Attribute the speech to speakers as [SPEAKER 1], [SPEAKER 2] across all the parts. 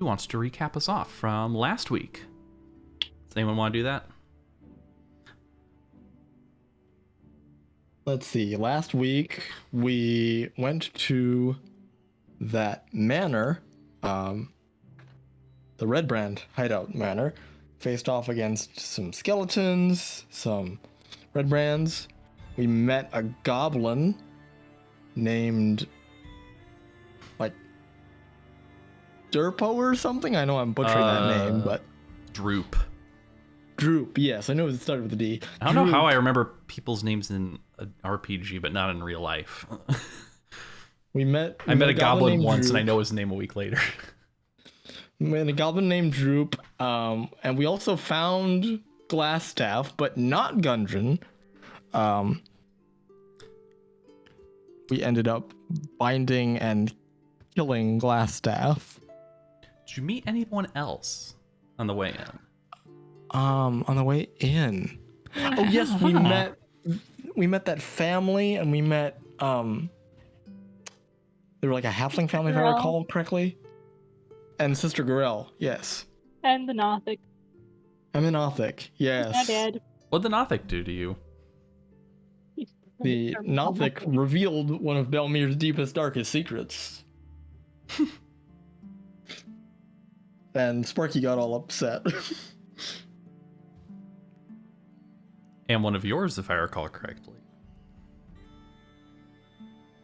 [SPEAKER 1] Who wants to recap us off from last week? Does anyone want to do that?
[SPEAKER 2] Let's see. Last week we went to that manor, the Redbrand hideout manor, faced off against some skeletons, some Redbrands. We met a goblin named like Durpo or something. I know I'm butchering that name, but
[SPEAKER 1] Droop.
[SPEAKER 2] Droop. Yes, I know it started with a D.
[SPEAKER 1] I don't know how I remember people's names in an RPG, but not in real life.
[SPEAKER 2] I met
[SPEAKER 1] a goblin once,
[SPEAKER 2] Droop.
[SPEAKER 1] and I know his name a week later.
[SPEAKER 2] We met a goblin named Droop, and we also found Glasstaff, but not Gundren. We ended up binding and killing Glasstaff.
[SPEAKER 1] Did you meet anyone else on the way in?
[SPEAKER 2] On the way in. Oh yes, we met that family, and we met they were like a halfling family, if I recall correctly. And Sister Garaele, yes.
[SPEAKER 3] And the Nothic.
[SPEAKER 2] And the Nothic, yes.
[SPEAKER 3] My dad.
[SPEAKER 1] What'd the Nothic do to you?
[SPEAKER 2] The Nothic revealed one of Belmear's deepest, darkest secrets. And Sparky got all upset.
[SPEAKER 1] And one of yours, if I recall correctly.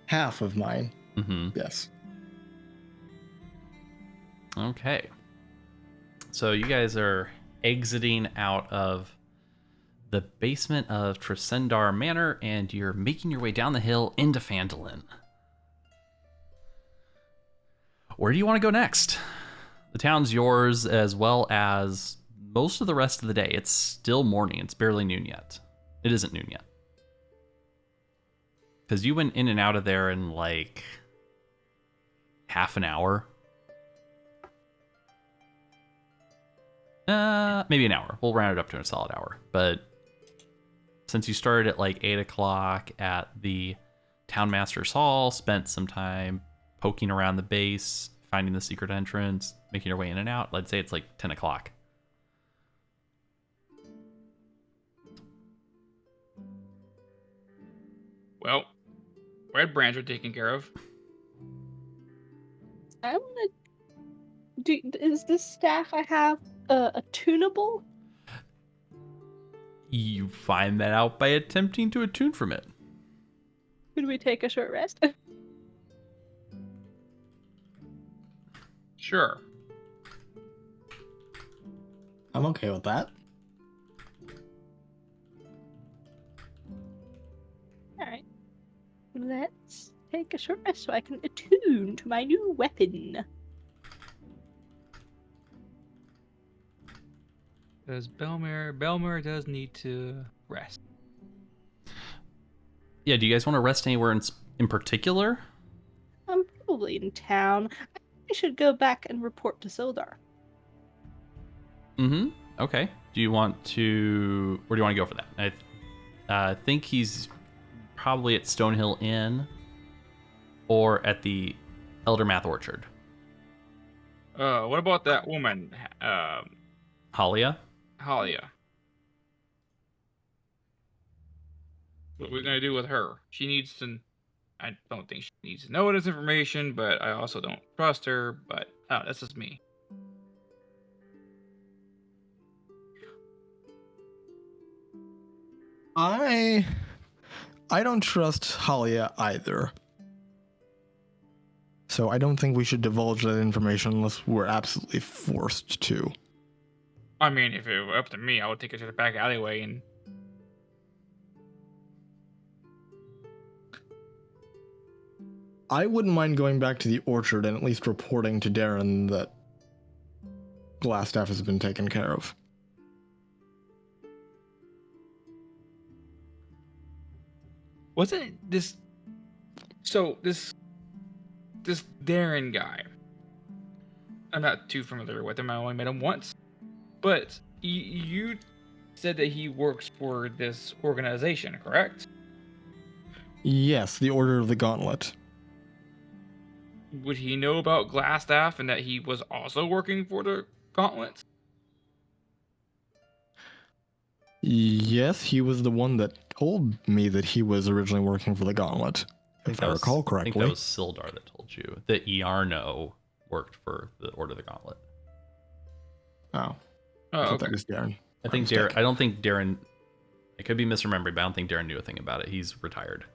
[SPEAKER 2] Half of mine.
[SPEAKER 1] Mm-hmm.
[SPEAKER 2] Yes.
[SPEAKER 1] Okay. So you guys are exiting out of the basement of Tresendar Manor, and you're making your way down the hill into Phandelver. Where do you want to go next? The town's yours, as well as most of the rest of the day. It's still morning. It's barely noon yet. It isn't noon yet. Because you went in and out of there in like half an hour. Maybe an hour. We'll round it up to a solid hour. But since you started at like 8 o'clock at the Townmaster's Hall, spent some time poking around the base, finding the secret entrance, making your way in and out, let's say it's like 10 o'clock.
[SPEAKER 4] Well, Redbrands are taken care of.
[SPEAKER 3] I want to... Is this staff I have attunable?
[SPEAKER 1] You find that out by attempting to attune from it.
[SPEAKER 3] Could we take a short rest?
[SPEAKER 4] Sure.
[SPEAKER 2] I'm okay with that.
[SPEAKER 3] Alright. Let's take a short rest so I can attune to my new weapon.
[SPEAKER 4] Does Belmear does need to rest.
[SPEAKER 1] Yeah, do you guys want to rest anywhere in particular?
[SPEAKER 3] I'm probably in town. I should go back and report to Sildar.
[SPEAKER 1] Mm-hmm. Okay. Do you want to... Where do you want to go for that? I think he's probably at Stonehill Inn or at the Eldermath Orchard.
[SPEAKER 4] What about that woman,
[SPEAKER 1] Halia?
[SPEAKER 4] Halia? What are we gonna do with her? She needs to... I don't think she needs to know this information, but I also don't trust her, but... Oh, that's just me.
[SPEAKER 2] I don't trust Halia either. So I don't think we should divulge that information unless we're absolutely forced to.
[SPEAKER 4] I mean, if it were up to me, I would take her to the back alleyway and...
[SPEAKER 2] I wouldn't mind going back to the orchard and at least reporting to Darren that Glasstaff has been taken care of.
[SPEAKER 4] Wasn't this... So, this Darren guy... I'm not too familiar with him, I only met him once. But you said that he works for this organization, correct?
[SPEAKER 2] Yes, the Order of the Gauntlet.
[SPEAKER 4] Would he know about Glasstaff and that he was also working for the Gauntlets?
[SPEAKER 2] Yes, he was the one that told me that he was originally working for the Gauntlet, if I recall
[SPEAKER 1] I think
[SPEAKER 2] correctly.
[SPEAKER 1] that was Sildar that told you that Iarno worked for the Order of the Gauntlet.
[SPEAKER 2] Oh,
[SPEAKER 4] Oh,
[SPEAKER 2] I thought
[SPEAKER 4] okay.
[SPEAKER 2] that was Darren.
[SPEAKER 1] I
[SPEAKER 2] My
[SPEAKER 1] think
[SPEAKER 2] mistake.
[SPEAKER 1] Darren. I don't think Darren. I could be misremembering, but I don't think Darren knew a thing about it. He's retired.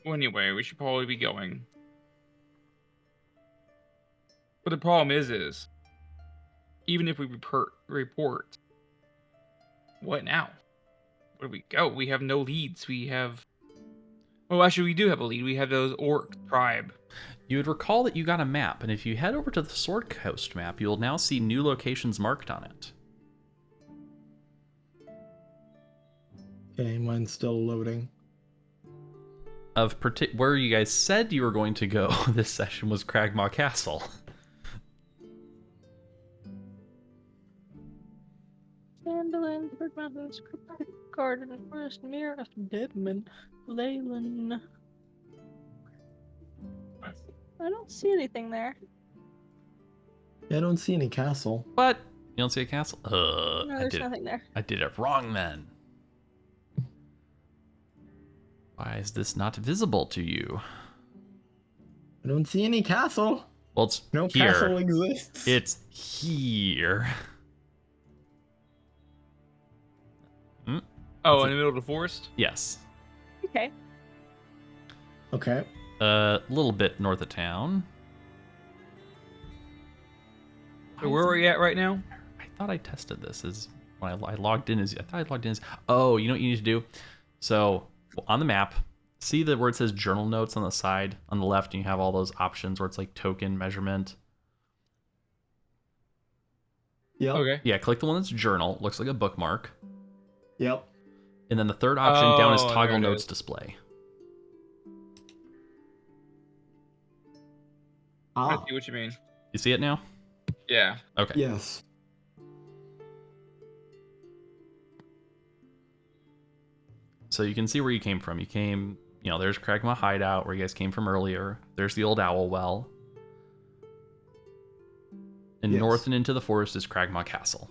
[SPEAKER 4] Well, anyway, we should probably be going. But the problem is even if we report, what now? Where do we go? We have no leads. We have. Oh, actually, we do have a lead. We have those orc tribe.
[SPEAKER 1] You would recall that you got a map, and if you head over to the Sword Coast map, you'll now see new locations marked on it.
[SPEAKER 2] Okay, mine's still loading.
[SPEAKER 1] Where you guys said you were going to go this session was Cragmaw Castle.
[SPEAKER 3] Phandelver, Redbrands, Garden, Forest, Mirror of Deadman, Leyland. I don't see anything there.
[SPEAKER 2] Yeah, I don't see any castle.
[SPEAKER 1] What? You don't see a castle?
[SPEAKER 3] No,
[SPEAKER 1] I
[SPEAKER 3] there's
[SPEAKER 1] did
[SPEAKER 3] nothing there.
[SPEAKER 1] I did it wrong then. Why is this not visible to you?
[SPEAKER 2] I don't see any castle.
[SPEAKER 1] Well, it's
[SPEAKER 2] No
[SPEAKER 1] here.
[SPEAKER 2] castle exists.
[SPEAKER 1] It's here. Hmm?
[SPEAKER 4] Oh,
[SPEAKER 1] That's
[SPEAKER 4] in the middle of the forest?
[SPEAKER 1] Yes.
[SPEAKER 3] Okay.
[SPEAKER 2] Okay.
[SPEAKER 1] A little bit north of town.
[SPEAKER 4] So where are we at right now?
[SPEAKER 1] I thought I tested this as when I logged in as. I thought I logged in as. Oh, you know what you need to do? So on the map, see where it says journal notes on the side on the left, and you have all those options where it's like token measurement.
[SPEAKER 2] Yep.
[SPEAKER 4] Okay.
[SPEAKER 1] Yeah, click the one that's journal. Looks like a bookmark.
[SPEAKER 2] Yep.
[SPEAKER 1] And then the third option down is
[SPEAKER 4] Oh,
[SPEAKER 1] toggle
[SPEAKER 4] there it
[SPEAKER 1] notes
[SPEAKER 4] is.
[SPEAKER 1] display.
[SPEAKER 4] I
[SPEAKER 2] Ah.
[SPEAKER 4] see what you mean.
[SPEAKER 1] You see it now?
[SPEAKER 4] Yeah.
[SPEAKER 1] Okay.
[SPEAKER 2] Yes.
[SPEAKER 1] So you can see where you came from. You came, there's Cragmaw Hideout where you guys came from earlier. There's the old Owl Well. And
[SPEAKER 2] Yes.
[SPEAKER 1] north and into the forest is Cragmaw Castle.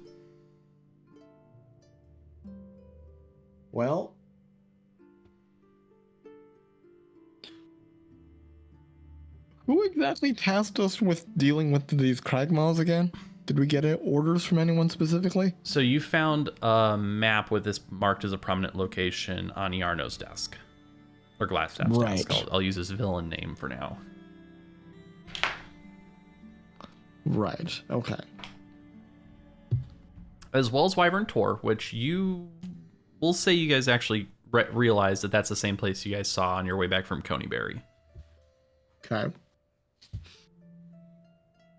[SPEAKER 2] Well. Who exactly tasked us with dealing with these Cragmaws again? Did we get orders from anyone specifically?
[SPEAKER 1] So you found a map with this marked as a prominent location on Iarno's desk. Or Glasstaff's desk.
[SPEAKER 2] Right.
[SPEAKER 1] I'll use his villain name for now.
[SPEAKER 2] Right. Okay.
[SPEAKER 1] As well as Wyvern Tor, which we'll say you guys actually realized that that's the same place you guys saw on your way back from Coneyberry.
[SPEAKER 2] Okay.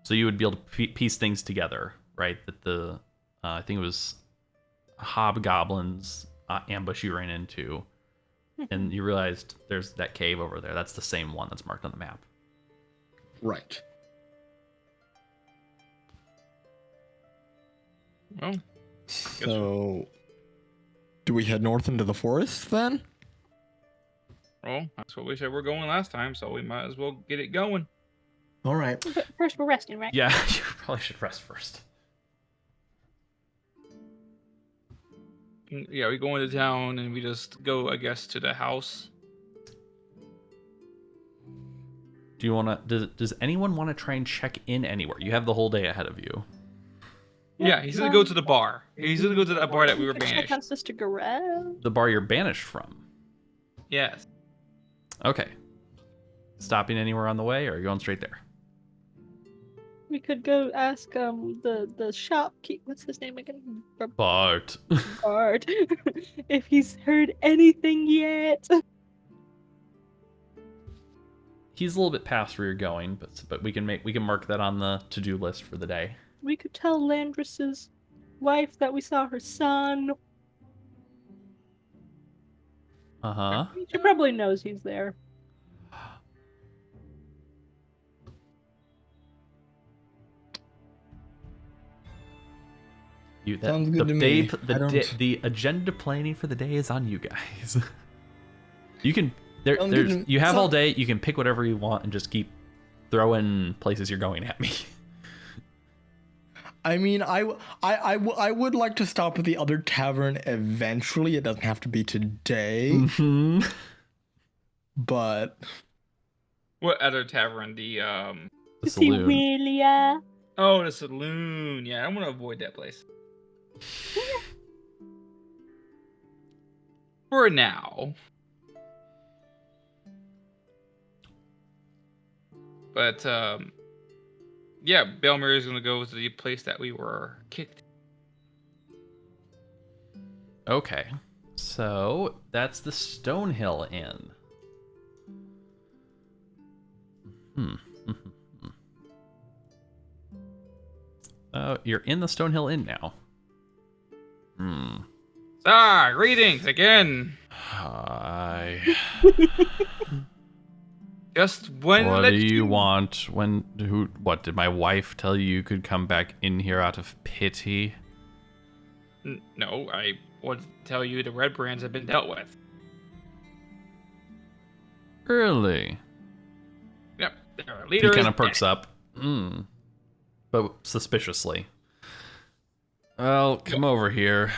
[SPEAKER 1] So you would be able to piece things together, right? That I think it was hobgoblins ambush you ran into, and you realized there's that cave over there. That's the same one that's marked on the map.
[SPEAKER 2] Right.
[SPEAKER 4] Well,
[SPEAKER 2] So, do we head north into the forest then?
[SPEAKER 4] that's what we said we're going last time, so we might as well get it going.
[SPEAKER 2] All right.
[SPEAKER 3] But first, we're resting, right?
[SPEAKER 1] Yeah, you probably should rest first.
[SPEAKER 4] Yeah, we go into town and we just go, I guess, to the house.
[SPEAKER 1] Do you want to? Does anyone want to try and check in anywhere? You have the whole day ahead of you.
[SPEAKER 4] Yeah, he's gonna go to the bar. He's gonna go to that bar that we were
[SPEAKER 3] Could check
[SPEAKER 4] banished.
[SPEAKER 3] on Sister Garaele.
[SPEAKER 1] The bar you're banished from.
[SPEAKER 4] Yes.
[SPEAKER 1] Okay. Stopping anywhere on the way, or are you going straight there?
[SPEAKER 3] We could go ask the shopkeep. What's his name again?
[SPEAKER 1] Bart.
[SPEAKER 3] Bard. If he's heard anything yet.
[SPEAKER 1] He's a little bit past where you're going, but we can mark that on the to-do list for the day.
[SPEAKER 3] We could tell Landris's wife that we saw her son.
[SPEAKER 1] Uh-huh.
[SPEAKER 3] She probably knows he's there.
[SPEAKER 2] Sounds good to me.
[SPEAKER 1] The agenda planning for the day is on you guys. You can
[SPEAKER 2] Sounds good to me.
[SPEAKER 1] you have all day. You can pick whatever you want and just keep throwing places you're going at me.
[SPEAKER 2] I mean, I would like to stop at the other tavern eventually. It doesn't have to be today,
[SPEAKER 1] Mm-hmm.
[SPEAKER 2] but
[SPEAKER 4] What other tavern? The
[SPEAKER 1] The
[SPEAKER 3] See
[SPEAKER 1] saloon.
[SPEAKER 3] Willia.
[SPEAKER 4] Oh, the saloon. Yeah, I'm gonna avoid that place. For now. But yeah, Belmear is gonna go to the place that we were kicked.
[SPEAKER 1] Okay, so that's the Stonehill Inn. You're in the Stonehill Inn now.
[SPEAKER 4] Greetings again.
[SPEAKER 1] Hi.
[SPEAKER 4] Just when
[SPEAKER 1] What do you want? What did my wife tell you could come back in here out of pity?
[SPEAKER 4] No, I would tell you the Redbrands have been dealt with.
[SPEAKER 1] Really?
[SPEAKER 4] Yep, their
[SPEAKER 1] He
[SPEAKER 4] leader
[SPEAKER 1] kind
[SPEAKER 4] is
[SPEAKER 1] of perks
[SPEAKER 4] dead.
[SPEAKER 1] up. But suspiciously. Well, come over here.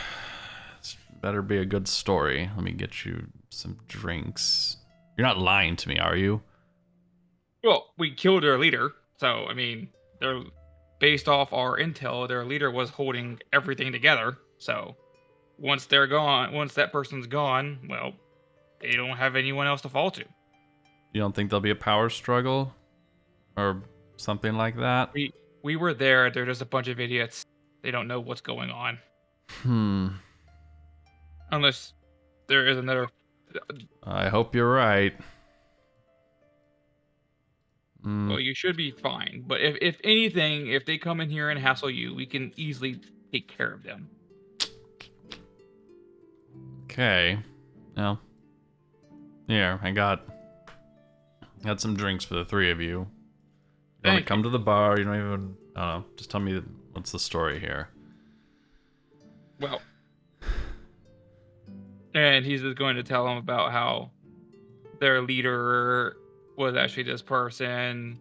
[SPEAKER 1] This better be a good story. Let me get you some drinks. You're not lying to me, are you?
[SPEAKER 4] Well, we killed their leader, so I mean, they're based off our intel. Their leader was holding everything together. So once they're gone, once that person's gone, well, they don't have anyone else to fall to.
[SPEAKER 1] You don't think there'll be a power struggle? Or something like that?
[SPEAKER 4] We were there. They're just a bunch of idiots. They don't know what's going on. Unless there is another.
[SPEAKER 1] I hope you're right.
[SPEAKER 4] Well, you should be fine. But if anything, if they come in here and hassle you, we can easily take care of them.
[SPEAKER 1] Okay. Well. Here, I got some drinks for the three of you. You want to
[SPEAKER 4] Thank
[SPEAKER 1] come to the bar? You don't even. I don't know. Just tell me what's the story here.
[SPEAKER 4] Well, and he's just going to tell them about how their leader was actually this person.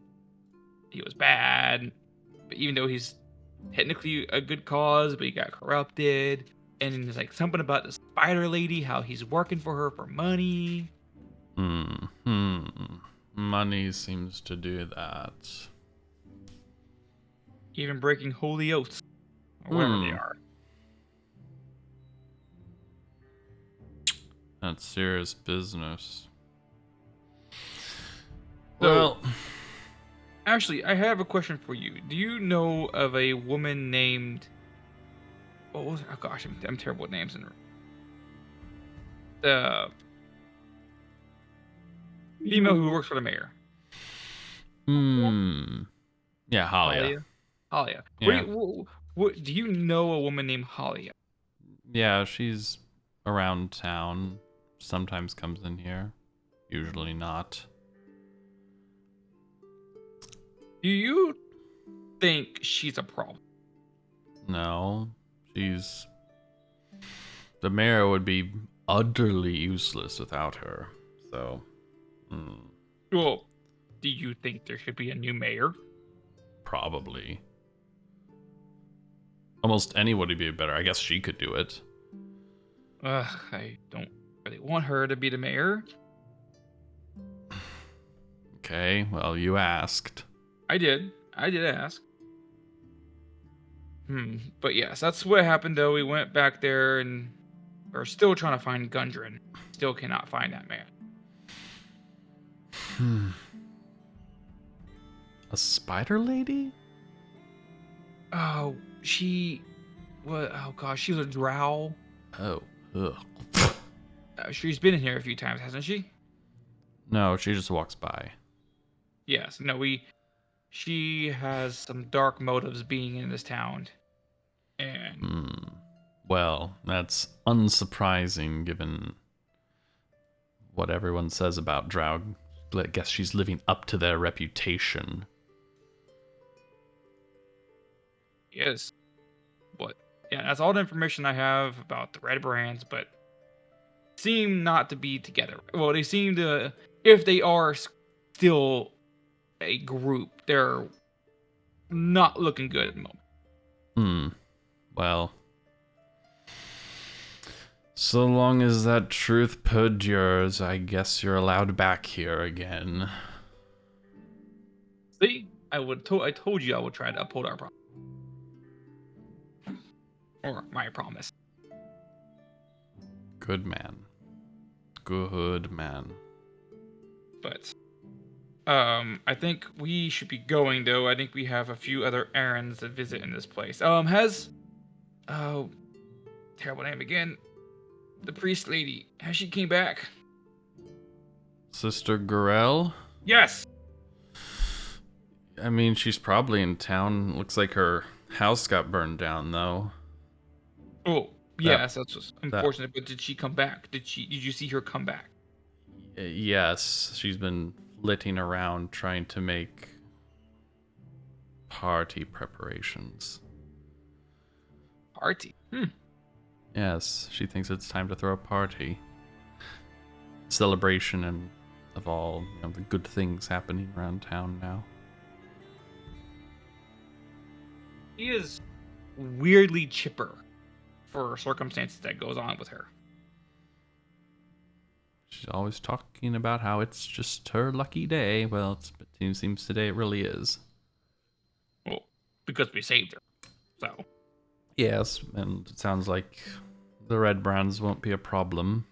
[SPEAKER 4] He was bad, but even though he's technically a good cause, but he got corrupted. And then there's like something about the spider lady, how he's working for her for money.
[SPEAKER 1] Money seems to do that.
[SPEAKER 4] Even breaking holy oaths, or whatever they are.
[SPEAKER 1] That's serious business.
[SPEAKER 4] So,
[SPEAKER 1] Well,
[SPEAKER 4] actually, I have a question for you. Do you know of a woman named? What was? Oh gosh, I'm terrible with names. The female who works for the mayor.
[SPEAKER 1] yeah, Halia.
[SPEAKER 4] Halia.
[SPEAKER 1] Yeah.
[SPEAKER 4] What do you know a woman named Halia?
[SPEAKER 1] Yeah, she's around town. Sometimes comes in here. Usually not.
[SPEAKER 4] Do you think she's a problem?
[SPEAKER 1] No, she's... The mayor would be utterly useless without her, so...
[SPEAKER 4] Well, do you think there should be a new mayor?
[SPEAKER 1] Probably. Almost anyone would be better. I guess she could do it.
[SPEAKER 4] I don't really want her to be the mayor.
[SPEAKER 1] Okay, well, you asked.
[SPEAKER 4] I did ask. But yes, that's what happened though. We went back there and we're still trying to find Gundren. Still cannot find that man.
[SPEAKER 1] A spider lady?
[SPEAKER 4] Oh, she... What? Oh gosh, she was a drow.
[SPEAKER 1] Oh, ugh.
[SPEAKER 4] She's been in here a few times, hasn't she?
[SPEAKER 1] No, she just walks by.
[SPEAKER 4] Yes. No, she has some dark motives being in this town. And...
[SPEAKER 1] Well, that's unsurprising given what everyone says about Drow. I guess she's living up to their reputation.
[SPEAKER 4] Yes. But Yeah, that's all the information I have about the Redbrands, but seem not to be together. Well, they seem to, if they are still a group, they're not looking good at the moment.
[SPEAKER 1] Well, so long as that truth perdures, I guess you're allowed back here again.
[SPEAKER 4] See, I told you I would try to uphold our promise, or my promise.
[SPEAKER 1] Good man. Good man.
[SPEAKER 4] But I think we should be going though. I think we have a few other errands to visit in this place. Oh, terrible name again. The priest lady, has she came back?
[SPEAKER 1] Sister Garaele?
[SPEAKER 4] Yes.
[SPEAKER 1] I mean, she's probably in town. Looks like her house got burned down, though.
[SPEAKER 4] Oh, yes, that's what's unfortunate. But did she come back? Did you see her come back?
[SPEAKER 1] Yes, she's been flitting around trying to make party preparations.
[SPEAKER 4] Party.
[SPEAKER 1] Yes, she thinks it's time to throw a party. Celebration and of all, the good things happening around town now.
[SPEAKER 4] She is weirdly chipper for circumstances that goes on with her.
[SPEAKER 1] She's always talking about how it's just her lucky day. Well, it seems today it really is.
[SPEAKER 4] Well, because we saved her. So.
[SPEAKER 1] Yes, and it sounds like the Redbrands won't be a problem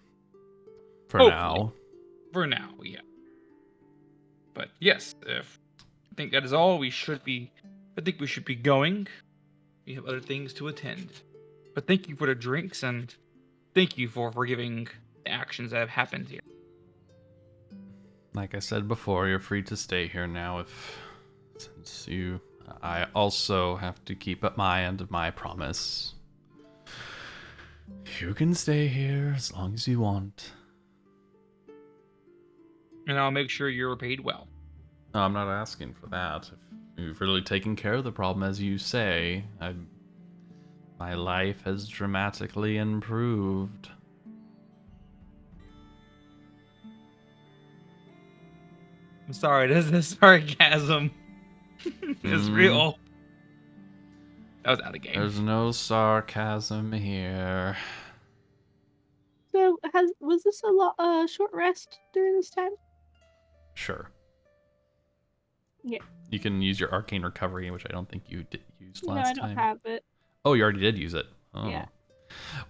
[SPEAKER 1] for
[SPEAKER 4] Hopefully.
[SPEAKER 1] now.
[SPEAKER 4] For now, yeah. But yes, if I think that is all, I think we should be going. We have other things to attend. But thank you for the drinks, and thank you for forgiving the actions that have happened here.
[SPEAKER 1] Like I said before, you're free to stay here now I also have to keep at my end of my promise. You can stay here as long as you want.
[SPEAKER 4] And I'll make sure you're paid well.
[SPEAKER 1] No, I'm not asking for that. If you've really taken care of the problem, as you say, my life has dramatically improved.
[SPEAKER 4] I'm sorry, this is sarcasm. It's real. That was out of game.
[SPEAKER 1] There's no sarcasm here.
[SPEAKER 3] So, was this a short rest during this time?
[SPEAKER 1] Sure.
[SPEAKER 3] Yeah.
[SPEAKER 1] You can use your arcane recovery, which I don't think you used last time.
[SPEAKER 3] No, I don't have it.
[SPEAKER 1] Oh, you already did use it. Oh.
[SPEAKER 3] Yeah.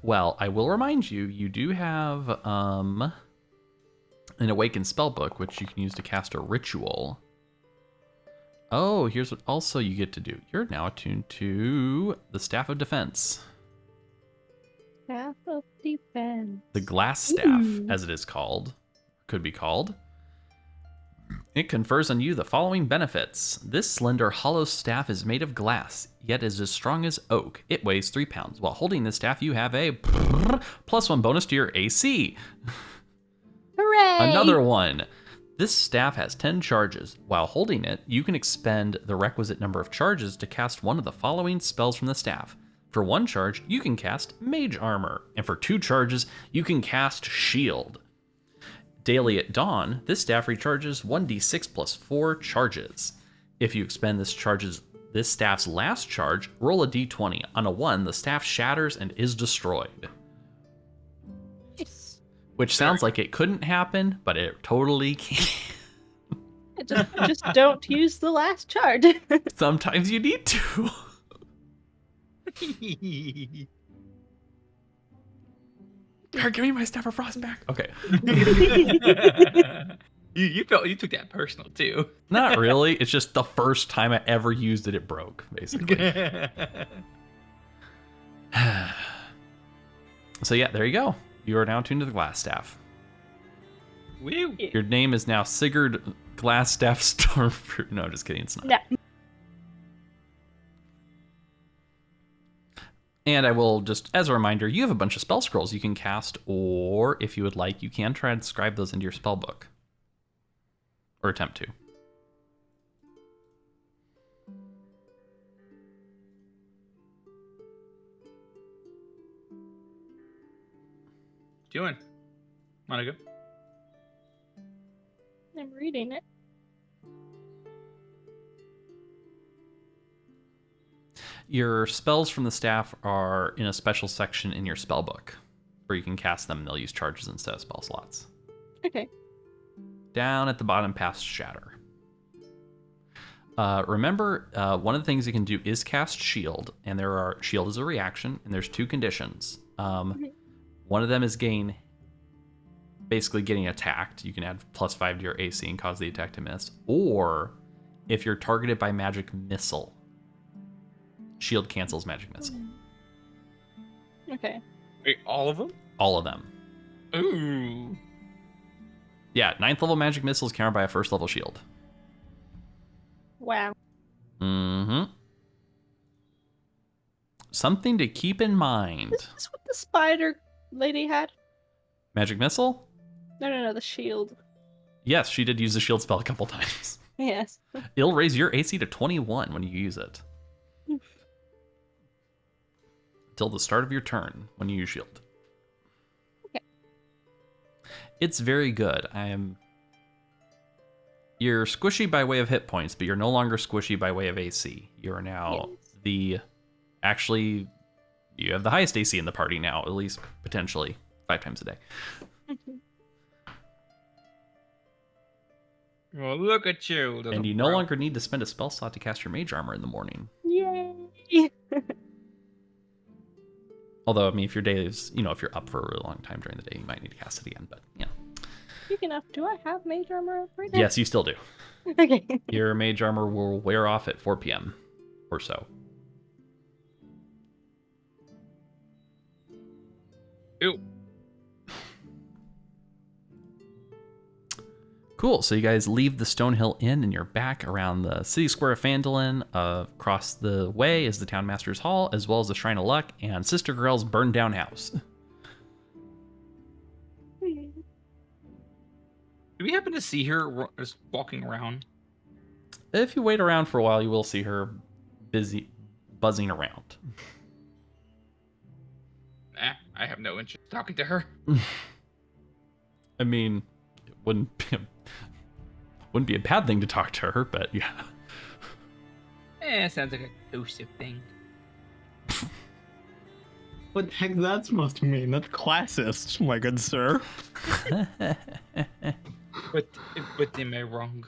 [SPEAKER 1] Well, I will remind you, you do have an Awakened Spellbook, which you can use to cast a ritual. Oh, here's what also you get to do. You're now attuned to the Staff of Defense.
[SPEAKER 3] Staff of Defense.
[SPEAKER 1] The Glasstaff, as it is called, could be called. It confers on you the following benefits. This slender hollow staff is made of glass, yet is as strong as oak. It weighs 3 pounds. While holding this staff, you have a +1 bonus to your AC.
[SPEAKER 3] Hooray!
[SPEAKER 1] Another one. This staff has 10 charges. While holding it, you can expend the requisite number of charges to cast one of the following spells from the staff. For 1 charge, you can cast Mage Armor, and for 2 charges, you can cast Shield. Daily at dawn, this staff recharges 1d6 plus 4 charges. If you expend this staff's last charge, roll a d20. On a 1, the staff shatters and is destroyed.
[SPEAKER 3] Yes.
[SPEAKER 1] Which sounds like it couldn't happen, but it totally can.
[SPEAKER 3] Just don't use the last charge.
[SPEAKER 1] Sometimes you need to. Here, give me my Staff of Frost back. Okay.
[SPEAKER 4] You took that personal too.
[SPEAKER 1] Not really. It's just the first time I ever used it, it broke, basically. So yeah, there you go. You are now tuned to the Glasstaff.
[SPEAKER 4] Woo.
[SPEAKER 1] Your name is now Sigurd Glasstaff Stormbrew. No, just kidding. It's not.
[SPEAKER 3] No.
[SPEAKER 1] And I will just, as a reminder, you have a bunch of spell scrolls you can cast, or if you would like, you can transcribe those into your spell book. Or attempt to.
[SPEAKER 4] doing? Wanna go?
[SPEAKER 3] I'm reading it.
[SPEAKER 1] Your spells from the staff are in a special section in your spell book where you can cast them and they'll use charges instead of spell slots.
[SPEAKER 3] Okay.
[SPEAKER 1] Down at the bottom past Shatter. Remember, one of the things you can do is cast Shield, and Shield is a reaction, and there's 2 conditions. One of them is basically getting attacked. You can add +5 to your AC and cause the attack to miss. Or if you're targeted by magic missile, Shield cancels magic missile.
[SPEAKER 3] Okay.
[SPEAKER 4] Wait, all of them?
[SPEAKER 1] All of them.
[SPEAKER 4] Ooh.
[SPEAKER 1] Yeah, 9th level magic missile is countered by a 1st level shield.
[SPEAKER 3] Wow.
[SPEAKER 1] Mm-hmm. Something to keep in mind.
[SPEAKER 3] Is this what the spider lady had?
[SPEAKER 1] Magic missile?
[SPEAKER 3] No, the shield.
[SPEAKER 1] Yes, she did use the shield spell a couple times.
[SPEAKER 3] Yes.
[SPEAKER 1] It'll raise your AC to 21 when you use it. Till the start of your turn when you use shield.
[SPEAKER 3] Okay.
[SPEAKER 1] It's very good. You're squishy by way of hit points, but you're no longer squishy by way of AC. You're now you have the highest AC in the party now, at least potentially 5 times a day.
[SPEAKER 4] Well, look at you.
[SPEAKER 1] And you no longer need to spend a spell slot to cast your mage armor in the morning.
[SPEAKER 3] Yay!
[SPEAKER 1] Although, I mean, if your day is, if you're up for a really long time during the day, you might need to cast it again, but,
[SPEAKER 3] Speaking of, do I have mage armor right now?
[SPEAKER 1] Yes, you still do.
[SPEAKER 3] Okay.
[SPEAKER 1] Your mage armor will wear off at 4 p.m. or so.
[SPEAKER 4] Ew.
[SPEAKER 1] Cool. So you guys leave the Stonehill Inn and you're back around the city square of Phandelver. Across the way is the Town Master's Hall, as well as the Shrine of Luck and Sister Garaele's burned down house.
[SPEAKER 4] Do we happen to see her just walking around?
[SPEAKER 1] If you wait around for a while, you will see her buzzing around.
[SPEAKER 4] I have no interest in talking to her.
[SPEAKER 1] I mean, it wouldn't be a bad thing to talk to her, but yeah.
[SPEAKER 4] Sounds like a Kosef thing.
[SPEAKER 2] What the heck that's supposed to mean? That's classist, my good sir.
[SPEAKER 4] What am I wrong?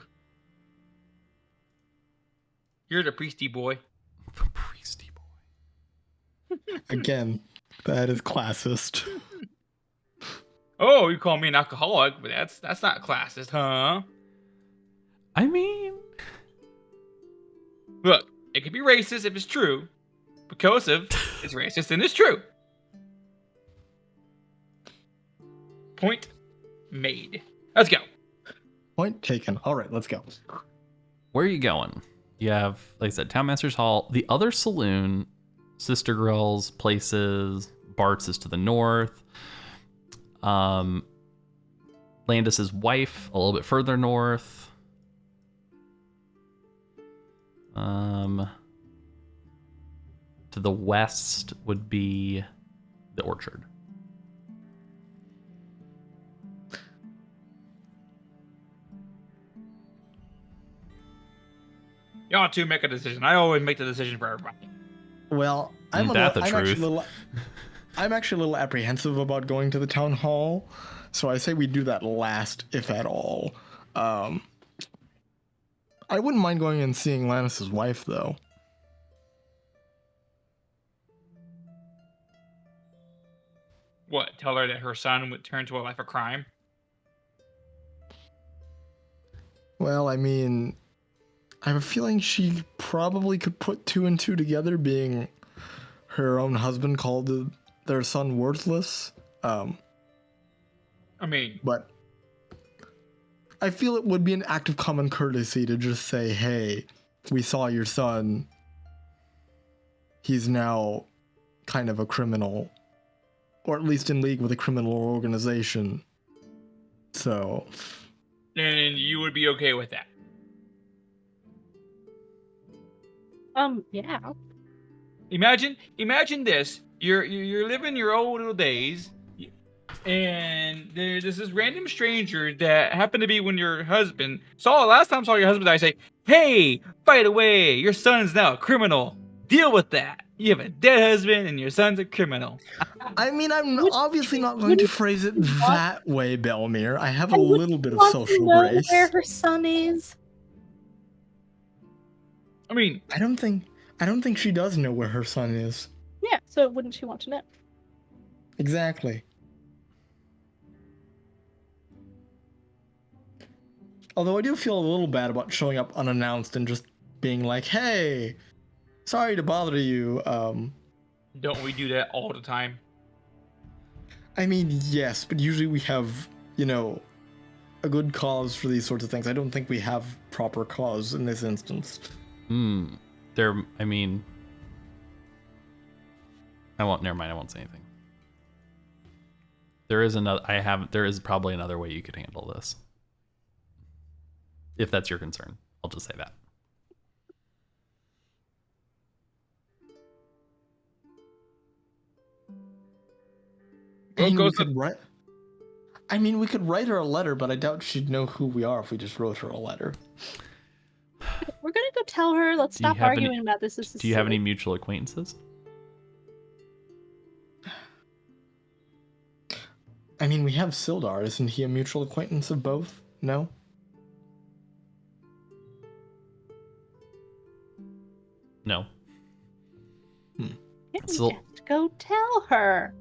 [SPEAKER 4] You're the priesty boy.
[SPEAKER 1] Priesty boy.
[SPEAKER 2] Again, that is classist.
[SPEAKER 4] Oh, you call me an alcoholic, but that's not classist, huh?
[SPEAKER 1] I mean,
[SPEAKER 4] look, it could be racist if it's true, but Kosef is racist and it's true. Point made. Let's go.
[SPEAKER 2] Point taken. All right, let's go.
[SPEAKER 1] where are you going? You have, like I said, Town Master's Hall, the other saloon, Sister Grills, Places, Bart's is to the north. Landis's wife, a little bit further north. To the west would be the orchard.
[SPEAKER 4] Y'all two make a decision. I always make the decision for everybody.
[SPEAKER 2] Well, I'm actually a little apprehensive about going to the town hall, so I say we do that last, if at all. I wouldn't mind going and seeing Lannis's wife, though.
[SPEAKER 4] What? Tell her that her son would turn to a life of crime?
[SPEAKER 2] Well, I mean, I have a feeling she probably could put two and two together, being her own husband called their son worthless.
[SPEAKER 4] I mean,
[SPEAKER 2] but I feel it would be an act of common courtesy to just say, hey, we saw your son. He's now kind of a criminal, or at least in league with a criminal organization. So.
[SPEAKER 4] and you would be okay with that?
[SPEAKER 3] Yeah.
[SPEAKER 4] Imagine this. You're living your old little days. and there's this random stranger that happened to be when your husband last time saw your husband die, say, "Hey, by the way, your son's now a criminal. Deal with that. You have a dead husband, and your son's a criminal."
[SPEAKER 2] I mean, I'm
[SPEAKER 3] Would-
[SPEAKER 2] obviously not going to
[SPEAKER 3] wouldn't
[SPEAKER 2] phrase it
[SPEAKER 3] you want-
[SPEAKER 2] that way, Belmear. I have a
[SPEAKER 3] And would
[SPEAKER 2] little
[SPEAKER 3] you
[SPEAKER 2] bit of
[SPEAKER 3] want to
[SPEAKER 2] social
[SPEAKER 3] know
[SPEAKER 2] grace.
[SPEAKER 3] where her son is?
[SPEAKER 4] I mean,
[SPEAKER 2] I don't think she does know where her son is.
[SPEAKER 3] Yeah, so wouldn't she want to know?
[SPEAKER 2] Exactly. Although I do feel a little bad about showing up unannounced and just being like, "Hey, sorry to bother you."
[SPEAKER 4] don't we do that all the time?
[SPEAKER 2] I mean, yes, but usually we have, a good cause for these sorts of things. I don't think we have proper cause in this instance.
[SPEAKER 1] Never mind, I won't say anything. There is probably another way you could handle this. If that's your concern. I'll just say that.
[SPEAKER 2] We could write her a letter, but I doubt she'd know who we are if we just wrote her a letter.
[SPEAKER 3] We're gonna go tell her. Let's
[SPEAKER 1] Do you
[SPEAKER 3] stop
[SPEAKER 1] have any-
[SPEAKER 3] arguing about this. This is
[SPEAKER 1] Do you have
[SPEAKER 3] silly.
[SPEAKER 1] any mutual acquaintances?
[SPEAKER 2] I mean, we have Sildar. Isn't he a mutual acquaintance of both? No?
[SPEAKER 1] No.
[SPEAKER 3] Can we
[SPEAKER 1] So-
[SPEAKER 3] just go tell her?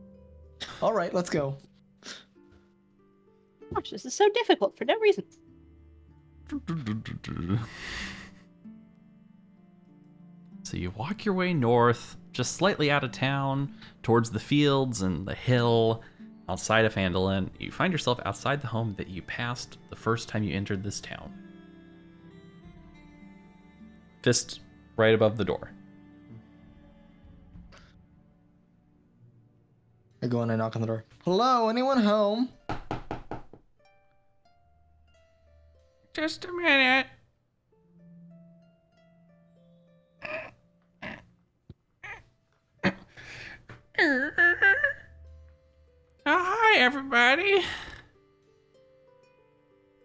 [SPEAKER 2] All right, let's go.
[SPEAKER 3] Gosh, this is so difficult for no reason.
[SPEAKER 1] So you walk your way north, just slightly out of town, towards the fields and the hill outside of Phandelver. You find yourself outside the home that you passed the first time you entered this town. Fist right above the door.
[SPEAKER 2] I go and I knock on the door. Hello, anyone home?
[SPEAKER 1] Just a minute. Hi, everybody.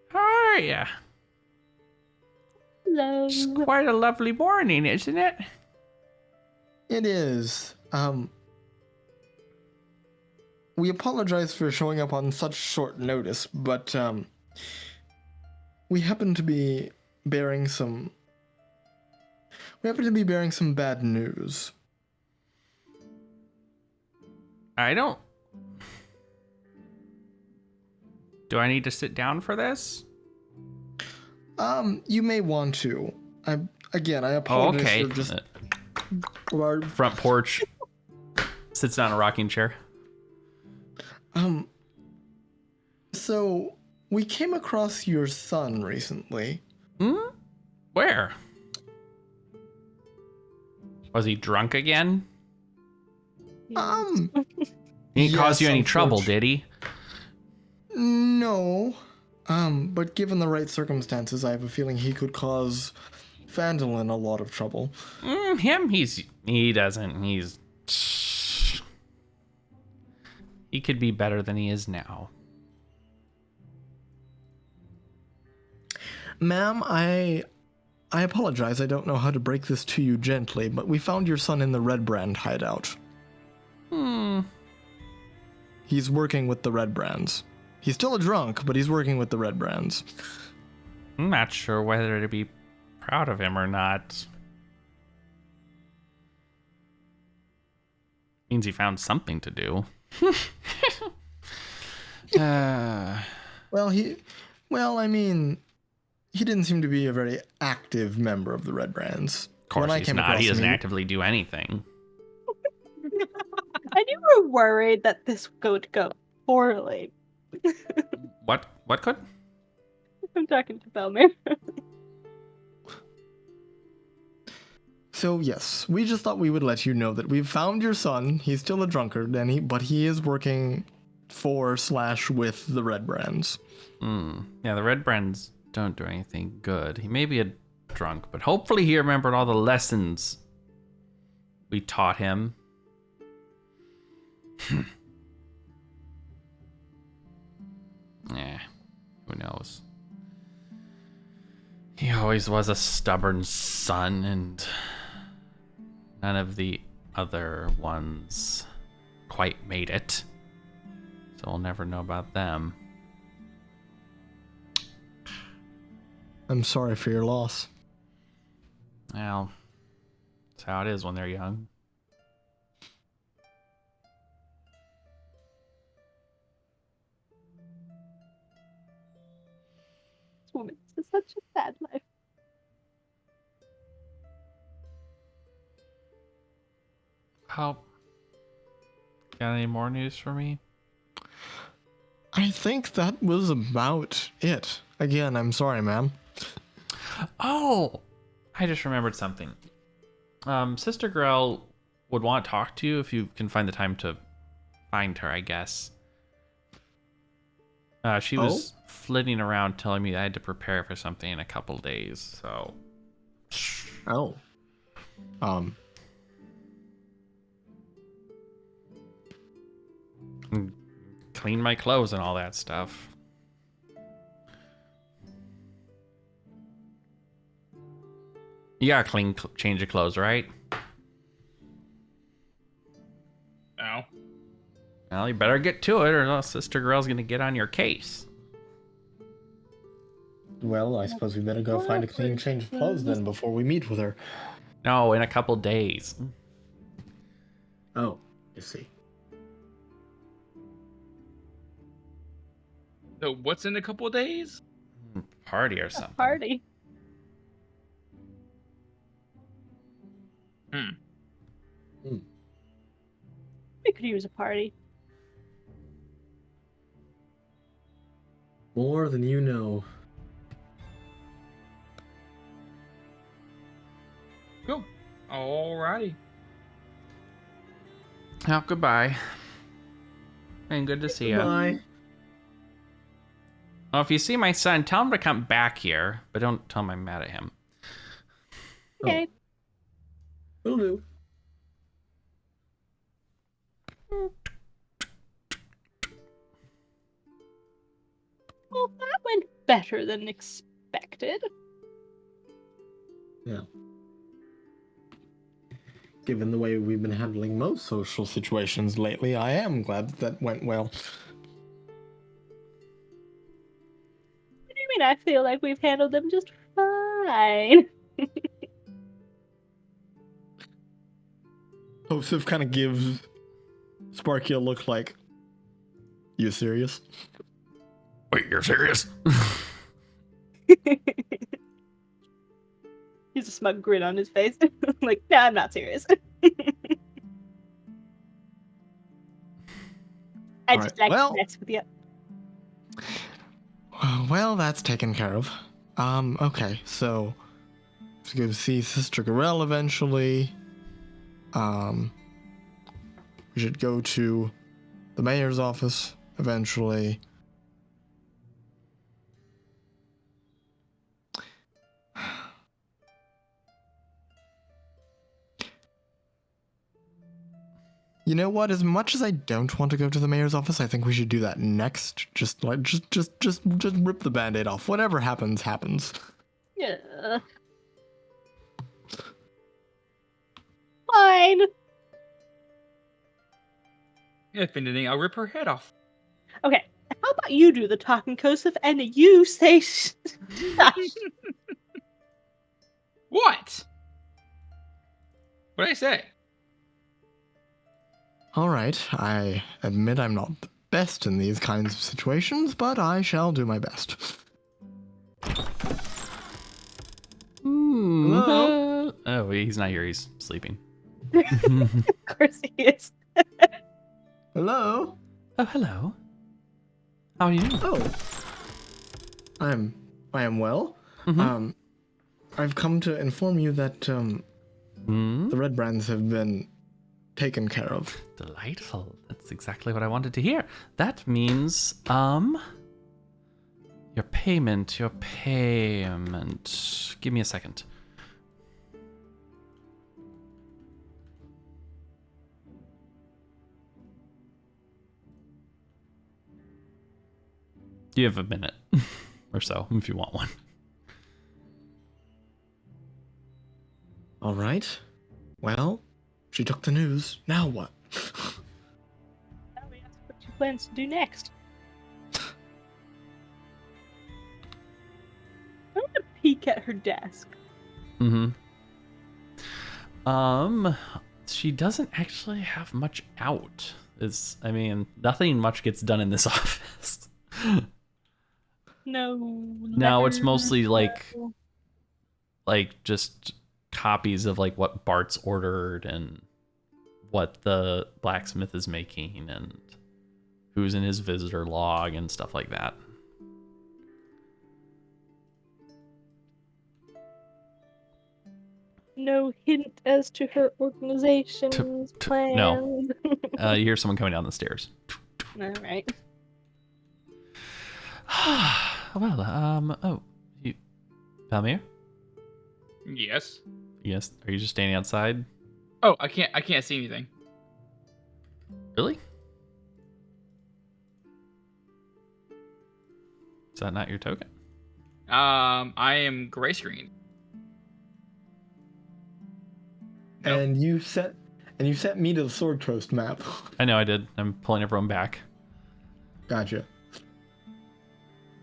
[SPEAKER 1] How are ya?
[SPEAKER 3] Hello.
[SPEAKER 1] It's quite a lovely morning, isn't it?
[SPEAKER 2] It is. We apologize for showing up on such short notice, but we happen to be bearing some bad news.
[SPEAKER 1] I don't. Do I need to sit down for this?
[SPEAKER 2] You may want to. I
[SPEAKER 1] Oh,
[SPEAKER 2] apologize
[SPEAKER 1] okay.
[SPEAKER 2] for just our,
[SPEAKER 1] Front porch. Sits down in a rocking chair.
[SPEAKER 2] So we came across your son recently.
[SPEAKER 1] Where? Was he drunk again? He didn't cause you any trouble, did he?
[SPEAKER 2] No. But given the right circumstances, I have a feeling he could cause Phandelver a lot of trouble.
[SPEAKER 1] He doesn't. He could be better than he is now.
[SPEAKER 2] Ma'am, I apologize. I don't know how to break this to you gently, but we found your son in the Redbrand hideout. He's working with the Redbrands. He's still a drunk, but he's working with the Redbrands.
[SPEAKER 1] I'm not sure whether to be proud of him or not. Means he found something to do.
[SPEAKER 2] He didn't seem to be a very active member of the Redbrands.
[SPEAKER 1] Of course he's not. He doesn't actively do anything.
[SPEAKER 3] And you were worried that this would go poorly.
[SPEAKER 1] What could?
[SPEAKER 3] I'm talking to Belmear.
[SPEAKER 2] So yes, we just thought we would let you know that we've found your son. He's still a drunkard, but he is working for/with the Redbrands.
[SPEAKER 1] Yeah, the Redbrands don't do anything good. He may be a drunk, but hopefully he remembered all the lessons we taught him. Who knows? He always was a stubborn son, and none of the other ones quite made it. So we'll never know about them.
[SPEAKER 2] I'm sorry for your loss.
[SPEAKER 1] Well, that's how it is when they're young.
[SPEAKER 3] This woman is such a sad life.
[SPEAKER 1] How? Got any more news for me?
[SPEAKER 2] I think that was about it. Again, I'm sorry, ma'am.
[SPEAKER 1] Oh! I just remembered something. Sister Garaele would want to talk to you if you can find the time to find her, I guess. She was flitting around telling me I had to prepare for something in a couple days, so...
[SPEAKER 2] Oh.
[SPEAKER 1] Clean my clothes and all that stuff. You gotta change your clothes, right?
[SPEAKER 4] No.
[SPEAKER 1] Well, you better get to it, or else Sister Garaele's gonna get on your case.
[SPEAKER 2] Well, I suppose we better go find a clean change of clothes then before we meet with her.
[SPEAKER 1] No, in a couple days.
[SPEAKER 2] Oh, I see.
[SPEAKER 4] So what's in a couple of days?
[SPEAKER 1] Party or
[SPEAKER 3] A
[SPEAKER 1] something.
[SPEAKER 3] party. We could use a party.
[SPEAKER 2] More than you know.
[SPEAKER 4] Cool. Alrighty.
[SPEAKER 1] Oh, goodbye. And good to see you.
[SPEAKER 2] Bye.
[SPEAKER 1] Well, if you see my son, tell him to come back here, but don't tell him I'm mad at him.
[SPEAKER 3] Okay.
[SPEAKER 2] Will do.
[SPEAKER 3] Well, that went better than expected.
[SPEAKER 2] Yeah. Given the way we've been handling most social situations lately, I am glad that went well.
[SPEAKER 3] What do you mean? I feel like we've handled them just fine.
[SPEAKER 2] Kosef kind of gives Sparky a look like, you serious?
[SPEAKER 1] Wait, you're serious?
[SPEAKER 3] He's a smug grin on his face. Like, no, I'm not serious. I just like to mess with you.
[SPEAKER 2] Well, that's taken care of. Okay, so let's go see Sister Garaele eventually. We should go to the mayor's office eventually. You know what? As much as I don't want to go to the mayor's office, I think we should do that next. Just rip the band-aid off. Whatever happens, happens.
[SPEAKER 3] Yeah. Fine.
[SPEAKER 4] If anything, I'll rip her head off.
[SPEAKER 3] Okay. How about you do the talking, Kosef, and you say shush.
[SPEAKER 4] What? What'd I say?
[SPEAKER 2] All right, I admit I'm not the best in these kinds of situations, but I shall do my best. Hello?
[SPEAKER 1] Oh, he's not here. He's sleeping.
[SPEAKER 3] Of course he is.
[SPEAKER 2] Hello?
[SPEAKER 1] Oh, hello. How are you?
[SPEAKER 2] Oh. I am well.
[SPEAKER 1] Mhm.
[SPEAKER 2] I've come to inform you that the Redbrands have been taken care of.
[SPEAKER 1] Delightful. That's exactly what I wanted to hear. That means, your payment. Give me a second. You have a minute or so if you want one.
[SPEAKER 2] All right. Well, she took the news. Now what?
[SPEAKER 3] Now we ask what she plans to do next. I want to peek at her desk.
[SPEAKER 1] Mm-hmm. She doesn't actually have much out. Nothing much gets done in this office.
[SPEAKER 3] No.
[SPEAKER 1] No, it's mostly
[SPEAKER 3] no.
[SPEAKER 1] like just copies of like what Bart's ordered and what the blacksmith is making and who's in his visitor log and stuff like that.
[SPEAKER 3] No hint as to her organization's plans.
[SPEAKER 1] No. You hear someone coming down the stairs.
[SPEAKER 3] All right.
[SPEAKER 1] You, Belmear?
[SPEAKER 4] Yes.
[SPEAKER 1] Yes. Are you just standing outside?
[SPEAKER 4] Oh, I can't see anything.
[SPEAKER 1] Really? Is that not your token?
[SPEAKER 4] I am gray screened. Nope.
[SPEAKER 2] And you sent me to the Sword Coast map.
[SPEAKER 1] I know I did. I'm pulling everyone back.
[SPEAKER 2] Gotcha.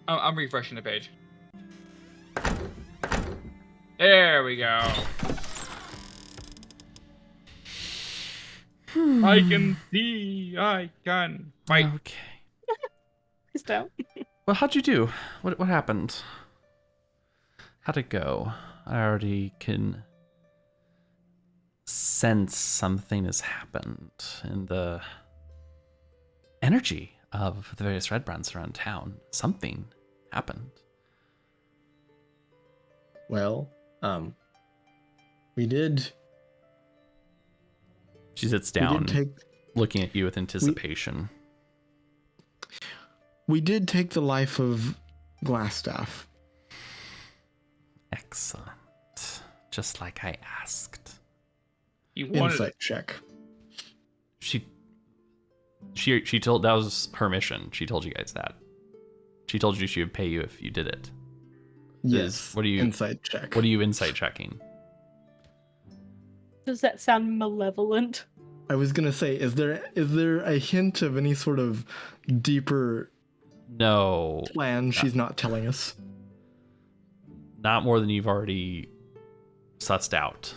[SPEAKER 4] I'm refreshing the page. There we go. I can see. I can fight.
[SPEAKER 1] Okay.
[SPEAKER 3] Please don't.
[SPEAKER 1] Well, how'd you do? What happened? How'd it go? I already can sense something has happened in the energy of the various Redbrands around town. Something happened.
[SPEAKER 2] Well, we did.
[SPEAKER 1] She sits
[SPEAKER 2] We
[SPEAKER 1] down,
[SPEAKER 2] did take.
[SPEAKER 1] looking at you with anticipation.
[SPEAKER 2] We did take the life of Glasstaff.
[SPEAKER 1] Excellent. Just like I asked.
[SPEAKER 4] You wanted
[SPEAKER 2] Insight check.
[SPEAKER 1] She told, that was her mission. She told you guys that. She told you she would pay you if you did it.
[SPEAKER 2] Yes.
[SPEAKER 1] What are you
[SPEAKER 2] Insight check?
[SPEAKER 1] What are you insight checking?
[SPEAKER 3] Does that sound malevolent?
[SPEAKER 2] I was gonna say, is there a hint of any sort of deeper
[SPEAKER 1] No.
[SPEAKER 2] plan she's not telling us?
[SPEAKER 1] Not more than you've already sussed out.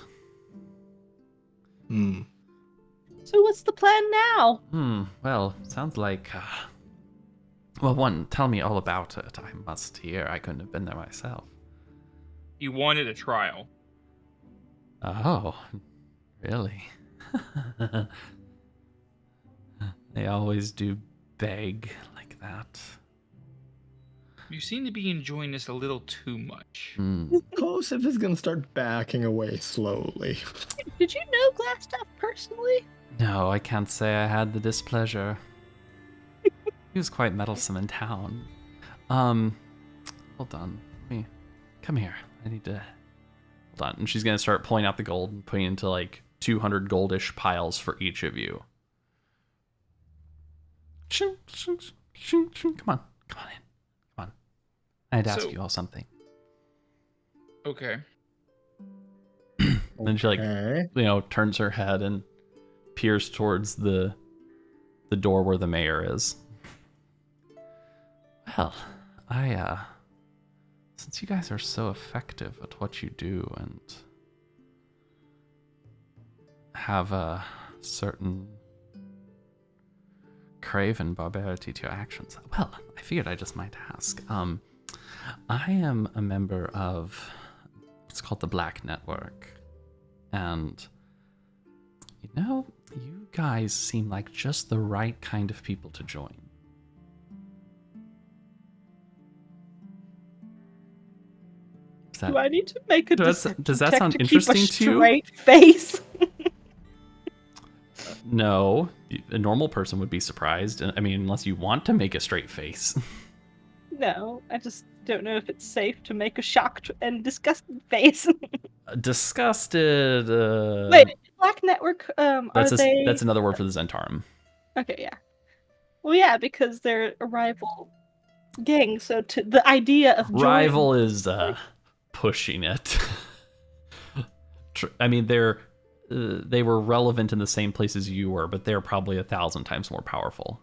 [SPEAKER 3] So what's the plan now?
[SPEAKER 1] Well, sounds like well, one, tell me all about it. I must hear. I couldn't have been there myself.
[SPEAKER 4] You wanted a trial.
[SPEAKER 1] Oh, really? They always do beg like that.
[SPEAKER 4] You seem to be enjoying this a little too much.
[SPEAKER 2] Kosef is gonna start backing away slowly.
[SPEAKER 3] Did you know Glasstaff personally?
[SPEAKER 1] No, I can't say I had the displeasure. He was quite meddlesome in town. Hold on. Come here. I need to... Hold on. And she's going to start pulling out the gold and putting into like 200 goldish piles for each of you. Come on. Come on in. Come on. I had to ask you all something.
[SPEAKER 4] Okay.
[SPEAKER 1] Then she
[SPEAKER 2] Okay.
[SPEAKER 1] turns her head and peers towards the door where the mayor is. Well, since you guys are so effective at what you do and have a certain craven barbarity to your actions, well, I figured I just might ask. I am a member of what's called the Black Network, and you guys seem like just the right kind of people to join.
[SPEAKER 3] Do I need to make a
[SPEAKER 1] does that sound
[SPEAKER 3] check to
[SPEAKER 1] interesting
[SPEAKER 3] keep a
[SPEAKER 1] to you?
[SPEAKER 3] straight face?
[SPEAKER 1] No, a normal person would be surprised. I mean, unless you want to make a straight face.
[SPEAKER 3] No, I just don't know if it's safe to make a shocked and disgusted face.
[SPEAKER 1] Disgusted.
[SPEAKER 3] Wait, Black Network.
[SPEAKER 1] That's
[SPEAKER 3] are they?
[SPEAKER 1] That's another word for the Zentarum.
[SPEAKER 3] Okay, yeah. Well, yeah, because their arrival Gang, so to the idea of joining...
[SPEAKER 1] Rival is pushing it. I mean, they were relevant in the same places you were, but they're probably 1,000 times more powerful.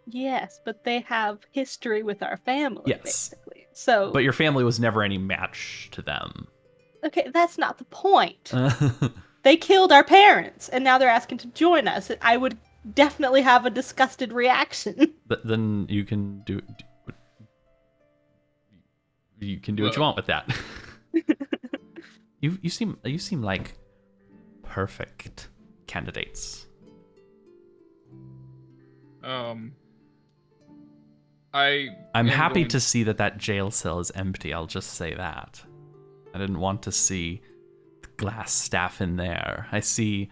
[SPEAKER 3] Yes, but they have history with our family,
[SPEAKER 1] Yes.
[SPEAKER 3] basically. So,
[SPEAKER 1] But your family was never any match to them.
[SPEAKER 3] okay, that's not the point. They killed our parents, and now they're asking to join us. I would definitely have a disgusted reaction.
[SPEAKER 1] Then you can do what you want with that. you seem like perfect candidates.
[SPEAKER 4] I'm
[SPEAKER 1] happy to see that jail cell is empty. I'll just say that. I didn't want to see the Glasstaff in there. I see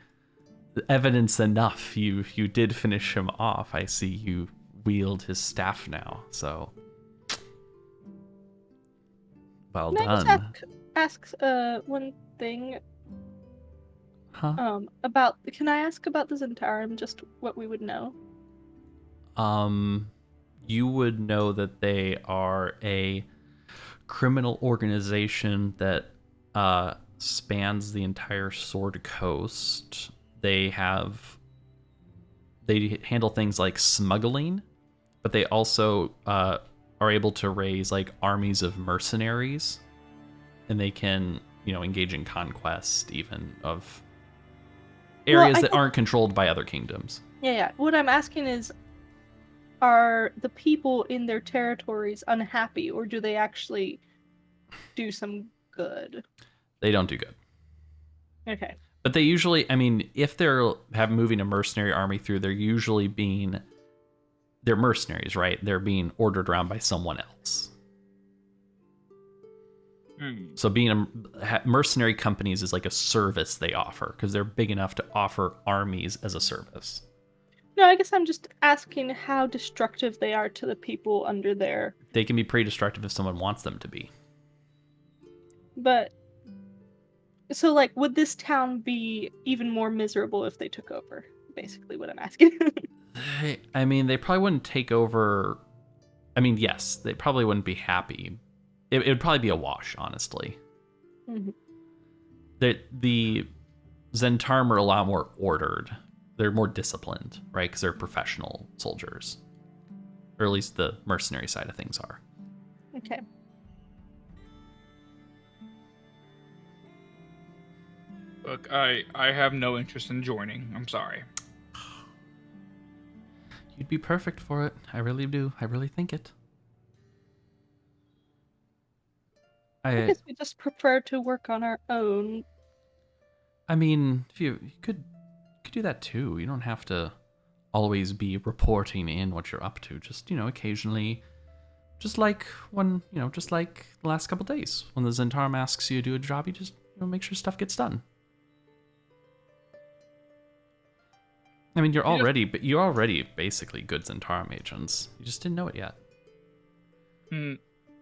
[SPEAKER 1] evidence enough. You did finish him off. I see you wield his staff now. So well
[SPEAKER 3] Can
[SPEAKER 1] done.
[SPEAKER 3] I just ask one thing?
[SPEAKER 1] Huh?
[SPEAKER 3] Can I ask about the Zentarum, just what we would know?
[SPEAKER 1] You would know that they are a criminal organization that spans the entire Sword Coast. They handle things like smuggling, but they also are able to raise like armies of mercenaries, and they can, engage in conquest even of areas that aren't controlled by other kingdoms.
[SPEAKER 3] Yeah. What I'm asking is, are the people in their territories unhappy, or do they actually do some good?
[SPEAKER 1] They don't do good.
[SPEAKER 3] Okay.
[SPEAKER 1] But they usually, if they're moving a mercenary army through, they're mercenaries, right? They're being ordered around by someone else. So being mercenary companies is like a service they offer, because they're big enough to offer armies as a service.
[SPEAKER 3] No, I guess I'm just asking how destructive they are to the people under there.
[SPEAKER 1] They can be pretty destructive if someone wants them to be.
[SPEAKER 3] But, so like, would this town be even more miserable if they took over? Basically what I'm asking.
[SPEAKER 1] They probably wouldn't take over. Yes, they probably wouldn't be happy. It would probably be a wash, honestly.
[SPEAKER 3] Mm-hmm.
[SPEAKER 1] The Zentarum are a lot more ordered. They're more disciplined, right? Because they're professional soldiers. Or at least the mercenary side of things are.
[SPEAKER 3] Okay.
[SPEAKER 4] Look, I have no interest in joining. I'm sorry.
[SPEAKER 1] You'd be perfect for it. I really do. I really think it.
[SPEAKER 3] I guess we just prefer to work on our own.
[SPEAKER 1] If you could do that too. You don't have to always be reporting in what you're up to. Just, occasionally, just like the last couple days when the Zentarum asks you to do a job, you just make sure stuff gets done. You're already basically good Zentarum agents. You just didn't know it yet.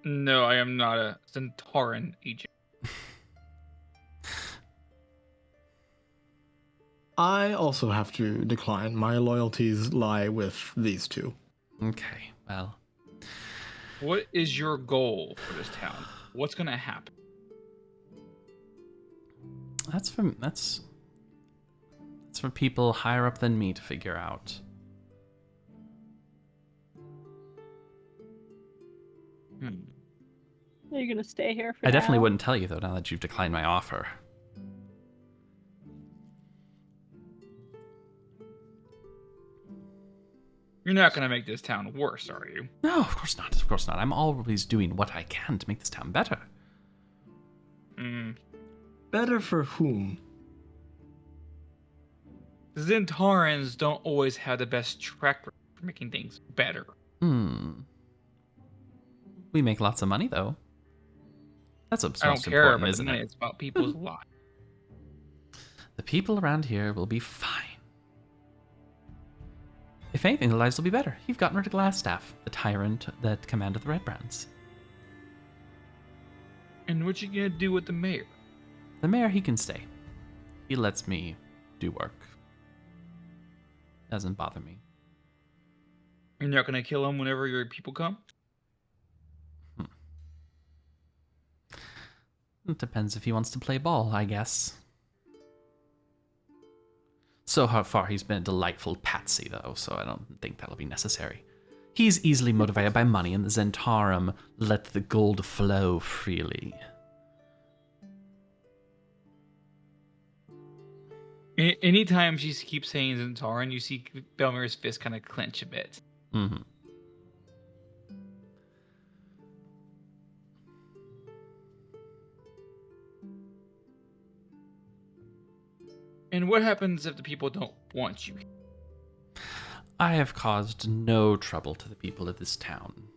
[SPEAKER 4] No, I am not a Zentaran agent.
[SPEAKER 2] I also have to decline. My loyalties lie with these two.
[SPEAKER 1] Okay, well.
[SPEAKER 4] What is your goal for this town? What's going to happen?
[SPEAKER 1] That's for people higher up than me to figure out.
[SPEAKER 3] Are you gonna stay here for
[SPEAKER 1] I definitely
[SPEAKER 3] now?
[SPEAKER 1] wouldn't tell you, though, now that you've declined my offer.
[SPEAKER 4] You're not going to make this town worse, are you?
[SPEAKER 1] No, of course not. Of course not. I'm always doing what I can to make this town better.
[SPEAKER 2] Better for whom?
[SPEAKER 4] Zentarans don't always have the best track record for making things better.
[SPEAKER 1] We make lots of money, though. That's what's
[SPEAKER 4] I don't
[SPEAKER 1] most
[SPEAKER 4] care
[SPEAKER 1] important,
[SPEAKER 4] about
[SPEAKER 1] isn't
[SPEAKER 4] the money.
[SPEAKER 1] it?
[SPEAKER 4] It's about people's lives.
[SPEAKER 1] The people around here will be fine. If anything, the lives will be better. You've gotten rid of Glasstaff, the tyrant that commanded the Redbrands.
[SPEAKER 4] And what you gonna do with the mayor?
[SPEAKER 1] The mayor, he can stay. He lets me do work. Doesn't bother me.
[SPEAKER 4] You're not gonna kill him whenever your people come?
[SPEAKER 1] It depends if he wants to play ball, I guess. So far, he's been a delightful patsy, though, so I don't think that'll be necessary. He's easily motivated by money, and the Zentarum let the gold flow freely.
[SPEAKER 4] Anytime she keeps saying Zentaran, you see Belmear's fist kind of clench a bit.
[SPEAKER 1] Mm-hmm.
[SPEAKER 4] And what happens if the people don't want you?
[SPEAKER 1] I have caused no trouble to the people of this town.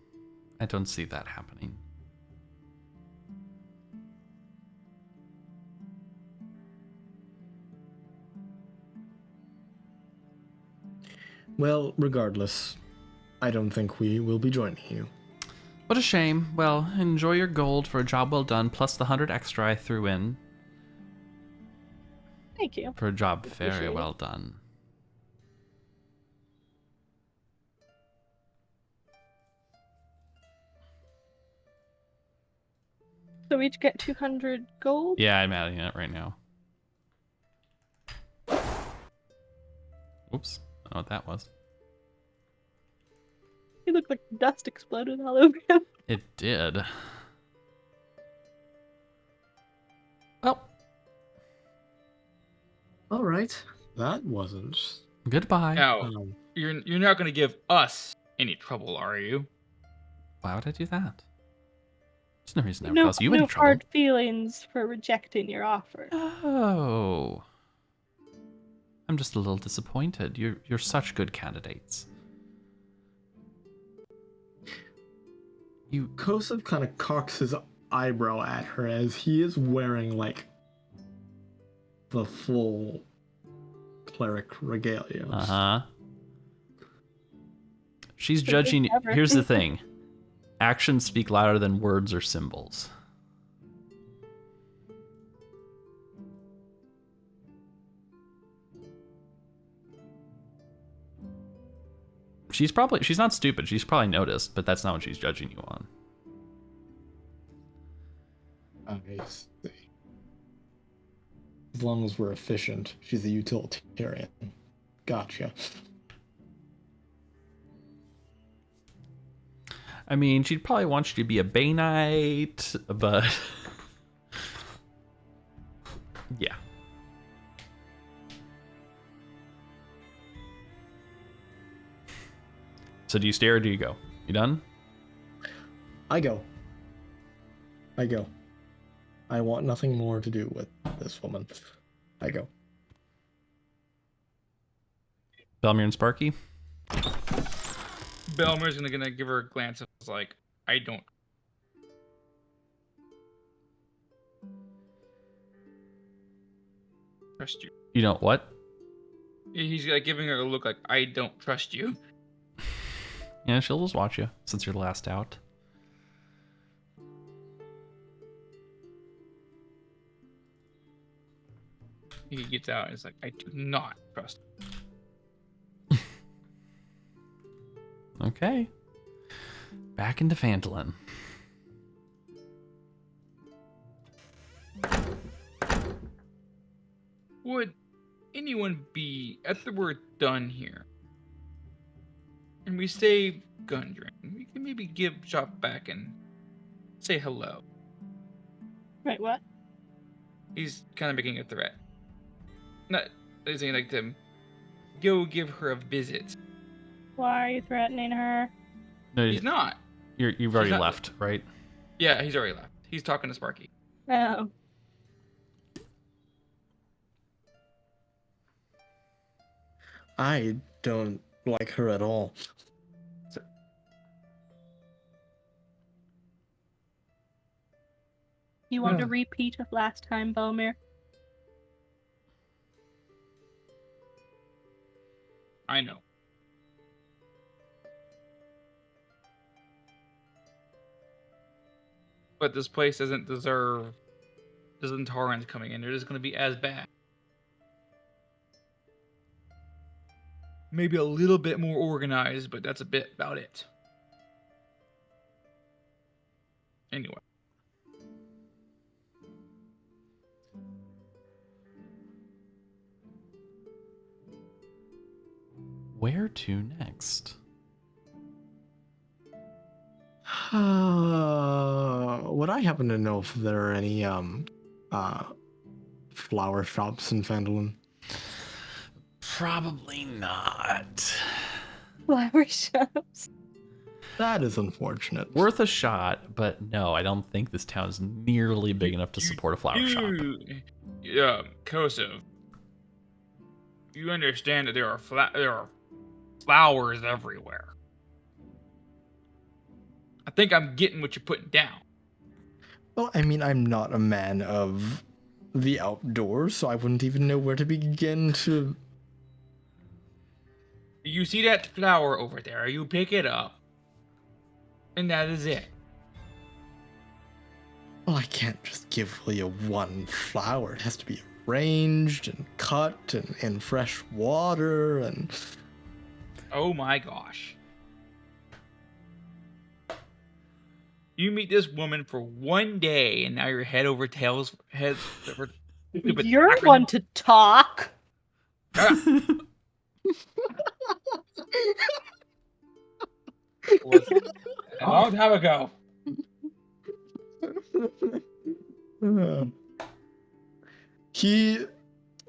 [SPEAKER 1] I don't see that happening.
[SPEAKER 2] Well, regardless, I don't think we will be joining you.
[SPEAKER 1] What a shame. Well, enjoy your gold for a job well done, plus the 100 extra I threw in
[SPEAKER 3] Thank you.
[SPEAKER 1] for a job very
[SPEAKER 3] Appreciate it.
[SPEAKER 1] well done.
[SPEAKER 3] So we each get 200 gold?
[SPEAKER 1] Yeah, I'm adding it right now. Oops. I don't know what that was.
[SPEAKER 3] He looked like dust exploded all over him.
[SPEAKER 1] It did. Well,
[SPEAKER 2] All right, that wasn't.
[SPEAKER 1] goodbye.
[SPEAKER 4] Now,
[SPEAKER 2] Um,
[SPEAKER 4] you're not gonna give us any trouble, are you?
[SPEAKER 1] Why would I do that? There's no reason I would
[SPEAKER 3] No,
[SPEAKER 1] cause you
[SPEAKER 3] no
[SPEAKER 1] any trouble.
[SPEAKER 3] hard feelings for rejecting your offer.
[SPEAKER 1] Oh. I'm just a little disappointed. You're such good candidates. You
[SPEAKER 2] Kosef kind of cocks his eyebrow at her as he is wearing like the full cleric regalia.
[SPEAKER 1] Uh-huh. She's
[SPEAKER 3] So
[SPEAKER 1] judging.
[SPEAKER 3] ever.
[SPEAKER 1] Here's the thing. Actions speak louder than words or symbols. She's not stupid. She's probably noticed, but that's not what she's judging you on.
[SPEAKER 2] I see. As long as we're efficient, she's a utilitarian. Gotcha.
[SPEAKER 1] I mean, she'd probably want you to be a Bay Knight, but yeah. So do you stay or do you go? You done?
[SPEAKER 2] I go. I want nothing more to do with this woman. I go.
[SPEAKER 1] Belmear and Sparky?
[SPEAKER 4] Belmear's gonna give her a glance and was like, I don't. Trust you.
[SPEAKER 1] You don't what?
[SPEAKER 4] He's like giving her a look like, I don't trust you.
[SPEAKER 1] Yeah, she'll just watch you since you're the last out.
[SPEAKER 4] He gets out and is like, I do not trust
[SPEAKER 1] Okay. Back into Phandelver.
[SPEAKER 4] Would anyone be, after we're done here, and we say Gundren, we can maybe give Chop back and say hello.
[SPEAKER 3] Right, what?
[SPEAKER 4] He's kind of making a threat. Not saying like to go give her a visit.
[SPEAKER 3] Why are you threatening her?
[SPEAKER 1] No,
[SPEAKER 4] He's not.
[SPEAKER 1] you've already
[SPEAKER 4] not-
[SPEAKER 1] left, right?
[SPEAKER 4] Yeah, he's already left. He's talking to Sparky.
[SPEAKER 3] Oh.
[SPEAKER 2] I don't like her at all.
[SPEAKER 3] You want
[SPEAKER 4] Yeah.
[SPEAKER 3] a repeat of last time, Belmear?
[SPEAKER 4] I know. But this place doesn't deserve the Zentaurans coming in. They're just going to be as bad. maybe a little bit more organized, but that's a bit about it. Anyway.
[SPEAKER 1] Where to next?
[SPEAKER 2] Would I happen to know if there are any flower shops in Phandelver?
[SPEAKER 1] Probably not.
[SPEAKER 3] Flower shops.
[SPEAKER 2] That is unfortunate.
[SPEAKER 1] Worth a shot, but no, I don't think this town is nearly big enough to support a flower shop.
[SPEAKER 4] Kosef, you understand that there are flowers everywhere. I think I'm getting what you're putting down.
[SPEAKER 2] Well, I mean, I'm not a man of the outdoors, so I wouldn't even know where to begin to...
[SPEAKER 4] You see that flower over there, you pick it up, and that is it.
[SPEAKER 2] Well, I can't just give Willia one flower. It has to be arranged and cut and in fresh water and...
[SPEAKER 4] Oh my gosh. You meet this woman for one day, and now you're head over tails.
[SPEAKER 3] You're one to talk.
[SPEAKER 4] Was a long time ago.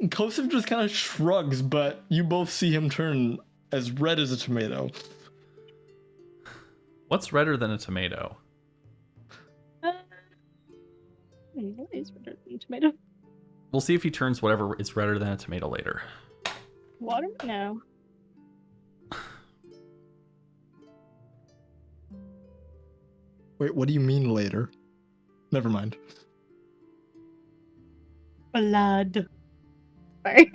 [SPEAKER 2] Kosef just kind of shrugs, but you both see him turn as red as a tomato.
[SPEAKER 1] What's redder than a tomato?
[SPEAKER 3] What is redder than tomato?
[SPEAKER 1] We'll see if he turns whatever is redder than a tomato later.
[SPEAKER 3] Water? No.
[SPEAKER 2] Wait, what do you mean later? Never mind.
[SPEAKER 3] Blood. Sorry.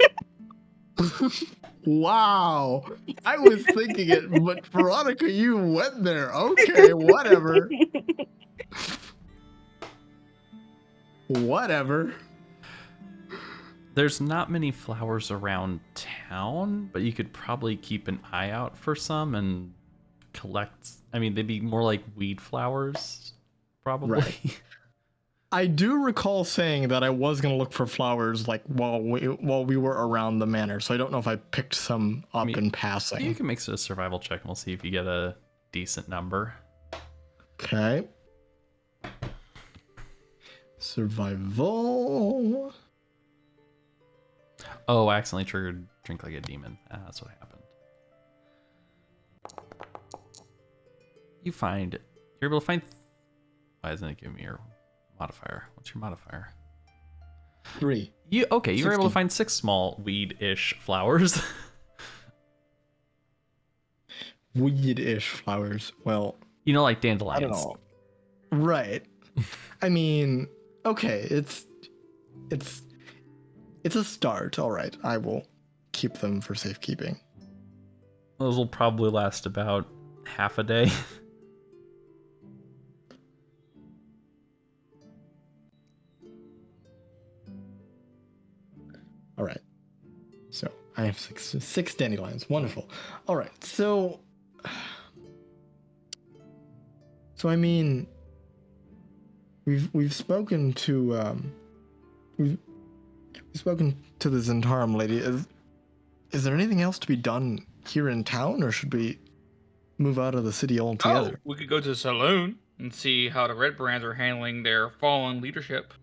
[SPEAKER 2] Wow. I was thinking it, but Veronica, you went there. Okay, whatever. Whatever.
[SPEAKER 1] There's not many flowers around town, but you could probably keep an eye out for some and collect. I mean, they'd be more like weed flowers, probably.
[SPEAKER 2] Right. I do recall saying that I was going to look for flowers like while we were around the manor, so I don't know if I picked some up in passing.
[SPEAKER 1] You can make a survival check and we'll see if you get a decent number.
[SPEAKER 2] Okay. Survival.
[SPEAKER 1] Oh, I accidentally triggered Drink Like a Demon. That's what happened. You're able to find... Why isn't it giving me your modifier? What's your modifier?
[SPEAKER 2] 3.
[SPEAKER 1] You were able
[SPEAKER 2] 16.
[SPEAKER 1] to find 6 small weed-ish flowers.
[SPEAKER 2] Weed-ish flowers. Well,
[SPEAKER 1] You know, like
[SPEAKER 2] I
[SPEAKER 1] dandelions.
[SPEAKER 2] don't know. Right. I mean, okay, it's a start. All right, I will keep them for safekeeping.
[SPEAKER 1] Those will probably last about half a day.
[SPEAKER 2] All right. So I have six dandelions. Wonderful. All right. So I mean, we've spoken to we've spoken to the Zentarum lady. Is there anything else to be done here in town, or should we move out of the city altogether?
[SPEAKER 4] Oh, we could go to the Saloon and see how the Redbrands are handling their fallen leadership.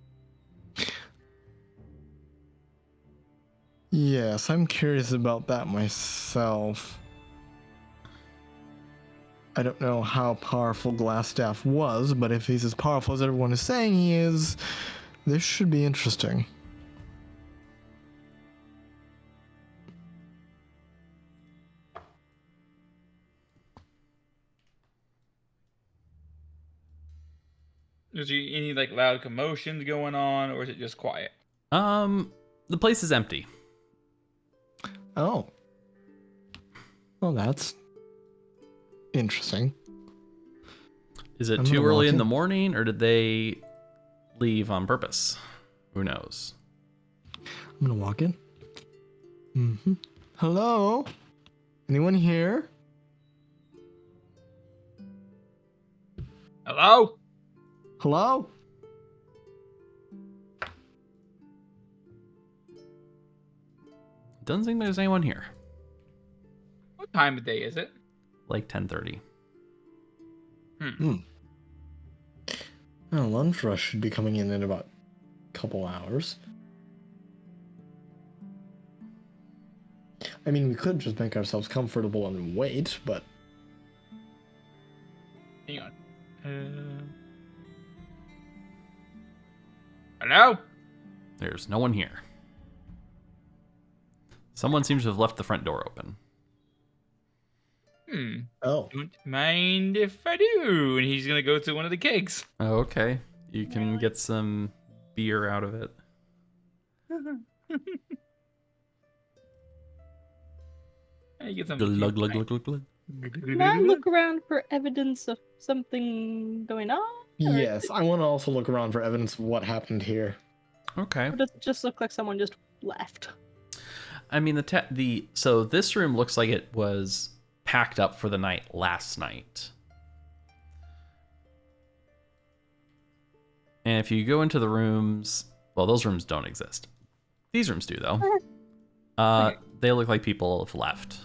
[SPEAKER 2] Yes, I'm curious about that myself. I don't know how powerful Glasstaff was, but if he's as powerful as everyone is saying he is, this should be interesting.
[SPEAKER 4] Is there any like loud commotions going on, or is it just quiet?
[SPEAKER 1] The place is empty.
[SPEAKER 2] Oh. Well, that's interesting.
[SPEAKER 1] Is it
[SPEAKER 2] I'm
[SPEAKER 1] too
[SPEAKER 2] gonna
[SPEAKER 1] early
[SPEAKER 2] walk
[SPEAKER 1] in
[SPEAKER 2] in.
[SPEAKER 1] the morning, or did they leave on purpose? Who knows?
[SPEAKER 2] I'm gonna walk in. Hello? Anyone here?
[SPEAKER 4] Hello?
[SPEAKER 2] Hello?
[SPEAKER 1] Doesn't seem there's anyone here.
[SPEAKER 4] What time of day is it?
[SPEAKER 1] Like 10:30.
[SPEAKER 2] Oh, lunch rush should be coming in about a couple hours. I mean, we could just make ourselves comfortable and wait, but...
[SPEAKER 4] Hang on. Hello?
[SPEAKER 1] There's no one here. Someone seems to have left the front door open.
[SPEAKER 2] Oh.
[SPEAKER 4] Don't mind if I do. And he's gonna go to one of the kegs.
[SPEAKER 1] Oh, okay. You can get some beer out of it.
[SPEAKER 4] Hey, get some.
[SPEAKER 1] Glug, glug, glug, glug, glug.
[SPEAKER 3] Can I look around for evidence of something going on? Or
[SPEAKER 2] Yes, I want to also look around for evidence of what happened here.
[SPEAKER 1] Okay.
[SPEAKER 3] does it just look like someone just left?
[SPEAKER 1] I mean, so this room looks like it was packed up for the night last night. And if you go into the rooms, well, those rooms don't exist. These rooms do, though.
[SPEAKER 4] Okay.
[SPEAKER 1] They look like people have left.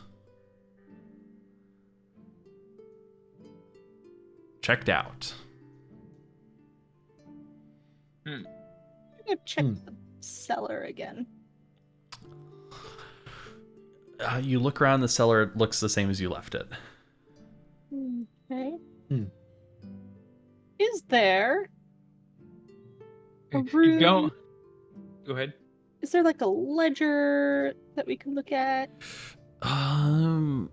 [SPEAKER 1] Checked out.
[SPEAKER 3] I'm gonna check the cellar again.
[SPEAKER 1] You look around the cellar, it looks the same as you left it.
[SPEAKER 3] Okay.
[SPEAKER 2] Hmm.
[SPEAKER 3] Is there a
[SPEAKER 4] You
[SPEAKER 3] room?
[SPEAKER 4] don't. Go ahead.
[SPEAKER 3] Is there like a ledger that we can look at?
[SPEAKER 1] I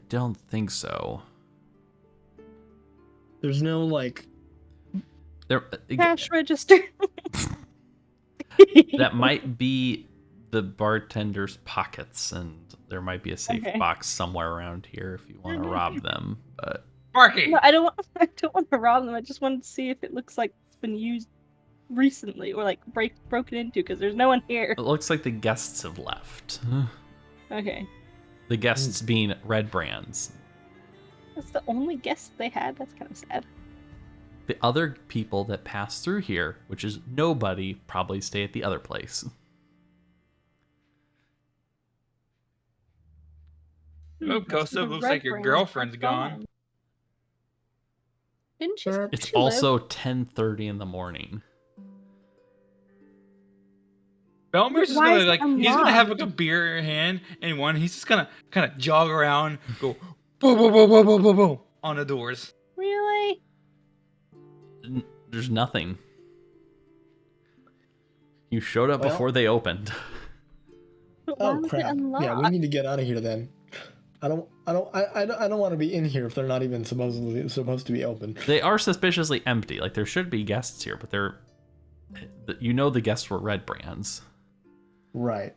[SPEAKER 1] don't think so.
[SPEAKER 2] There's no, like...
[SPEAKER 1] There,
[SPEAKER 3] Cash register.
[SPEAKER 1] that might be the bartender's pockets, and there might be a safe
[SPEAKER 3] Okay.
[SPEAKER 1] box somewhere around here if you want to rob them. But
[SPEAKER 4] Barky!
[SPEAKER 3] No, I don't want to rob them. I just wanted to see if it looks like it's been used recently or like broken into because there's no one here.
[SPEAKER 1] it looks like the guests have left.
[SPEAKER 3] Okay.
[SPEAKER 1] The guests being Redbrands.
[SPEAKER 3] That's the only guest they had. That's kind of sad.
[SPEAKER 1] The other people that pass through here, which is nobody, probably stay at the other place.
[SPEAKER 4] Oh,
[SPEAKER 3] Must be
[SPEAKER 4] Kosef,
[SPEAKER 3] the
[SPEAKER 4] looks like your
[SPEAKER 3] Redbrands
[SPEAKER 4] girlfriend's
[SPEAKER 3] are
[SPEAKER 4] gone.
[SPEAKER 3] Didn't she? say
[SPEAKER 1] It's
[SPEAKER 3] she left?
[SPEAKER 1] also 10:30 in the morning.
[SPEAKER 4] Belmear's just
[SPEAKER 3] Why
[SPEAKER 4] gonna
[SPEAKER 3] is it
[SPEAKER 4] he's gonna have like
[SPEAKER 3] unlocked?
[SPEAKER 4] a beer in hand and one. He's just gonna kind of jog around, go boom, boom, boom, boom, boom, boom, boom on the doors.
[SPEAKER 3] Really?
[SPEAKER 1] There's nothing. You showed up
[SPEAKER 2] Well-
[SPEAKER 1] before they opened.
[SPEAKER 3] But why
[SPEAKER 2] Oh,
[SPEAKER 3] was it
[SPEAKER 2] crap.
[SPEAKER 3] unlocked?
[SPEAKER 2] Yeah, we need to get out of here then. I don't want to be in here if they're not even supposed to be open.
[SPEAKER 1] They are suspiciously empty. Like there should be guests here, but they're, you know, the guests were Redbrands.
[SPEAKER 2] Right.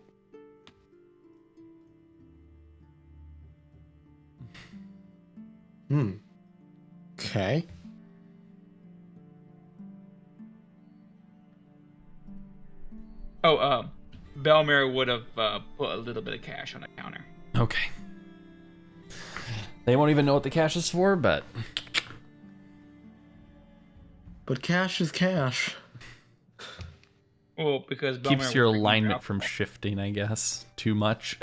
[SPEAKER 2] Okay.
[SPEAKER 4] Oh, Belmear would have put a little bit of cash on the counter.
[SPEAKER 1] Okay. They won't even know what the cash is for, but
[SPEAKER 2] But cash is cash.
[SPEAKER 4] Well, because Belmear
[SPEAKER 1] keeps your
[SPEAKER 4] was freaking
[SPEAKER 1] alignment
[SPEAKER 4] out.
[SPEAKER 1] from shifting, I guess, too much.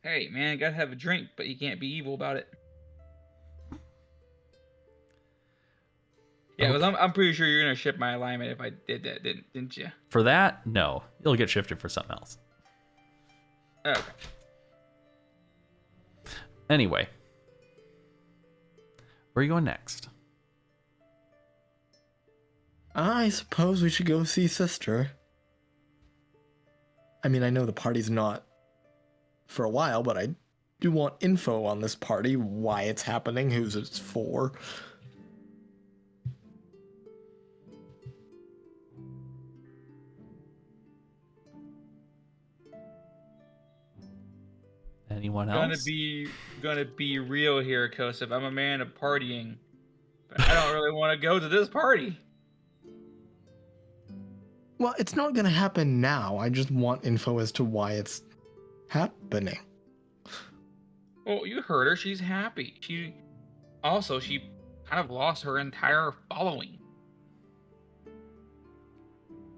[SPEAKER 4] Hey, man, gotta have a drink, but you can't be evil about it. Yeah, 'cause I'm pretty sure you're gonna ship my alignment if I did that, didn't you?
[SPEAKER 1] For that, no. It'll get shifted for something else.
[SPEAKER 4] Okay.
[SPEAKER 1] Anyway. Where are you going next?
[SPEAKER 2] I suppose we should go see Sister. I mean, I know the party's not for a while, but I do want info on this party, why it's happening, who's it's for.
[SPEAKER 1] Anyone else?
[SPEAKER 4] Gonna be real here, Kosef. I'm a man of partying, but I don't really want to go to this party.
[SPEAKER 2] Well, it's not gonna happen now. I just want info as to why it's happening.
[SPEAKER 4] Well, you heard her. She's happy. She kind of lost her entire following.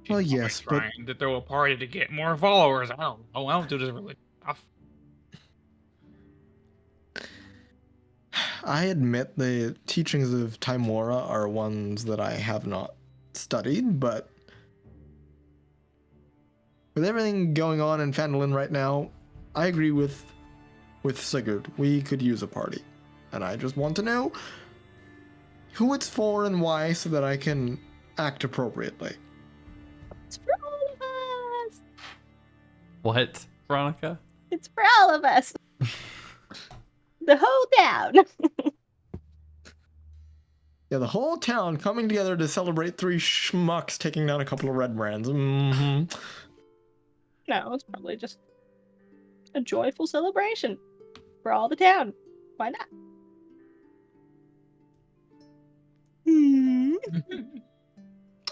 [SPEAKER 4] She's
[SPEAKER 2] Well,
[SPEAKER 4] probably
[SPEAKER 2] yes, but
[SPEAKER 4] trying to throw a party to get more followers. I don't know. I don't do this really tough.
[SPEAKER 2] I admit the teachings of Timora are ones that I have not studied, but with everything going on in Phandelver right now, I agree with Sigurd. We could use a party. And I just want to know who it's for and why so that I can act appropriately.
[SPEAKER 3] It's for all of us.
[SPEAKER 1] What, Veronica?
[SPEAKER 3] It's for all of us. The whole town.
[SPEAKER 2] Yeah, the whole town coming together to celebrate 3 schmucks taking down a couple of Redbrands. Mm-hmm.
[SPEAKER 3] No, it's probably just a joyful celebration for all the town. Why not?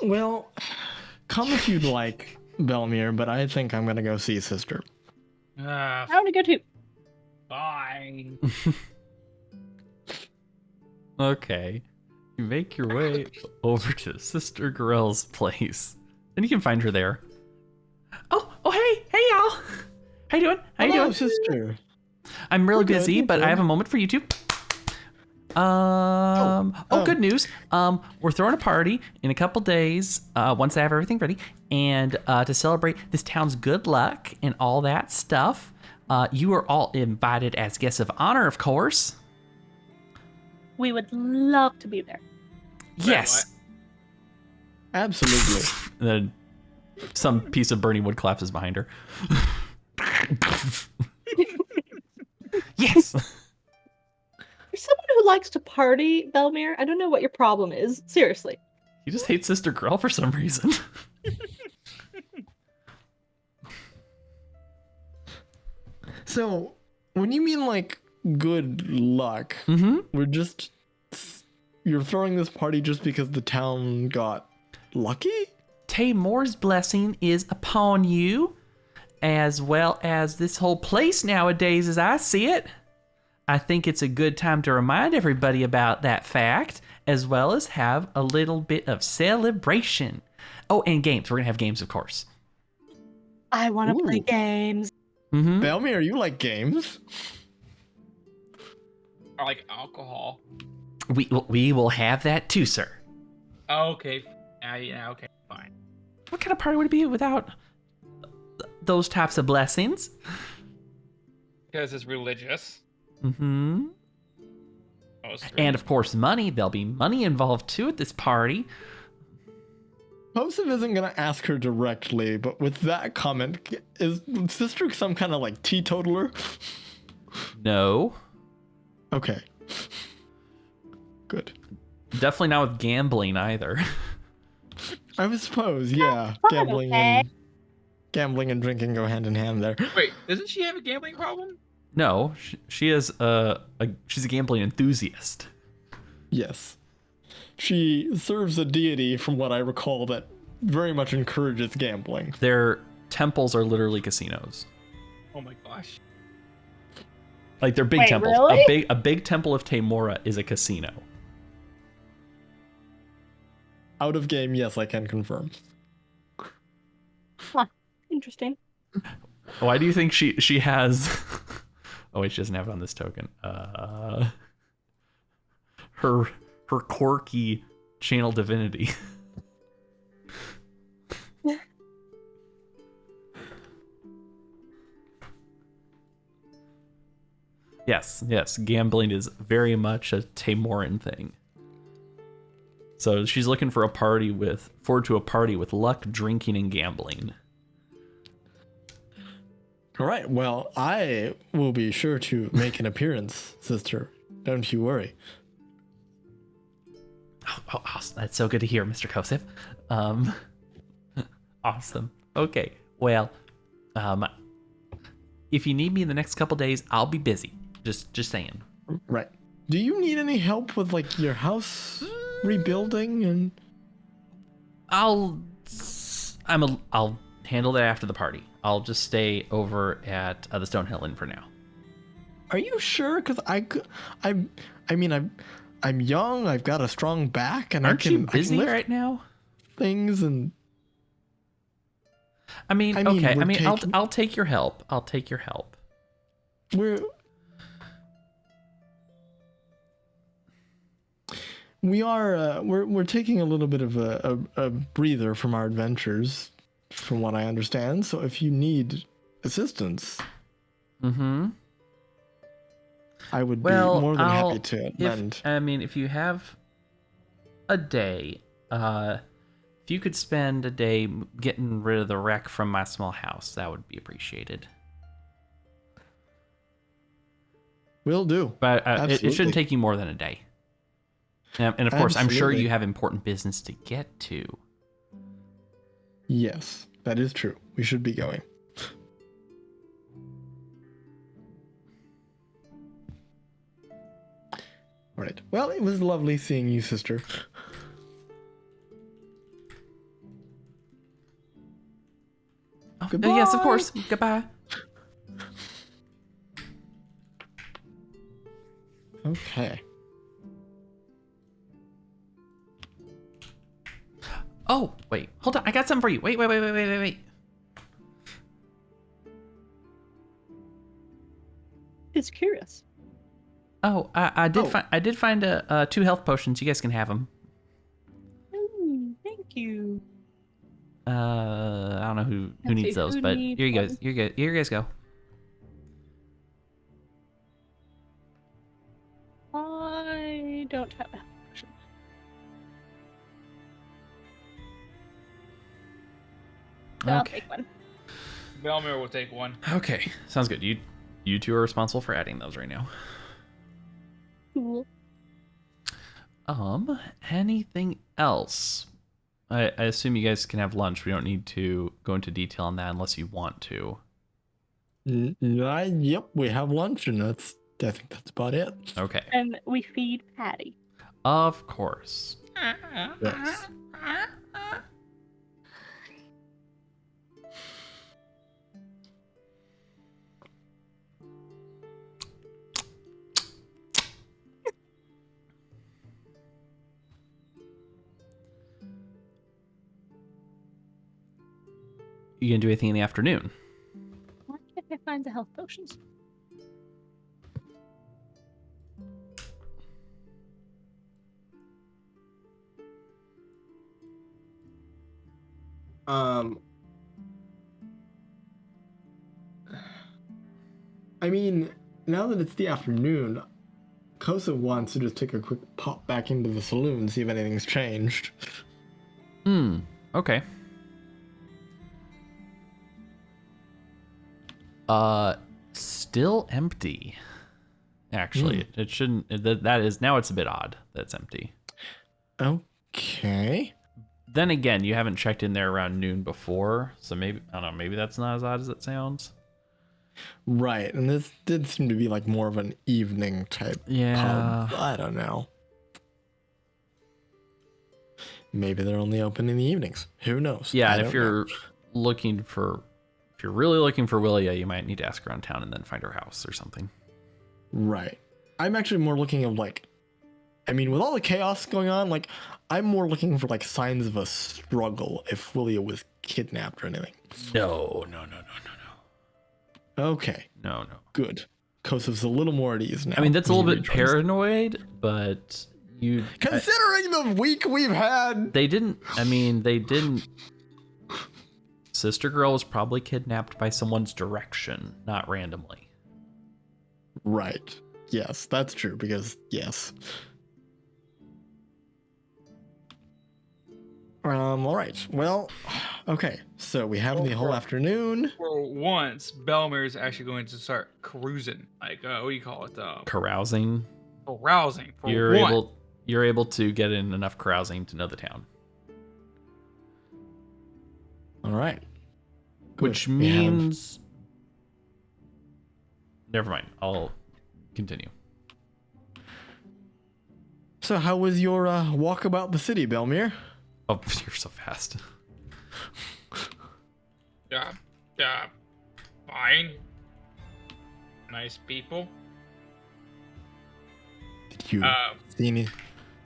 [SPEAKER 2] Well, come if you'd like, Belmear, but I think I'm gonna go see Sister.
[SPEAKER 3] I want to go too.
[SPEAKER 4] Bye.
[SPEAKER 1] Okay. You make your way over to Sister Garaele's place. And you can find her there. Oh, hey y'all. How you doing? How you
[SPEAKER 2] Hello,
[SPEAKER 1] doing?
[SPEAKER 2] Sister.
[SPEAKER 1] I'm really
[SPEAKER 2] We're good,
[SPEAKER 1] busy,
[SPEAKER 2] we're
[SPEAKER 1] but I
[SPEAKER 2] good.
[SPEAKER 1] have a moment for you two. Good news. We're throwing a party in a couple days, once I have everything ready, and to celebrate this town's good luck and all that stuff. You are all invited as guests of honor, of course.
[SPEAKER 3] We would love to be there.
[SPEAKER 1] Yes.
[SPEAKER 2] Absolutely.
[SPEAKER 1] And then some piece of burning wood collapses behind her. Yes.
[SPEAKER 3] You're someone who likes to party, Belmear. I don't know what your problem is. Seriously.
[SPEAKER 1] You just hate Sister Garaele for some reason.
[SPEAKER 2] So, when you mean like good luck, you're throwing this party just because the town got lucky?
[SPEAKER 1] Taymor's blessing is upon you, as well as this whole place nowadays as I see it. I think it's a good time to remind everybody about that fact, as well as have a little bit of celebration. Oh, and games. We're going to have games, of course.
[SPEAKER 3] I want to play
[SPEAKER 2] Ooh.
[SPEAKER 3] games.
[SPEAKER 2] Belmear, you like games?
[SPEAKER 4] I like alcohol.
[SPEAKER 1] We will have that too, sir.
[SPEAKER 4] Okay. Yeah, okay, fine.
[SPEAKER 1] What kind of party would it be without those types of blessings?
[SPEAKER 4] Because it's religious.
[SPEAKER 1] Mm-hmm.
[SPEAKER 4] Mostly.
[SPEAKER 1] And of course, money. There'll be money involved too at this party.
[SPEAKER 2] Kosef isn't gonna ask her directly, but with that comment, is Sister some kind of like teetotaler?
[SPEAKER 1] No.
[SPEAKER 2] Okay. Good.
[SPEAKER 1] Definitely not with gambling either.
[SPEAKER 2] I would suppose, yeah.
[SPEAKER 3] Fun, okay.
[SPEAKER 2] Gambling and drinking go hand in hand there.
[SPEAKER 4] Wait, doesn't she have a gambling problem?
[SPEAKER 1] No, she is she's a gambling enthusiast.
[SPEAKER 2] Yes. She serves a deity, from what I recall, that very much encourages gambling.
[SPEAKER 1] Their temples are literally casinos.
[SPEAKER 4] Oh my gosh.
[SPEAKER 1] Like they're big
[SPEAKER 3] Wait,
[SPEAKER 1] temples.
[SPEAKER 3] really?
[SPEAKER 1] A big temple of Taymora is a casino.
[SPEAKER 2] Out of game, yes, I can confirm.
[SPEAKER 3] Huh. Interesting.
[SPEAKER 1] Why do you think she has? Oh wait, she doesn't have it on this token. Her quirky channel divinity. Yes, gambling is very much a Taymoran thing. So she's looking for forward to a party with luck, drinking, and gambling.
[SPEAKER 2] All right, well, I will be sure to make an appearance, sister. Don't you worry.
[SPEAKER 1] Oh, awesome. That's so good to hear, Mr. Kosef. Awesome. Okay, well, if you need me in the next couple days, I'll be busy. Just saying.
[SPEAKER 2] Right. Do you need any help with, like, your house rebuilding and...
[SPEAKER 1] I'll I'll handle that after the party. I'll just stay over at the Stonehill Inn for now.
[SPEAKER 2] Are you sure? Because I'm young. I've got a strong back, and
[SPEAKER 1] Aren't
[SPEAKER 2] I
[SPEAKER 1] you
[SPEAKER 2] can
[SPEAKER 1] busy
[SPEAKER 2] lift
[SPEAKER 1] right now?
[SPEAKER 2] things. And
[SPEAKER 1] Okay.
[SPEAKER 2] we're
[SPEAKER 1] I'll take your help. I'll take your help.
[SPEAKER 2] We're taking a little bit of a breather from our adventures, from what I understand. So if you need assistance, I would be more than happy to lend.
[SPEAKER 1] If you have a day, if you could spend a day getting rid of the wreck from my small house, that would be appreciated.
[SPEAKER 2] Will do.
[SPEAKER 1] But it shouldn't take you more than a day. And of course, I'm sure you have important business to get to.
[SPEAKER 2] Yes, that is true. We should be going. All right. Well, it was lovely seeing you, sister. Goodbye.
[SPEAKER 1] Yes, of course. Goodbye.
[SPEAKER 2] Okay.
[SPEAKER 1] Oh, wait. Hold on. I got something for you. Wait.
[SPEAKER 3] It's curious.
[SPEAKER 1] Oh, I did find 2 health potions. You guys can have them.
[SPEAKER 3] Thank you.
[SPEAKER 1] I don't know who needs those, but here you guys. Here you guys go.
[SPEAKER 3] I don't have a potion. I'll take one.
[SPEAKER 4] Belmear will take one.
[SPEAKER 1] Okay, sounds good. You two are responsible for adding those right now.
[SPEAKER 3] Cool.
[SPEAKER 1] Anything else? I assume you guys can have lunch. We don't need to go into detail on that unless you want to.
[SPEAKER 2] Yep, we have lunch, and I think that's about it.
[SPEAKER 1] Okay.
[SPEAKER 3] And we feed Patty.
[SPEAKER 1] Of course.
[SPEAKER 2] Yes.
[SPEAKER 1] You gonna do anything in the afternoon?
[SPEAKER 3] Why can't I find the health potions?
[SPEAKER 2] I mean, now that it's the afternoon, Kosef wants to just take a quick pop back into the saloon, see if anything's changed.
[SPEAKER 1] Okay. Still empty. Actually, it shouldn't. That is now. It's a bit odd that it's empty.
[SPEAKER 2] Okay.
[SPEAKER 1] Then again, you haven't checked in there around noon before, so maybe I don't know. Maybe that's not as odd as it sounds.
[SPEAKER 2] Right, and this did seem to be like more of an evening type pub. I don't know. Maybe they're only open in the evenings. Who knows?
[SPEAKER 1] Yeah, and if you're really looking for Willia, you might need to ask around town and then find her house or something.
[SPEAKER 2] Right. I'm actually more looking at with all the chaos going on, I'm more looking for signs of a struggle if Willia was kidnapped or anything.
[SPEAKER 1] No.
[SPEAKER 2] Okay.
[SPEAKER 1] No.
[SPEAKER 2] Good. Kosef's a little more at ease now.
[SPEAKER 1] I mean, that's a little bit paranoid, but you...
[SPEAKER 2] Considering the week we've had...
[SPEAKER 1] They didn't... Sister Girl was probably kidnapped by someone's direction, not randomly.
[SPEAKER 2] Right. Yes, that's true, because, yes. All right. Well, okay. So we have the whole afternoon.
[SPEAKER 4] For once, Belmear's actually going to start cruising. What do you call it?
[SPEAKER 1] Carousing.
[SPEAKER 4] Carousing.
[SPEAKER 1] You're able to get in enough carousing to know the town.
[SPEAKER 2] All right. Good.
[SPEAKER 1] Which means... Never mind. I'll continue.
[SPEAKER 2] So how was your walk about the city, Belmear?
[SPEAKER 1] Oh, you're so fast.
[SPEAKER 4] Fine. Nice people.
[SPEAKER 2] Did you
[SPEAKER 4] Um,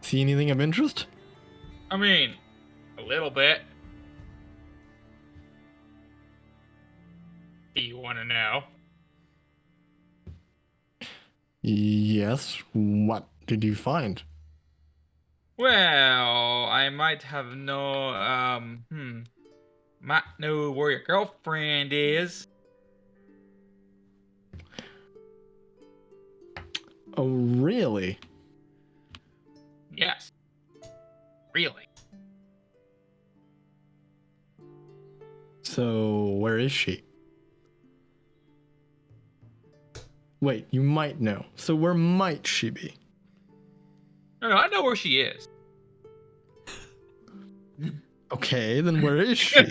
[SPEAKER 2] see anything of interest?
[SPEAKER 4] I mean, a little bit. Do you want to know?
[SPEAKER 2] Yes. What did you find?
[SPEAKER 4] Well, I might know where your girlfriend is.
[SPEAKER 2] Oh, really?
[SPEAKER 4] Yes. Really?
[SPEAKER 2] So, where is she? Wait, you might know. So, where might she be?
[SPEAKER 4] No, I know where she is.
[SPEAKER 2] Okay, then where is she?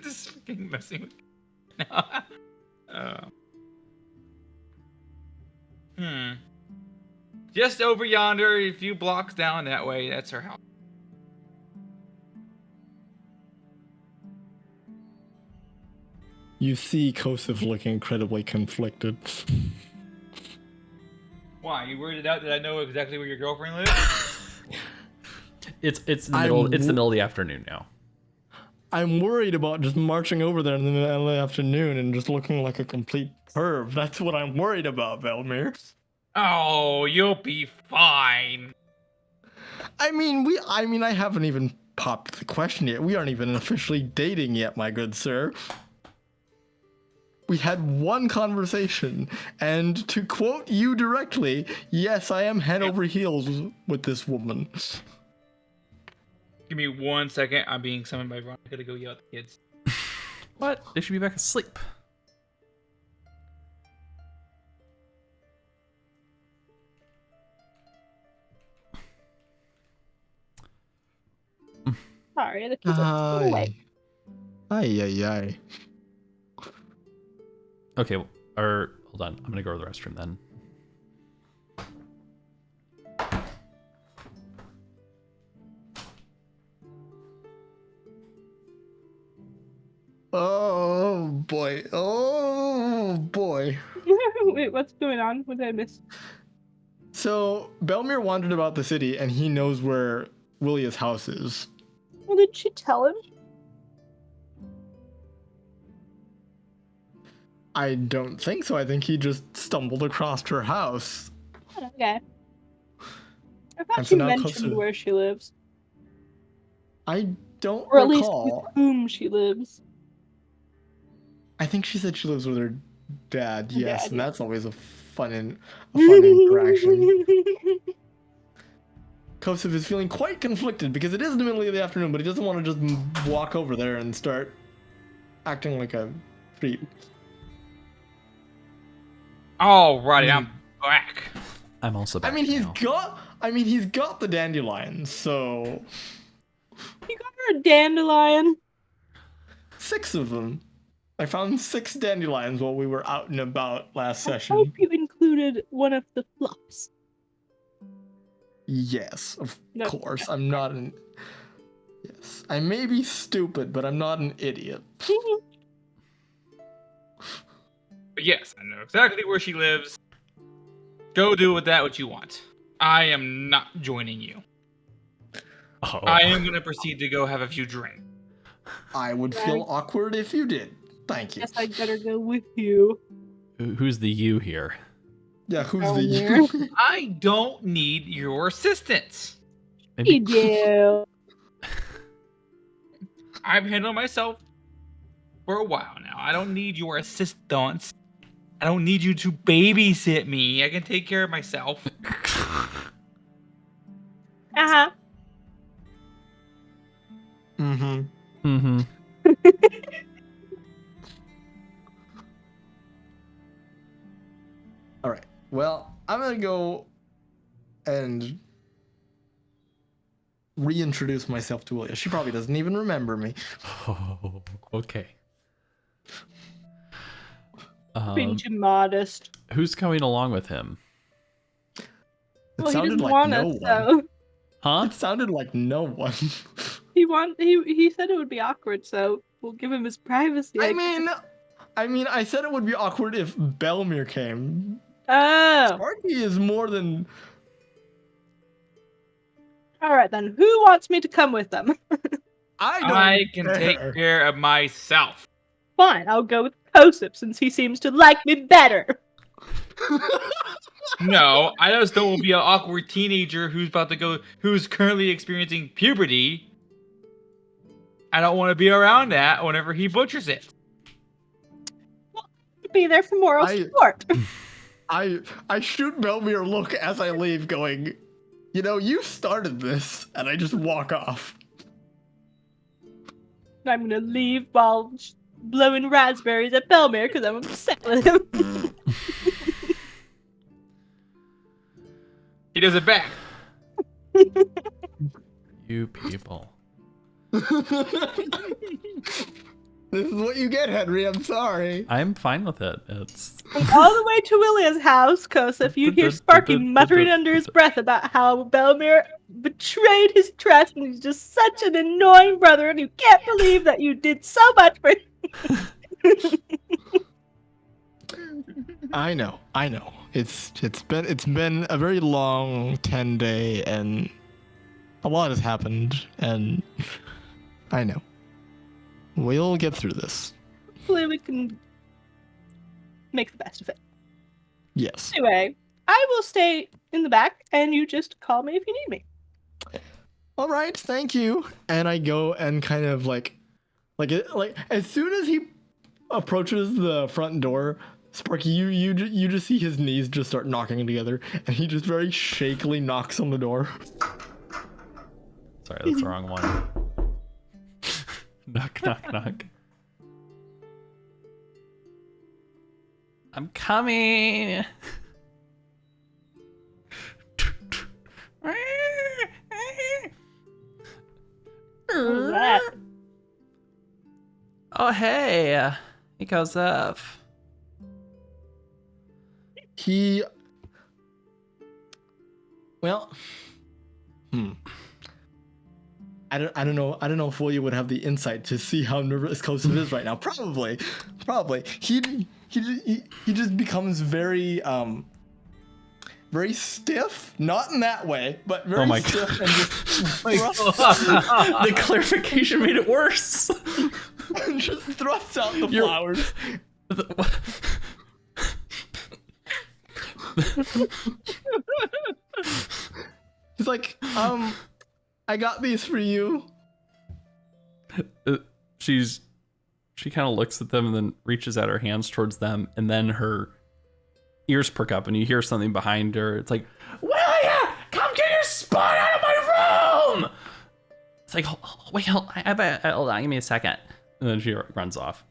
[SPEAKER 4] Just fucking messing with. No. Just over yonder, a few blocks down that way. That's her house.
[SPEAKER 2] You see Kosef looking incredibly conflicted.
[SPEAKER 4] Why? You weirded out that I know exactly where your girlfriend lives?
[SPEAKER 1] It's the middle of the afternoon now.
[SPEAKER 2] I'm worried about just marching over there in the middle of the afternoon and just looking like a complete perv. That's what I'm worried about, Belmear.
[SPEAKER 4] Oh, you'll be fine.
[SPEAKER 2] I mean, I haven't even popped the question yet. We aren't even officially dating yet, my good sir. We had one conversation, and to quote you directly, yes, I am head over heels with this woman.
[SPEAKER 4] Give me 1 second. I'm being summoned by Veronica to go yell at the kids.
[SPEAKER 1] What? They should be back asleep.
[SPEAKER 3] Sorry, the kids are still awake.
[SPEAKER 2] Ay.
[SPEAKER 1] Okay, hold on. I'm gonna go to the restroom then.
[SPEAKER 2] Oh boy.
[SPEAKER 3] Wait, what's going on? What did I miss?
[SPEAKER 2] So, Belmear wandered about the city, and he knows where Willia's house is.
[SPEAKER 3] Well, did she tell him?
[SPEAKER 2] I don't think so. I think he just stumbled across her house.
[SPEAKER 3] Okay. I thought
[SPEAKER 2] And
[SPEAKER 3] she
[SPEAKER 2] so now
[SPEAKER 3] mentioned
[SPEAKER 2] Kosef-
[SPEAKER 3] where she lives.
[SPEAKER 2] I don't
[SPEAKER 3] Or at least
[SPEAKER 2] recall.
[SPEAKER 3] with whom she lives.
[SPEAKER 2] I think she said she lives with her dad.
[SPEAKER 3] Her
[SPEAKER 2] Yes,
[SPEAKER 3] dad,
[SPEAKER 2] and
[SPEAKER 3] yeah.
[SPEAKER 2] that's always a fun interaction. Kosef is feeling quite conflicted because it is the middle of the afternoon, but he doesn't want to just walk over there and start acting like a creep.
[SPEAKER 4] Alrighty, I'm back.
[SPEAKER 1] I'm also back
[SPEAKER 2] I mean, he's
[SPEAKER 1] now.
[SPEAKER 2] got the dandelions, so
[SPEAKER 3] You got her a dandelion.
[SPEAKER 2] 6 of them. I found 6 dandelions while we were out and about last
[SPEAKER 3] I
[SPEAKER 2] session.
[SPEAKER 3] hope you included one of the fluffs.
[SPEAKER 2] Yes, of
[SPEAKER 3] No.
[SPEAKER 2] course. I'm not an. Yes, I may be stupid, but I'm not an idiot.
[SPEAKER 4] But yes, I know exactly where she lives. Go do with that what you want. I am not joining you.
[SPEAKER 1] Oh.
[SPEAKER 4] I am going to proceed to go have a few drinks.
[SPEAKER 2] I would feel awkward if you did. Thank you.
[SPEAKER 3] Guess I'd better go with you.
[SPEAKER 1] Who's the you here?
[SPEAKER 2] Yeah, who's
[SPEAKER 3] Oh,
[SPEAKER 2] the
[SPEAKER 3] yeah.
[SPEAKER 2] you?
[SPEAKER 4] I don't need your assistance.
[SPEAKER 3] You do.
[SPEAKER 4] I've handled myself for a while now. I don't need your assistance. I don't need you to babysit me. I can take care of myself.
[SPEAKER 3] Uh-huh.
[SPEAKER 2] Mm-hmm.
[SPEAKER 1] Mm-hmm.
[SPEAKER 2] All right. Well, I'm gonna go and reintroduce myself to Willia. She probably doesn't even remember me.
[SPEAKER 1] Oh, okay.
[SPEAKER 3] Being too modest.
[SPEAKER 1] Who's coming along with him?
[SPEAKER 2] It
[SPEAKER 3] Well, he
[SPEAKER 2] sounded
[SPEAKER 3] doesn't
[SPEAKER 2] like
[SPEAKER 3] want
[SPEAKER 2] no
[SPEAKER 3] us,
[SPEAKER 2] one.
[SPEAKER 3] so.
[SPEAKER 1] Huh?
[SPEAKER 2] It sounded like no one.
[SPEAKER 3] He said it would be awkward, so we'll give him his privacy.
[SPEAKER 2] I mean, I said it would be awkward if Belmear came.
[SPEAKER 3] Oh,
[SPEAKER 2] Sparky is more than.
[SPEAKER 3] all right then. Who wants me to come with them?
[SPEAKER 4] I can take care of myself.
[SPEAKER 3] Fine, I'll go with Kosef since he seems to like me better.
[SPEAKER 4] No, I just don't want to be an awkward teenager who's currently experiencing puberty. I don't want to be around that whenever he butchers it.
[SPEAKER 3] Be there for moral support.
[SPEAKER 2] I shoot Belmear a look as I leave, going, you started this, and I just walk off.
[SPEAKER 3] I'm gonna leave while blowing raspberries at Belmear because I'm upset with him.
[SPEAKER 4] He does it back.
[SPEAKER 1] You people.
[SPEAKER 2] This is what you get, Henry. I'm sorry.
[SPEAKER 1] I'm fine with it. It's
[SPEAKER 3] All the way to Willia's house, Kosef, you hear Sparky muttering under his breath about how Belmear betrayed his trust and he's just such an annoying brother and you can't believe that you did so much for him.
[SPEAKER 2] I know. It's been a very long 10-day and a lot has happened, and I know. We'll get through this.
[SPEAKER 3] Hopefully we can make the best of it.
[SPEAKER 2] Yes.
[SPEAKER 3] Anyway, I will stay in the back and you just call me if you need me.
[SPEAKER 2] All right, thank you. And I go and kind of like as soon as he approaches the front door, Sparky, you just see his knees just start knocking together, and he just very shakily knocks on the door.
[SPEAKER 1] Sorry, that's the wrong one. Knock, knock, knock. I'm coming.
[SPEAKER 3] Who's that?
[SPEAKER 1] Oh, hey. He goes up.
[SPEAKER 2] Well, I don't know if Willia would have the insight to see how nervous Kosef is right now. Probably. He just becomes very very stiff, not in that way, but very stiff and just
[SPEAKER 1] The clarification made it worse.
[SPEAKER 2] and just thrusts out the flowers. He's like, I got these for you.
[SPEAKER 1] She kind of looks at them and then reaches out her hands towards them, and then her ears perk up and you hear something behind her. It's like, Willia, come get your spot out of my room! It's like, wait, hold on, give me a second. And then she runs off.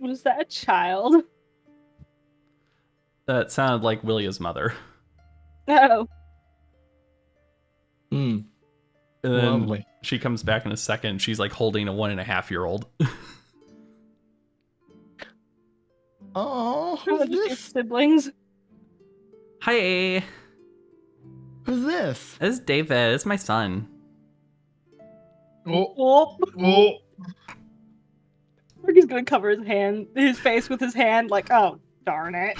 [SPEAKER 3] Was that a child?
[SPEAKER 1] That sounded like Willia's mother.
[SPEAKER 3] Oh.
[SPEAKER 2] Mm.
[SPEAKER 1] And then
[SPEAKER 2] Lovely.
[SPEAKER 1] she comes back in a second. She's like holding a 1.5-year-old.
[SPEAKER 2] Oh, who's this?
[SPEAKER 3] Siblings.
[SPEAKER 1] Hi.
[SPEAKER 2] Who's this?
[SPEAKER 1] This is David. It's my son.
[SPEAKER 3] Oh. He's gonna cover his face with his hand, like, oh, darn it.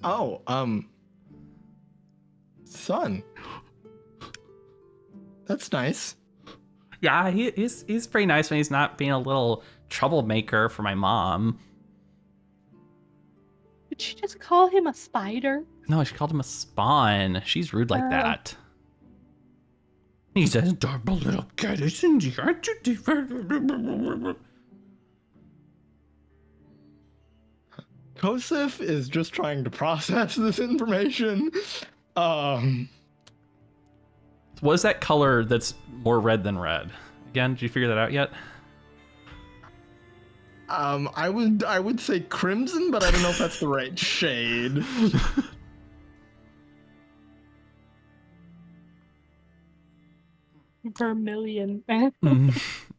[SPEAKER 2] Oh, son. That's nice.
[SPEAKER 1] Yeah, he's pretty nice when he's not being a little troublemaker for my mom.
[SPEAKER 3] Did she just call him a spider?
[SPEAKER 1] No, she called him a spawn. She's rude like that. He's a adorable little kid, isn't he?
[SPEAKER 2] Kosef is just trying to process this information.
[SPEAKER 1] What is that color that's more red than red? Again, did you figure that out yet?
[SPEAKER 2] I would say crimson, but I don't know if that's the right shade.
[SPEAKER 3] Vermilion.
[SPEAKER 1] Oh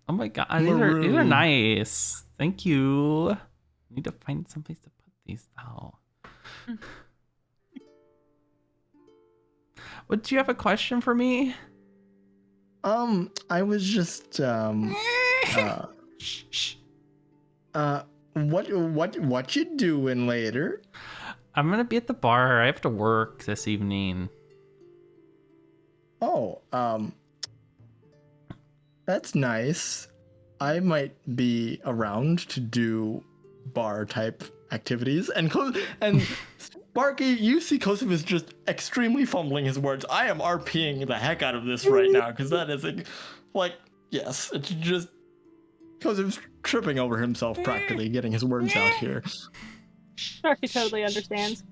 [SPEAKER 1] my god, these are
[SPEAKER 2] Maroon.
[SPEAKER 1] nice. Thank you. Need to find someplace to put these though. Do you have a question for me?
[SPEAKER 2] I was just
[SPEAKER 1] Shh.
[SPEAKER 2] what you doing later?
[SPEAKER 1] I'm gonna be at the bar. I have to work this evening.
[SPEAKER 2] Oh, that's nice. I might be around to do bar type activities. And Sparky, you see Kosef is just extremely fumbling his words. I am RPing the heck out of this right now because that is yes, it's just Kosef's tripping over himself practically getting his words out here.
[SPEAKER 3] Sharky totally understands.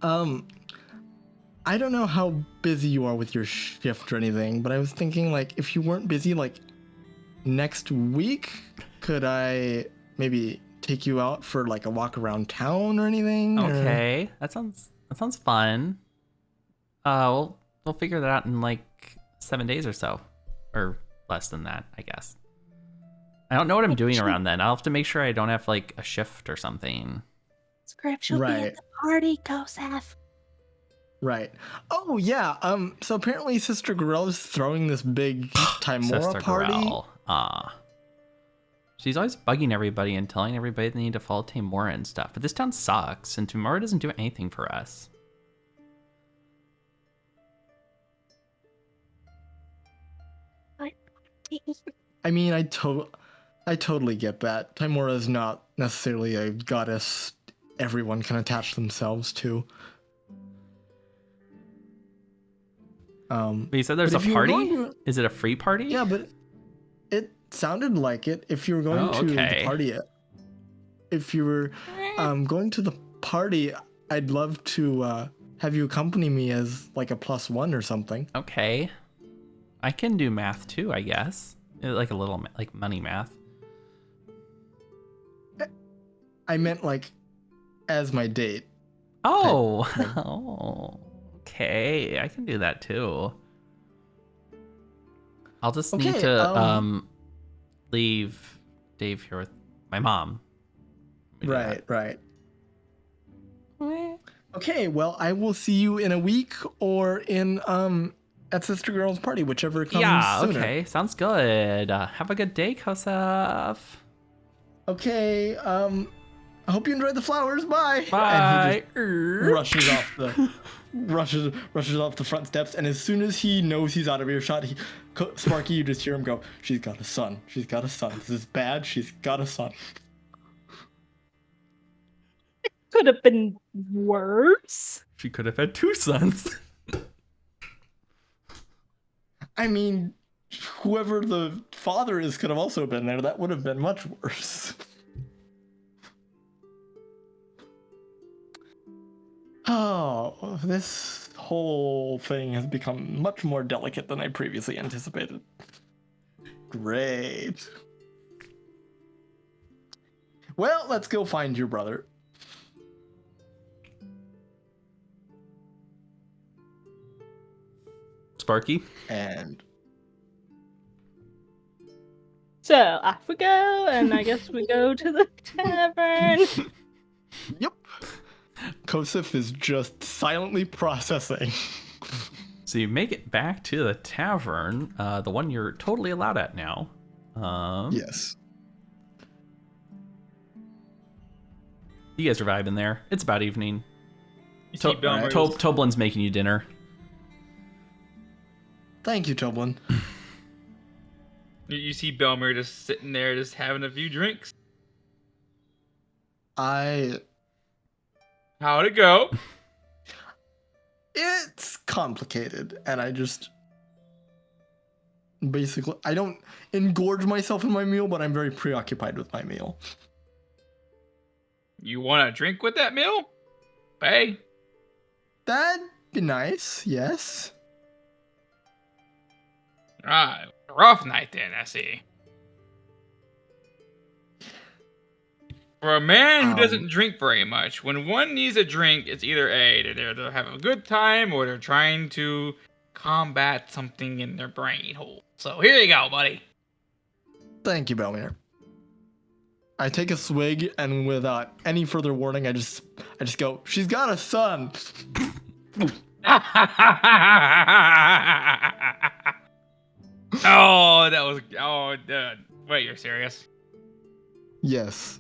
[SPEAKER 2] I don't know how busy you are with your shift or anything, but I was thinking if you weren't busy next week, could I maybe take you out for a walk around town or anything?
[SPEAKER 1] Okay, that sounds fun. We'll figure that out in 7 days or so, or less than that, I guess. I don't know what I'm doing around then. I'll have to make sure I don't have a shift or something.
[SPEAKER 3] Script, she'll be at the party, Kosef.
[SPEAKER 2] Right. Oh yeah. So apparently Sister Garaele is throwing this big Timora
[SPEAKER 1] Sister
[SPEAKER 2] party.
[SPEAKER 1] Garaele. She's always bugging everybody and telling everybody they need to follow Timora and stuff. But this town sucks, and Timora doesn't do anything for us.
[SPEAKER 2] I mean, I totally get that. Timora is not necessarily a goddess everyone can attach themselves to.
[SPEAKER 1] But you said there's a party? Is it a free party?
[SPEAKER 2] Yeah, but it sounded like it. If you were going to the party, if you were going to the party, I'd love to have you accompany me as a +1 or something.
[SPEAKER 1] Okay. I can do math too, I guess. A little money math.
[SPEAKER 2] I meant as my date.
[SPEAKER 1] Oh. Oh. Okay, I can do that too. I'll just need to leave Dave here with my mom.
[SPEAKER 2] Right. Okay, well, I will see you in a week or in at Sister Garaele's party, whichever comes sooner.
[SPEAKER 1] Okay, sounds good. Have a good day, Kosef.
[SPEAKER 2] Okay, I hope you enjoyed the flowers. Bye.
[SPEAKER 1] Bye.
[SPEAKER 2] And he just rushes off the front steps, and as soon as he knows he's out of earshot, Sparky, you just hear him go, "She's got a son. She's got a son. This is bad. She's got a son."
[SPEAKER 3] Could have been worse.
[SPEAKER 1] She could have had 2 sons.
[SPEAKER 2] I mean, whoever the father is could have also been there. That would have been much worse. Oh, this whole thing has become much more delicate than I previously anticipated. Great. Well, let's go find your brother.
[SPEAKER 1] Sparky.
[SPEAKER 2] And
[SPEAKER 3] so off we go, and I guess we go to the tavern.
[SPEAKER 2] Yep. Kosef is just silently processing.
[SPEAKER 1] So you make it back to the tavern, the one you're totally allowed at now.
[SPEAKER 2] Yes.
[SPEAKER 1] You guys are vibing there. It's about evening.
[SPEAKER 4] You see Belmear
[SPEAKER 1] Toblin's making you dinner.
[SPEAKER 2] Thank you, Toblin.
[SPEAKER 4] You see Belmear just sitting there, just having a few drinks.
[SPEAKER 2] How'd
[SPEAKER 4] it go?
[SPEAKER 2] It's complicated, and I just basically I don't engorge myself in my meal, but I'm very preoccupied with my meal.
[SPEAKER 4] You want a drink with that meal? Hey.
[SPEAKER 2] That'd be nice, yes.
[SPEAKER 4] Ah, rough night then, I see. For a man who doesn't drink very much, when one needs a drink, it's either A, they're having a good time, or they're trying to combat something in their brain hole. So here you go, buddy.
[SPEAKER 2] Thank you, Belmear. I take a swig, and without any further warning, I just go, she's got a son.
[SPEAKER 4] Oh, that was. Wait, you're serious?
[SPEAKER 2] Yes.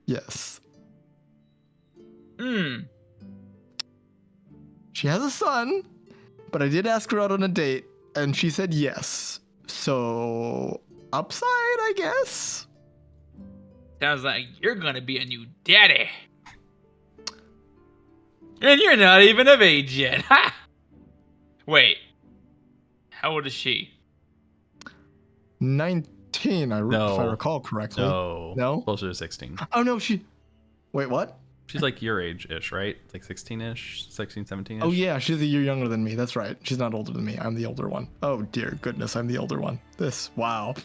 [SPEAKER 2] Yes. She has a son, but I did ask her out on a date, and she said yes. So, upside, I guess?
[SPEAKER 4] Sounds like you're gonna be a new daddy. And you're not even of age yet. Ha! Wait. How old is she?
[SPEAKER 2] 19, if
[SPEAKER 1] No.
[SPEAKER 2] I recall correctly.
[SPEAKER 1] No.
[SPEAKER 2] No?
[SPEAKER 1] Closer to 16.
[SPEAKER 2] Oh, no, Wait, what?
[SPEAKER 1] She's like your age-ish, right? Like 16-ish? 16, 17-ish?
[SPEAKER 2] Oh, yeah, she's a year younger than me. That's right. She's not older than me. I'm the older one. Oh, dear goodness, I'm the older one. Wow.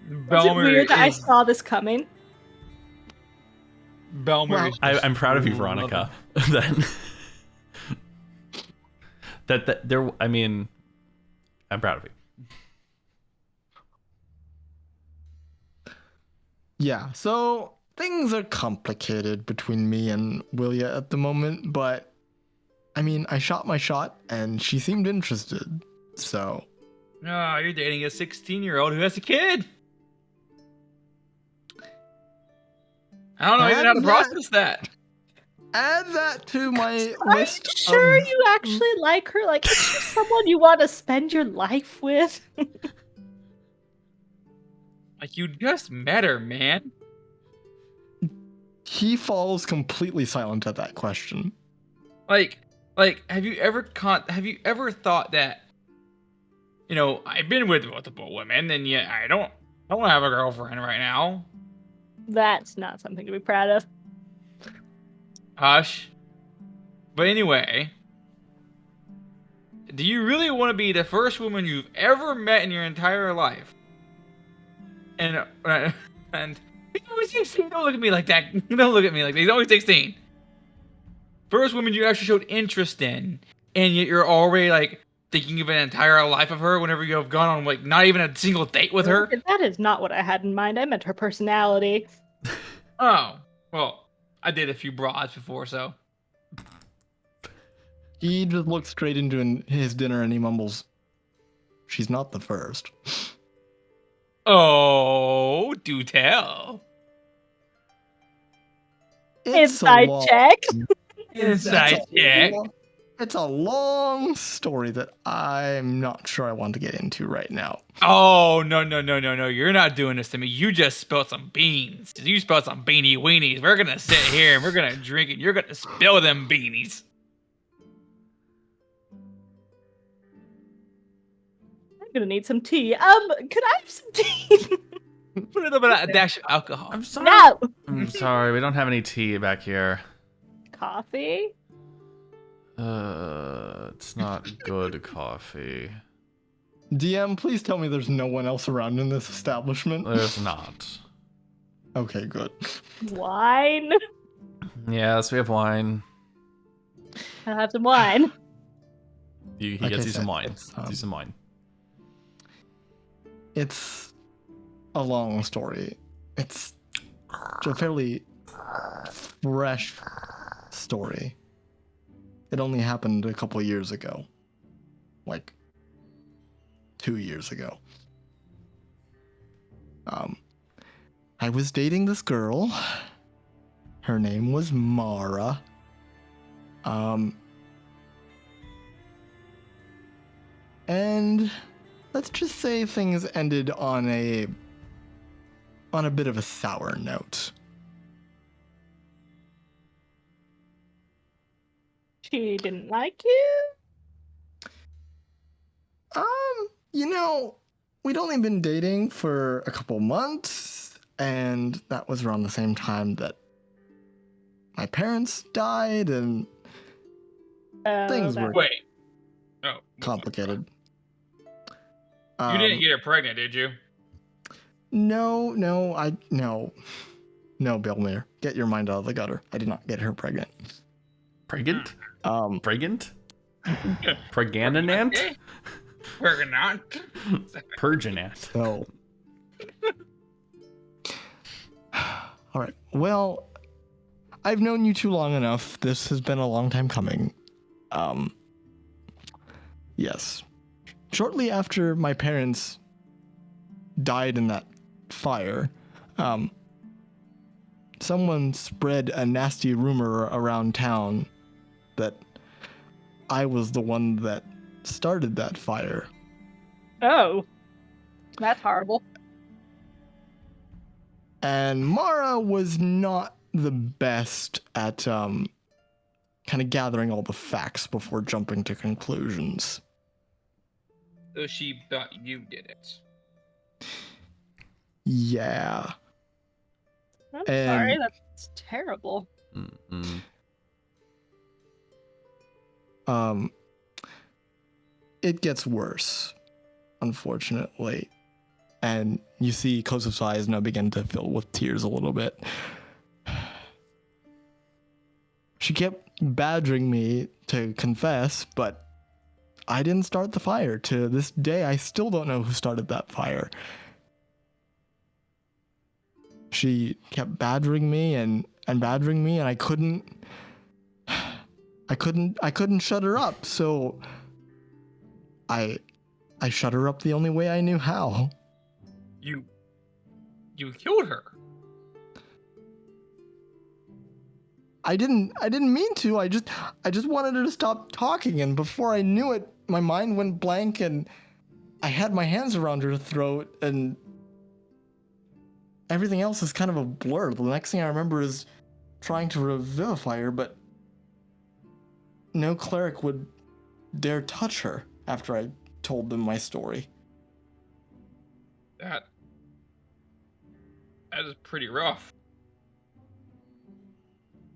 [SPEAKER 3] Is it weird that I saw this coming?
[SPEAKER 4] Belmear.
[SPEAKER 1] I'm proud of you, Veronica. that there. I mean, I'm proud of you.
[SPEAKER 2] Yeah, so things are complicated between me and Willia at the moment, but I mean, I shot my shot and she seemed interested, so.
[SPEAKER 4] Oh, you're dating a 16-year-old who has a kid. I don't know even how to process that.
[SPEAKER 2] Add that to my
[SPEAKER 3] Are
[SPEAKER 2] list.
[SPEAKER 3] you sure you actually like her? Like, is she someone you want to spend your life with?
[SPEAKER 4] Like, you just met her, man.
[SPEAKER 2] He falls completely silent at that question.
[SPEAKER 4] Like, have you ever thought that, you know, I've been with multiple women, and yet I don't have a girlfriend right now.
[SPEAKER 3] That's not something to be proud of.
[SPEAKER 4] Hush. But anyway, do you really want to be the first woman you've ever met in your entire life? And he's always 16. Don't look at me like that. Don't look at me like that. He's always 16. First woman you actually showed interest in, and yet you're already like thinking of an entire life of her whenever you have gone on like not even a single date with her.
[SPEAKER 3] That is not what I had in mind. I meant her personality.
[SPEAKER 4] Oh, well, I did a few broads before, so.
[SPEAKER 2] He just looks straight into his dinner and he mumbles, "She's not the first."
[SPEAKER 4] Oh, do tell.
[SPEAKER 3] Inside check.
[SPEAKER 4] Inside check.
[SPEAKER 2] It's a long story that I'm not sure I want to get into right now.
[SPEAKER 4] Oh, no. You're not doing this to me. You just spilled some beans. You spilled some beanie weenies. We're going to sit here and we're going to drink and you're going to spill them beanies.
[SPEAKER 3] I'm going to need some tea. Could I have some tea?
[SPEAKER 4] Put a little bit of a dash of alcohol.
[SPEAKER 1] I'm sorry.
[SPEAKER 3] No.
[SPEAKER 1] I'm sorry. We don't have any tea back here.
[SPEAKER 3] Coffee?
[SPEAKER 1] It's not good coffee.
[SPEAKER 2] DM, please tell me there's no one else around in this establishment.
[SPEAKER 1] There's not.
[SPEAKER 2] Okay, good.
[SPEAKER 3] Wine?
[SPEAKER 1] Yes, we have wine.
[SPEAKER 3] I'll have some wine.
[SPEAKER 1] He
[SPEAKER 2] Like
[SPEAKER 1] gets
[SPEAKER 2] I
[SPEAKER 1] you some
[SPEAKER 2] said,
[SPEAKER 1] wine.
[SPEAKER 2] it's,
[SPEAKER 1] Gets you some wine.
[SPEAKER 2] It's a long story. It's a fairly fresh story. It only happened a couple years ago. Like 2 years ago. I was dating this girl. Her name was Mara. And let's just say things ended on a bit of a sour note.
[SPEAKER 3] She didn't like you?
[SPEAKER 2] You know, we'd only been dating for a couple months, and that was around the same time that my parents died, and things were
[SPEAKER 4] Wait. Oh.
[SPEAKER 2] complicated.
[SPEAKER 4] You didn't get her pregnant, did you?
[SPEAKER 2] No, Belmear. Get your mind out of the gutter. I did not get her pregnant.
[SPEAKER 1] Pregnant?
[SPEAKER 2] Pregnant?
[SPEAKER 1] Pregnant?
[SPEAKER 4] Pregnant?
[SPEAKER 2] No. All right. Well, I've known you two long enough. This has been a long time coming. Yes. Shortly after my parents died in that fire, someone spread a nasty rumor around town that I was the one that started that fire.
[SPEAKER 3] Oh, that's horrible.
[SPEAKER 2] And Mara was not the best at kind of gathering all the facts before jumping to conclusions.
[SPEAKER 4] So she thought you did it.
[SPEAKER 2] Yeah.
[SPEAKER 3] I'm
[SPEAKER 2] And-
[SPEAKER 3] sorry, that's terrible.
[SPEAKER 1] Mm-mm.
[SPEAKER 2] It gets worse, unfortunately. And you see Kosef's eyes now begin to fill with tears a little bit. She kept badgering me to confess, but I didn't start the fire. To this day, I still don't know who started that fire. She kept badgering me and badgering me, and I couldn't shut her up. So I shut her up the only way I knew how.
[SPEAKER 4] You killed her.
[SPEAKER 2] I didn't mean to. I just wanted her to stop talking, and before I knew it, my mind went blank and I had my hands around her throat and everything else is kind of a blur. The next thing I remember is trying to revivify her, but no cleric would dare touch her after I told them my story.
[SPEAKER 4] That is pretty rough.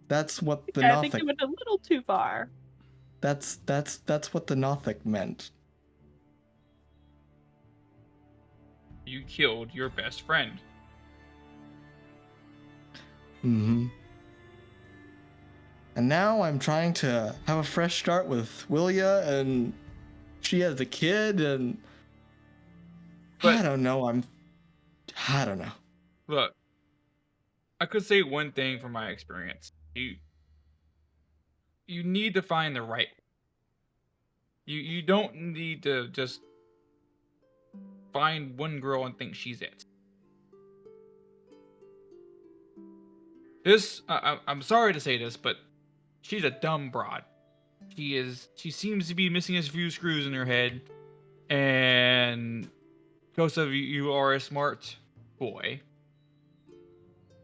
[SPEAKER 2] That's what the
[SPEAKER 3] I think
[SPEAKER 2] Nothic.
[SPEAKER 3] you went a little too far.
[SPEAKER 2] That's what the Nothic meant.
[SPEAKER 4] You killed your best friend.
[SPEAKER 2] Mm-hmm. And now I'm trying to have a fresh start with Willia, and she has a kid, and
[SPEAKER 4] But-
[SPEAKER 2] I don't know. I don't know.
[SPEAKER 4] Look, I could say one thing from my experience. You need to find the right. You don't need to just find one girl and think she's it. I'm sorry to say this, but she's a dumb broad. She seems to be missing a few screws in her head. And Kosef, you are a smart boy.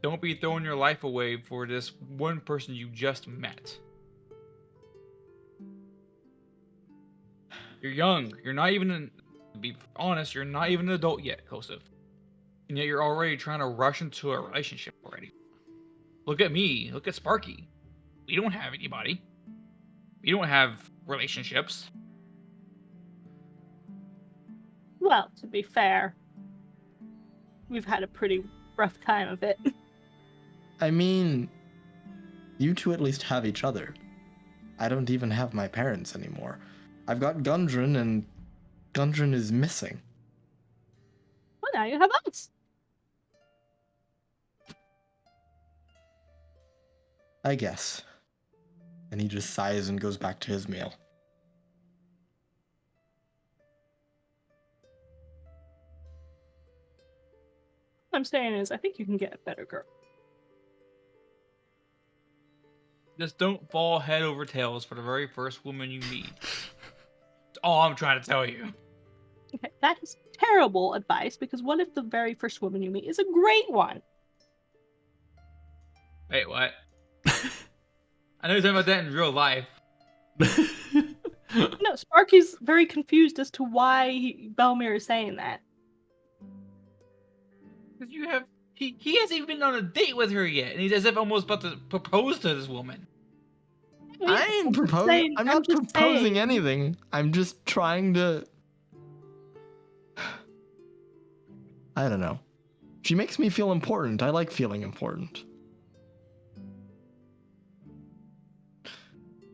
[SPEAKER 4] Don't be throwing your life away for this one person you just met. You're young. You're not even, to be honest, you're not even an adult yet, Kosef. And yet you're already trying to rush into a relationship already. Look at me. Look at Sparky. We don't have anybody. We don't have relationships.
[SPEAKER 3] Well, to be fair, we've had a pretty rough time of it.
[SPEAKER 2] I mean, you two at least have each other. I don't even have my parents anymore. I've got Gundren, and Gundren is missing.
[SPEAKER 3] Well, now you have us.
[SPEAKER 2] I guess. And he just sighs and goes back to his meal.
[SPEAKER 3] What I'm saying is, I think you can get a better girl.
[SPEAKER 4] Just don't fall head over tails for the very first woman you meet. That's all I'm trying to tell you.
[SPEAKER 3] Okay, that is terrible advice, because what if the very first woman you meet is a great one?
[SPEAKER 4] Wait, what? I know you're talking about that in real life.
[SPEAKER 3] No, Sparky's very confused as to why Belmear is saying that.
[SPEAKER 4] Because you have... He hasn't even been on a date with her yet, and he's as if almost about to propose to this woman.
[SPEAKER 2] I ain't proposing. I'm not
[SPEAKER 3] just
[SPEAKER 2] proposing
[SPEAKER 3] saying.
[SPEAKER 2] anything. I'm just trying to... I don't know. She makes me feel important. I like feeling important.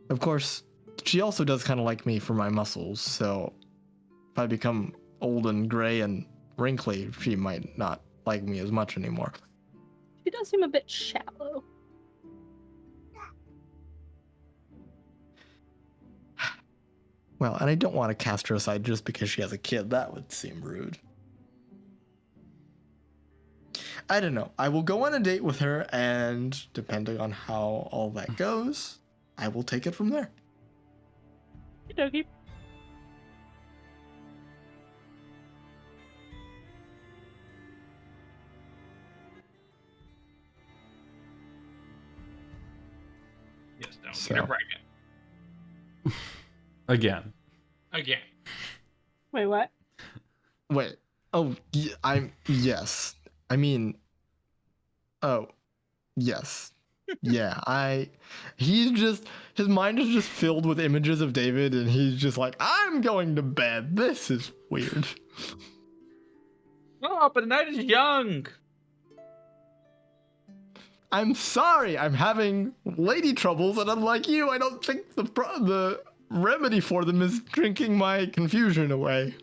[SPEAKER 2] Of course, she also does kind of like me for my muscles, so if I become old and gray and wrinkly, she might not like me as much anymore.
[SPEAKER 3] She does seem a bit shallow.
[SPEAKER 2] Well, and I don't want to cast her aside just because she has a kid. That would seem rude. I don't know. I will go on a date with her, and depending on how all that goes, I will take it from there.
[SPEAKER 3] Okey-dokey.
[SPEAKER 4] Yes, don't
[SPEAKER 2] So.
[SPEAKER 4] get her pregnant.
[SPEAKER 1] Again.
[SPEAKER 4] Again.
[SPEAKER 3] Wait, what?
[SPEAKER 2] Wait. Oh, yes. I mean, oh, yes. Yeah, his mind is just filled with images of David, and he's just like, I'm going to bed. This is weird.
[SPEAKER 4] Oh, but the night is young.
[SPEAKER 2] I'm sorry, I'm having lady troubles, and unlike you, I don't think the remedy for them is drinking my confusion away.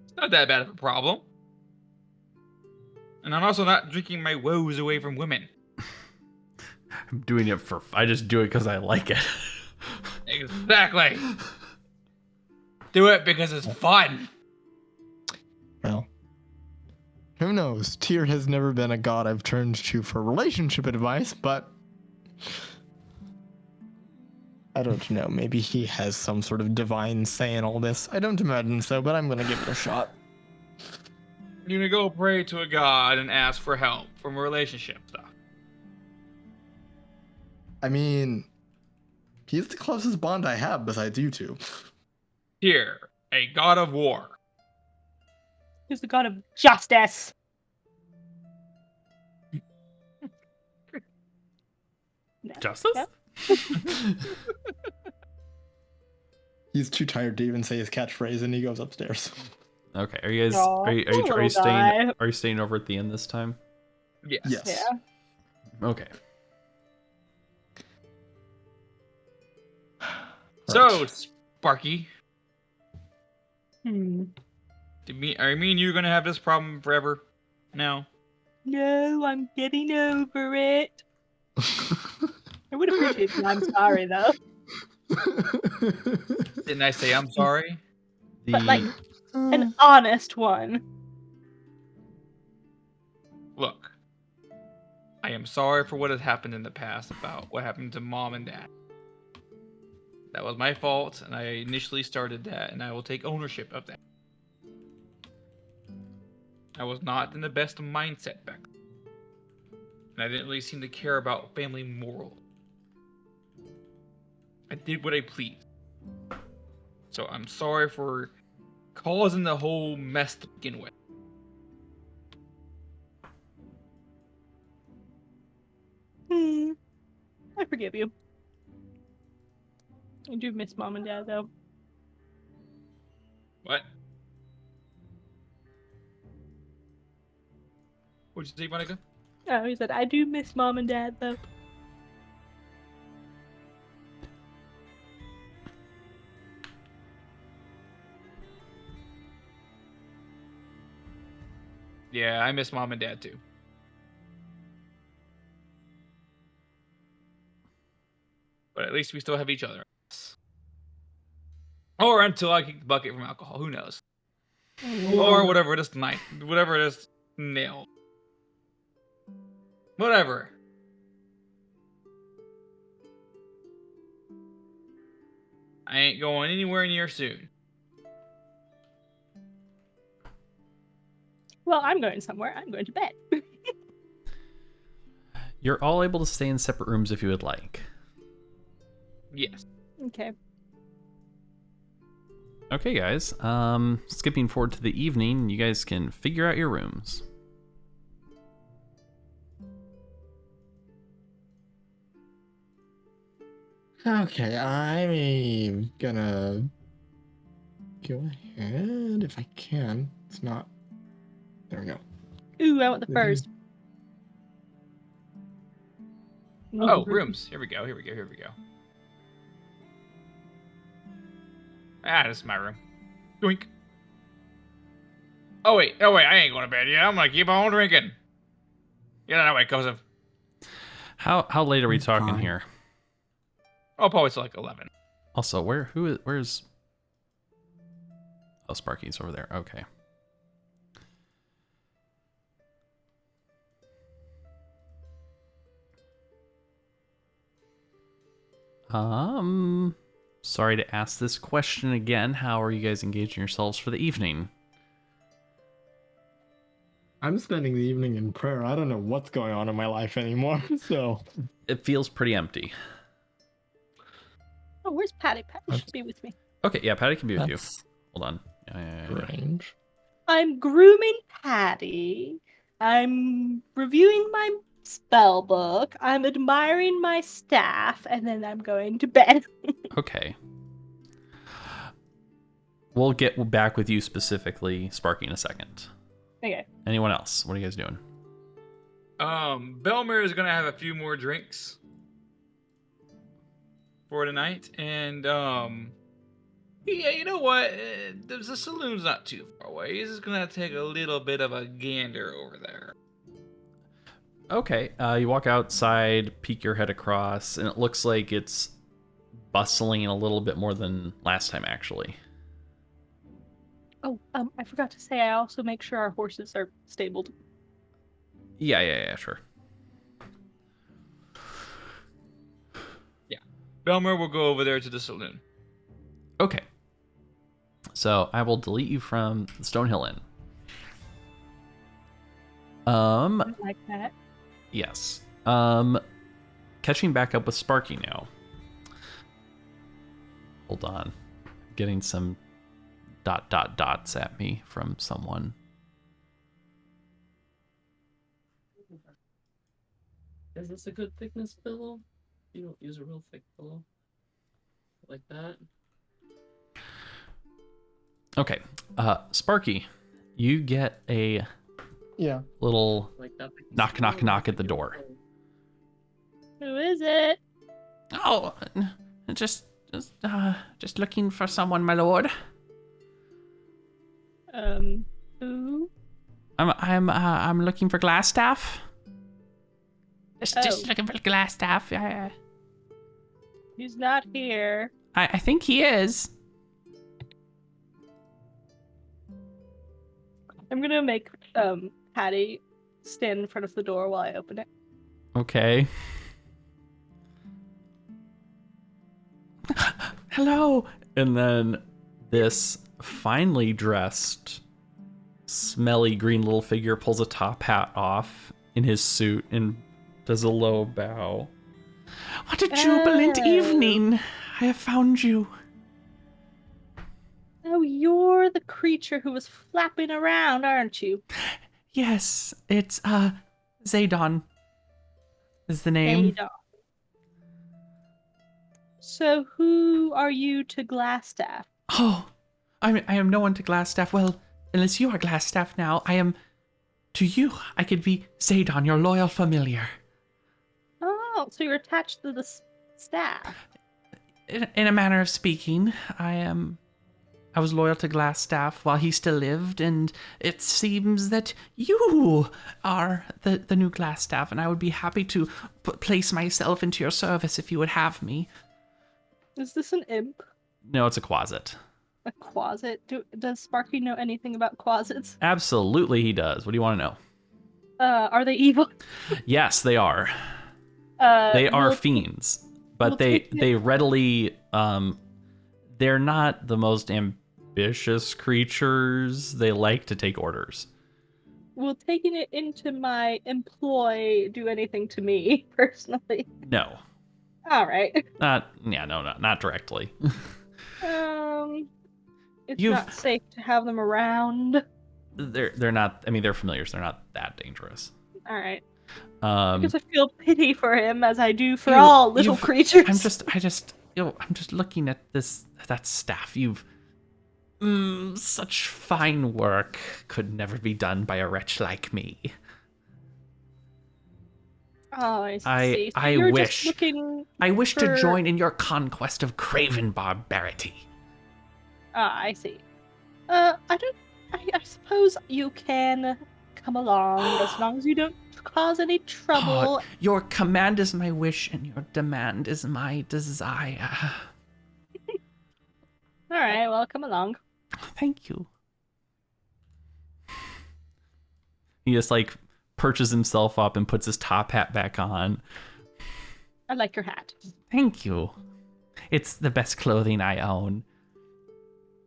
[SPEAKER 4] It's not that bad of a problem. And I'm also not drinking my woes away from women.
[SPEAKER 1] I'm doing it I just do it because I like it.
[SPEAKER 4] Exactly. Do it because it's fun.
[SPEAKER 2] Well, who knows? Tyr has never been a god I've turned to for relationship advice, but I don't know. Maybe he has some sort of divine say in all this. I don't imagine so, but I'm gonna give it a shot.
[SPEAKER 4] You're gonna go pray to a god and ask for help from relationship stuff.
[SPEAKER 2] I mean, he's the closest bond I have besides you two.
[SPEAKER 4] Here, a god of war.
[SPEAKER 3] He's the god of justice. No.
[SPEAKER 1] Justice?
[SPEAKER 3] No.
[SPEAKER 2] He's too tired to even say his catchphrase, and he goes upstairs.
[SPEAKER 1] Okay. Are you guys
[SPEAKER 3] Aw,
[SPEAKER 1] are
[SPEAKER 3] little
[SPEAKER 1] you
[SPEAKER 3] guy.
[SPEAKER 1] staying over at the inn this time?
[SPEAKER 4] Yes.
[SPEAKER 2] Yes.
[SPEAKER 3] Yeah.
[SPEAKER 1] Okay.
[SPEAKER 4] So, Sparky,
[SPEAKER 3] Hmm.
[SPEAKER 4] are me and you gonna have this problem forever now?
[SPEAKER 3] No, I'm getting over it. I would appreciate it. I'm sorry, though.
[SPEAKER 4] Didn't I say I'm sorry?
[SPEAKER 3] But, like, an honest one.
[SPEAKER 4] Look, I am sorry for what has happened in the past about what happened to Mom and Dad. That was my fault, and I initially started that, and I will take ownership of that. I was not in the best mindset back then, and I didn't really seem to care about family morals. I did what I pleased. So I'm sorry for causing the whole mess to begin with.
[SPEAKER 3] I forgive you. I do miss Mom and Dad, though.
[SPEAKER 4] What? What'd you say, Monica?
[SPEAKER 3] Oh, he said, I do miss Mom and Dad, though.
[SPEAKER 4] Yeah, I miss Mom and Dad too. But at least we still have each other. Or until I kick the bucket from alcohol, who knows? Or whatever it is tonight. Whatever it is, nailed. Whatever. I ain't going anywhere near soon.
[SPEAKER 3] Well, I'm going somewhere. I'm going to bed.
[SPEAKER 1] You're all able to stay in separate rooms if you would like.
[SPEAKER 4] Yes.
[SPEAKER 3] Okay.
[SPEAKER 1] Okay, guys. Skipping forward to the evening, you guys can figure out your rooms.
[SPEAKER 2] Okay, I'm gonna go ahead if I can. It's not. There we go.
[SPEAKER 3] Ooh, I want the furs.
[SPEAKER 4] Oh, rooms. Here we go. Ah, this is my room. Doink. Oh wait, I ain't going to bed yet. I'm gonna keep on drinking. Get out of the way, Kosef.
[SPEAKER 1] How late are we talking
[SPEAKER 2] Fine.
[SPEAKER 1] here?
[SPEAKER 4] Oh, probably till like 11.
[SPEAKER 1] Also, where's Oh, Sparky's over there. Okay. Sorry to ask this question again. How are you guys engaging yourselves for the evening?
[SPEAKER 2] I'm spending the evening in prayer. I don't know what's going on in my life anymore, so.
[SPEAKER 1] It feels pretty empty.
[SPEAKER 3] Oh, where's Patty? Patty should be with me.
[SPEAKER 1] Okay, yeah, Patty can be with you.
[SPEAKER 2] That's
[SPEAKER 1] Hold on. Yeah.
[SPEAKER 2] strange.
[SPEAKER 3] I'm grooming Patty. I'm reviewing my spell book. I'm admiring my staff, and then I'm going to bed.
[SPEAKER 1] Okay. We'll get back with you specifically, Sparky, in a second.
[SPEAKER 3] Okay.
[SPEAKER 1] Anyone else? What are you guys doing?
[SPEAKER 4] Belmear is gonna have a few more drinks for tonight, and yeah, you know what? The saloon's not too far away. He's just gonna take a little bit of a gander over there.
[SPEAKER 1] Okay, you walk outside, peek your head across, and it looks like it's bustling a little bit more than last time, actually.
[SPEAKER 3] Oh, I forgot to say, I also make sure our horses are stabled.
[SPEAKER 1] Yeah, sure.
[SPEAKER 4] Yeah, Belmear will go over there to the saloon.
[SPEAKER 1] Okay. So I will delete you from the Stonehill Inn.
[SPEAKER 3] I like that.
[SPEAKER 1] Yes. Catching back up with Sparky now. Hold on. Getting some ... dots at me from someone.
[SPEAKER 5] Is this a good thickness pillow? You don't use a real thick pillow. Like that?
[SPEAKER 1] Okay. Sparky, you get a
[SPEAKER 2] Yeah.
[SPEAKER 1] little
[SPEAKER 5] Like that thickness
[SPEAKER 1] knock, knock,
[SPEAKER 5] pillow?
[SPEAKER 1] knock at the door.
[SPEAKER 3] Who is it?
[SPEAKER 1] Oh, just looking for someone, my lord.
[SPEAKER 3] Who?
[SPEAKER 1] I'm looking for Glasstaff. Just
[SPEAKER 3] Oh.
[SPEAKER 1] looking for Glasstaff. Yeah.
[SPEAKER 3] He's not here.
[SPEAKER 1] I think he is.
[SPEAKER 3] I'm gonna make Patty stand in front of the door while I open it.
[SPEAKER 1] Okay. Hello. And then this finely dressed, smelly green little figure pulls a top hat off in his suit and does a low bow. What a jubilant
[SPEAKER 3] Oh.
[SPEAKER 1] evening! I have found you.
[SPEAKER 3] Oh, you're the creature who was flapping around, aren't you?
[SPEAKER 1] Yes, it's Zedon is the name.
[SPEAKER 3] Zedon. So who are you to Glasstaff?
[SPEAKER 1] Oh, I am no one to Glasstaff. Well, unless you are Glasstaff now, I am to you. I could be Zedon, your loyal familiar.
[SPEAKER 3] Oh, so you're attached to the staff.
[SPEAKER 1] In a manner of speaking, I was loyal to Glasstaff while he still lived, and it seems that you are the new Glasstaff, and I would be happy to place myself into your service if you would have me.
[SPEAKER 3] Is this an imp?
[SPEAKER 1] No, it's a Quasit.
[SPEAKER 3] A Quasit? Does Sparky know anything about Quasits?
[SPEAKER 1] Absolutely he does. What do you want to know?
[SPEAKER 3] Are they evil?
[SPEAKER 1] Yes, they are. They are
[SPEAKER 3] we'll-
[SPEAKER 1] fiends, but
[SPEAKER 3] we'll
[SPEAKER 1] they
[SPEAKER 3] take it.
[SPEAKER 1] they readily they're not the most ambitious creatures. They like to take orders.
[SPEAKER 3] Will taking it into my employ do anything to me, personally?
[SPEAKER 1] No.
[SPEAKER 3] Alright.
[SPEAKER 1] Not directly.
[SPEAKER 3] It's
[SPEAKER 1] You've-
[SPEAKER 3] not safe to have them around.
[SPEAKER 1] They're not, I mean, they're familiars. They're not that dangerous.
[SPEAKER 3] Alright. Because I feel pity for him as I do for
[SPEAKER 1] You-
[SPEAKER 3] all little
[SPEAKER 1] you've-
[SPEAKER 3] creatures.
[SPEAKER 1] I'm just looking at that staff. You've such fine work could never be done by a wretch like me.
[SPEAKER 3] Oh, I
[SPEAKER 1] I-
[SPEAKER 3] see. So
[SPEAKER 1] I
[SPEAKER 3] you're
[SPEAKER 1] wish.
[SPEAKER 3] Just looking...
[SPEAKER 1] I wish
[SPEAKER 3] For-
[SPEAKER 1] to join in your conquest of craven barbarity.
[SPEAKER 3] Ah, I see. I suppose suppose you can come along as long as you don't cause any trouble.
[SPEAKER 1] Your command is my wish, and your demand is my desire.
[SPEAKER 3] All right, well, come along.
[SPEAKER 1] Thank you. He just like perches himself up and puts his top hat back on.
[SPEAKER 3] I like your hat.
[SPEAKER 1] Thank you. It's the best clothing I own.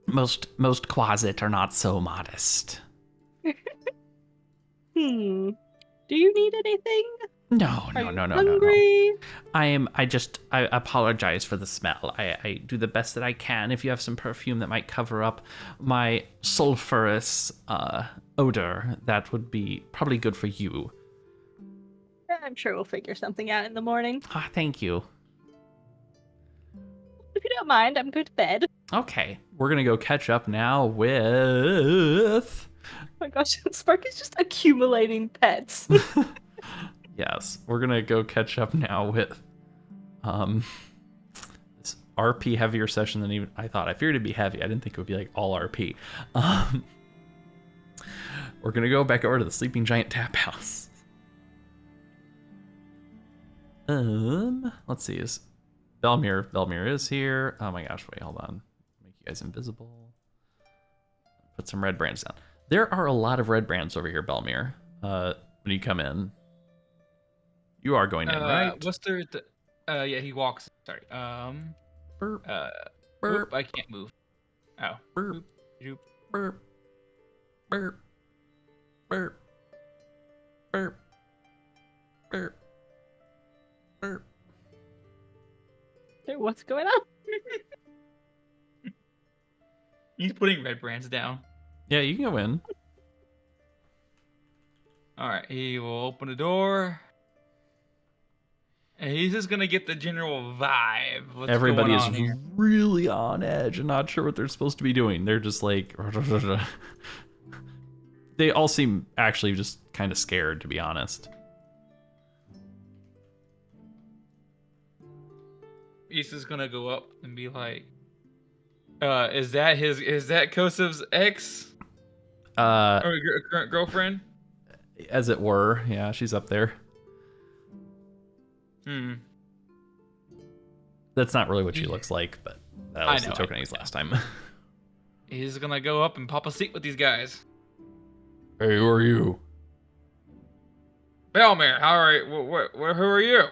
[SPEAKER 1] Most Quasit are not so modest.
[SPEAKER 3] Do you need anything?
[SPEAKER 1] No.
[SPEAKER 3] Hungry?
[SPEAKER 1] I apologize for the smell. I do the best that I can. If you have some perfume that might cover up my sulfurous odor, that would be probably good for you.
[SPEAKER 3] I'm sure we'll figure something out in the morning.
[SPEAKER 1] Ah, thank you.
[SPEAKER 3] If you don't mind, I'm going to bed.
[SPEAKER 1] Okay, we're gonna go catch up now with...
[SPEAKER 3] Oh my gosh, Spark is just accumulating pets.
[SPEAKER 1] Yes, we're gonna go catch up now with this RP heavier session than even I thought. I figured it'd be heavy. I didn't think it would be like all RP. We're gonna go back over to the Sleeping Giant Tap House. Let's see, is Belmear is here. Oh my gosh, wait, hold on. Make you guys invisible. Put some Redbrands down. There are a lot of Redbrands over here, Belmear. When you come in. You are going in, right?
[SPEAKER 4] What's there? Yeah, he walks. Sorry.
[SPEAKER 1] Burp.
[SPEAKER 4] Burp. I can't move. Oh.
[SPEAKER 1] Burp.
[SPEAKER 4] Boop.
[SPEAKER 1] Burp. Burp. Burp. Burp. Burp. Burp.
[SPEAKER 3] Hey, what's going on?
[SPEAKER 4] He's putting Redbrands down.
[SPEAKER 1] Yeah, you can go in.
[SPEAKER 4] All right. He will open the door. And he's just gonna get the general vibe. What's
[SPEAKER 1] Everybody
[SPEAKER 4] going
[SPEAKER 1] is
[SPEAKER 4] on here?
[SPEAKER 1] really on edge and not sure what they're supposed to be doing. They're just like... They all seem actually just kind of scared, to be honest.
[SPEAKER 4] He's just gonna go up and be like, is that Kosef's ex? Or current girlfriend?
[SPEAKER 1] As it were. Yeah, she's up there. That's not really what she looks like, but that was the token I used last time.
[SPEAKER 4] He's gonna go up and pop a seat with these guys.
[SPEAKER 1] Hey, who are you?
[SPEAKER 4] Belmear, how are you? Who are you?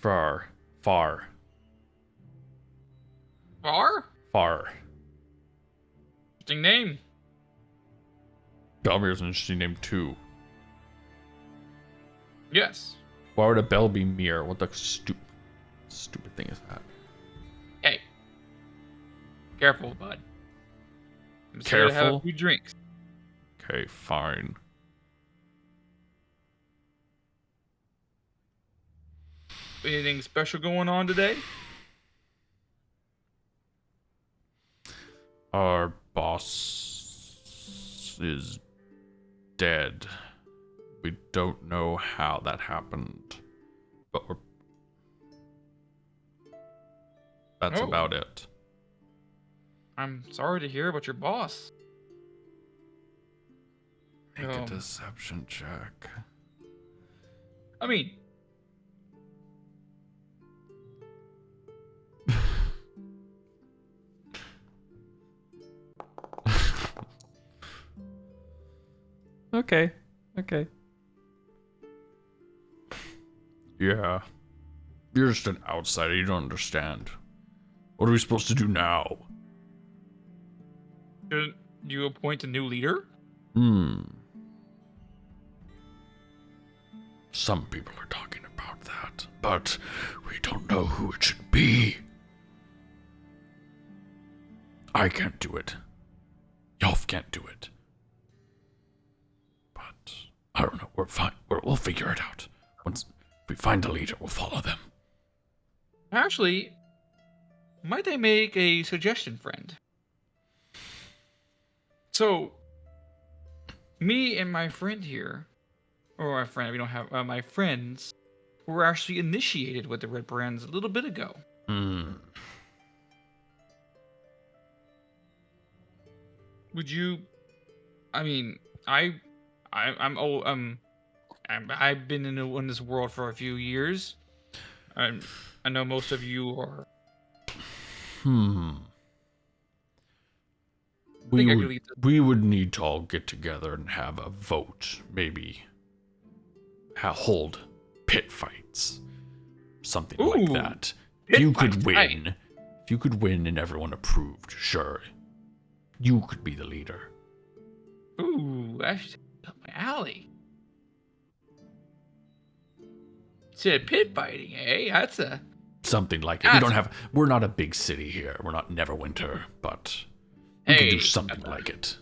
[SPEAKER 1] Far.
[SPEAKER 4] Far? Interesting name.
[SPEAKER 1] Belmear's an interesting name too.
[SPEAKER 4] Yes.
[SPEAKER 1] Why would a bell be mere? What the stupid thing is that?
[SPEAKER 4] Hey. Careful, bud. I'm just here to have a few drinks.
[SPEAKER 1] Okay, fine.
[SPEAKER 4] Anything special going on today?
[SPEAKER 1] Our boss is dead. We don't know how that happened, but that's about it.
[SPEAKER 4] I'm sorry to hear about your boss.
[SPEAKER 1] Make a deception check.
[SPEAKER 4] I mean...
[SPEAKER 1] Okay. Yeah. You're just an outsider. You don't understand. What are we supposed to do now?
[SPEAKER 4] Should you appoint a new leader?
[SPEAKER 1] Some people are talking about that, but we don't know who it should be. I can't do it. Yolf can't do it. But I don't know. We're fine. We'll figure it out. Once we find a leader, we'll follow them.
[SPEAKER 4] Actually, might I make a suggestion, friend? So, me and my friend here, or my friend, we don't have, my friends, were actually initiated with the Redbrands a little bit ago. would you? I mean, I'm old. I've been in this world for a few years. I know most of you are.
[SPEAKER 1] We would need to all get together and have a vote. Maybe hold pit fights. Something like that. If you could win and everyone approved, sure. You could be the leader.
[SPEAKER 4] Ooh, that's up my alley. Said pit fighting, eh? That's a
[SPEAKER 1] something like it. We're not a big city here. We're not Neverwinter, but we can do something like it.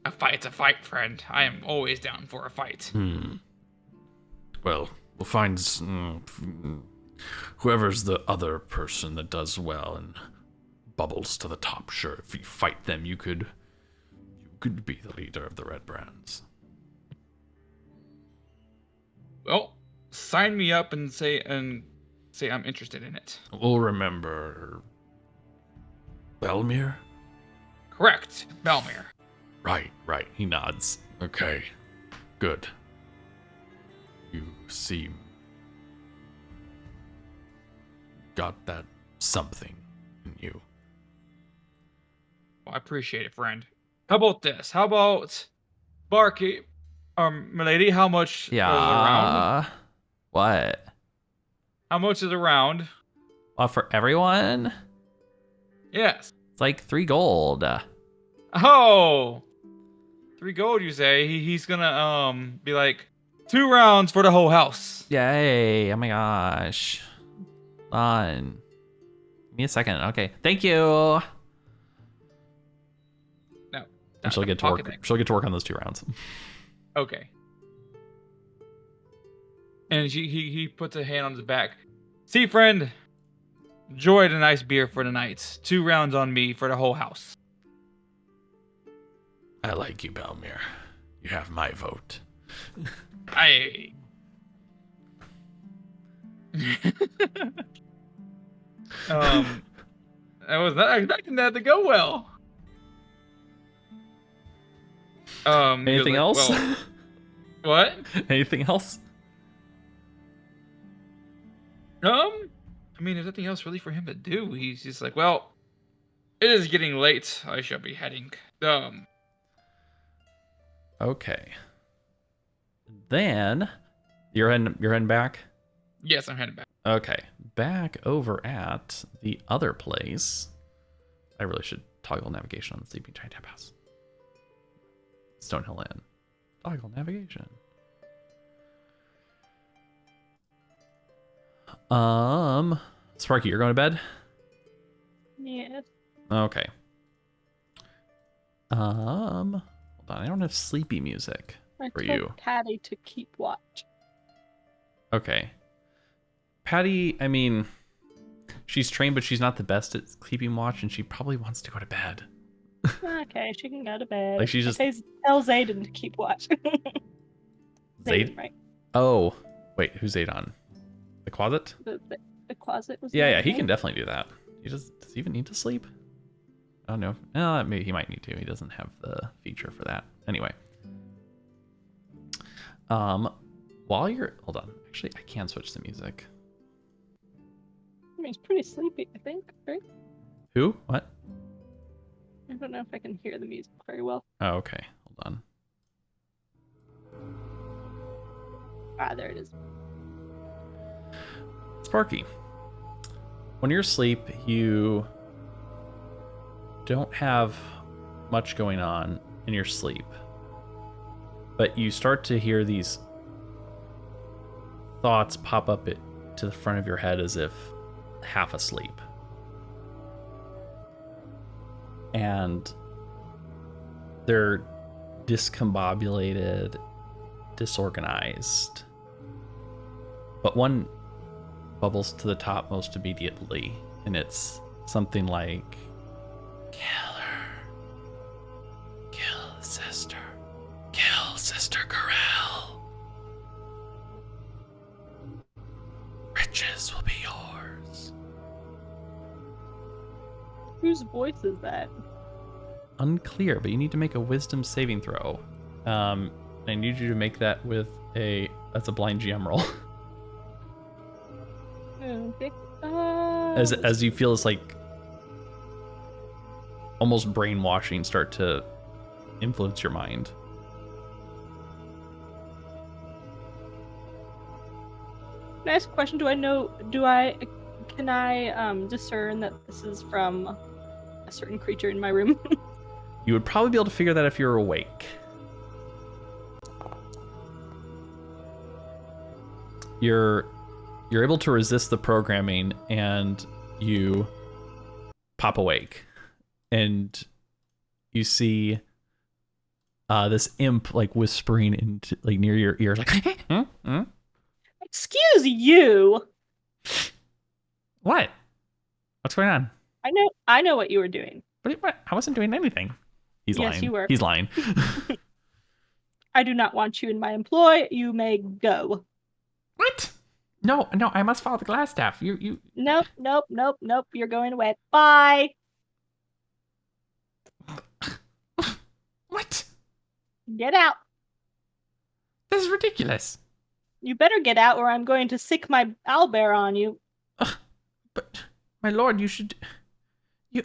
[SPEAKER 4] A fight's a fight, friend. I am always down for a fight.
[SPEAKER 1] Well, we'll find whoever's the other person that does well and bubbles to the top. Sure, if you fight them, you could be the leader of the Redbrands.
[SPEAKER 4] Well, sign me up and say I'm interested in it.
[SPEAKER 1] We'll remember Belmear?
[SPEAKER 4] Correct, Belmear.
[SPEAKER 1] Right. He nods. Okay, good. You seem got that something in you.
[SPEAKER 4] Well, I appreciate it, friend. How about this? How about barkeep? Milady, how much is around?
[SPEAKER 1] What?
[SPEAKER 4] How much is around?
[SPEAKER 1] For everyone?
[SPEAKER 4] Yes.
[SPEAKER 1] It's like 3 gold.
[SPEAKER 4] Oh! 3 gold, you say? He's gonna, be like, 2 rounds for the whole house.
[SPEAKER 1] Yay. Oh my gosh. On. Give me a second. Okay. Thank you.
[SPEAKER 4] No.
[SPEAKER 1] And she'll get to work. She'll get to work on those 2 rounds.
[SPEAKER 4] Okay. And he puts a hand on his back. See, friend, enjoy the nice beer for the night. 2 rounds on me for the whole house.
[SPEAKER 1] I like you, Belmear. You have my vote.
[SPEAKER 4] I was not expecting that to go well.
[SPEAKER 1] Anything else?
[SPEAKER 4] Well, what?
[SPEAKER 1] Anything else?
[SPEAKER 4] I mean, there's nothing else really for him to do. He's just like, well, it is getting late. I shall be heading.
[SPEAKER 1] Okay. Then you're heading back?
[SPEAKER 4] Yes, I'm heading back.
[SPEAKER 1] Okay. Back over at the other place. I really should toggle navigation on the Sleeping Giant Tap House. Stonehill Inn. Toggle navigation. Sparky, you're going to bed?
[SPEAKER 3] Yes.
[SPEAKER 1] Okay. Hold on, I don't have sleepy music for you.
[SPEAKER 3] I told Patty to keep watch.
[SPEAKER 1] Okay. Patty, I mean, she's trained, but she's not the best at keeping watch, and she probably wants to go to bed.
[SPEAKER 3] Okay, she can go to bed.
[SPEAKER 1] Like she's just
[SPEAKER 3] tell Zedon to keep watch.
[SPEAKER 1] Zedon,
[SPEAKER 3] right?
[SPEAKER 1] Oh, wait, who's Zedon? The Quasit?
[SPEAKER 3] The Quasit was.
[SPEAKER 1] Yeah, he can definitely do that. Does he even need to sleep? I don't know. No, maybe he might need to. He doesn't have the feature for that. Anyway. While you're hold on. Actually, I can switch the music.
[SPEAKER 3] I mean, he's pretty sleepy, I think, right?
[SPEAKER 1] Who? What?
[SPEAKER 3] I don't know if I can hear the music very well.
[SPEAKER 1] Oh, okay. Hold on.
[SPEAKER 3] Ah, there it is.
[SPEAKER 1] Sparky. When you're asleep, you don't have much going on in your sleep. But you start to hear these thoughts pop up to the front of your head as if half asleep. And they're discombobulated, disorganized. But one bubbles to the top most immediately, and it's something like, kill her, kill Sister Garaele. Riches will be yours.
[SPEAKER 3] Whose voice is that?
[SPEAKER 1] unclear, but you need to make a wisdom saving throw. I need you to make that with that's a blind GM roll.
[SPEAKER 3] Okay.
[SPEAKER 1] As you feel this like almost brainwashing start to influence your mind.
[SPEAKER 3] Can I ask a question? Can I discern that this is from a certain creature in my room?
[SPEAKER 1] You would probably be able to figure that if you're awake. You're able to resist the programming and you pop awake. And you see this imp like whispering into like near your ears like
[SPEAKER 3] Excuse you.
[SPEAKER 1] What? What's going on?
[SPEAKER 3] I know what you were doing.
[SPEAKER 1] What? I wasn't doing anything. He's
[SPEAKER 3] Yes,
[SPEAKER 1] lying.
[SPEAKER 3] you were.
[SPEAKER 1] He's lying.
[SPEAKER 3] I do not want you in my employ. You may go.
[SPEAKER 1] What? No, I must follow the Glasstaff. You.
[SPEAKER 3] Nope. You're going away. Bye.
[SPEAKER 1] What?
[SPEAKER 3] Get out.
[SPEAKER 1] This is ridiculous.
[SPEAKER 3] You better get out or I'm going to sick my owlbear on you.
[SPEAKER 1] But, my lord, you should...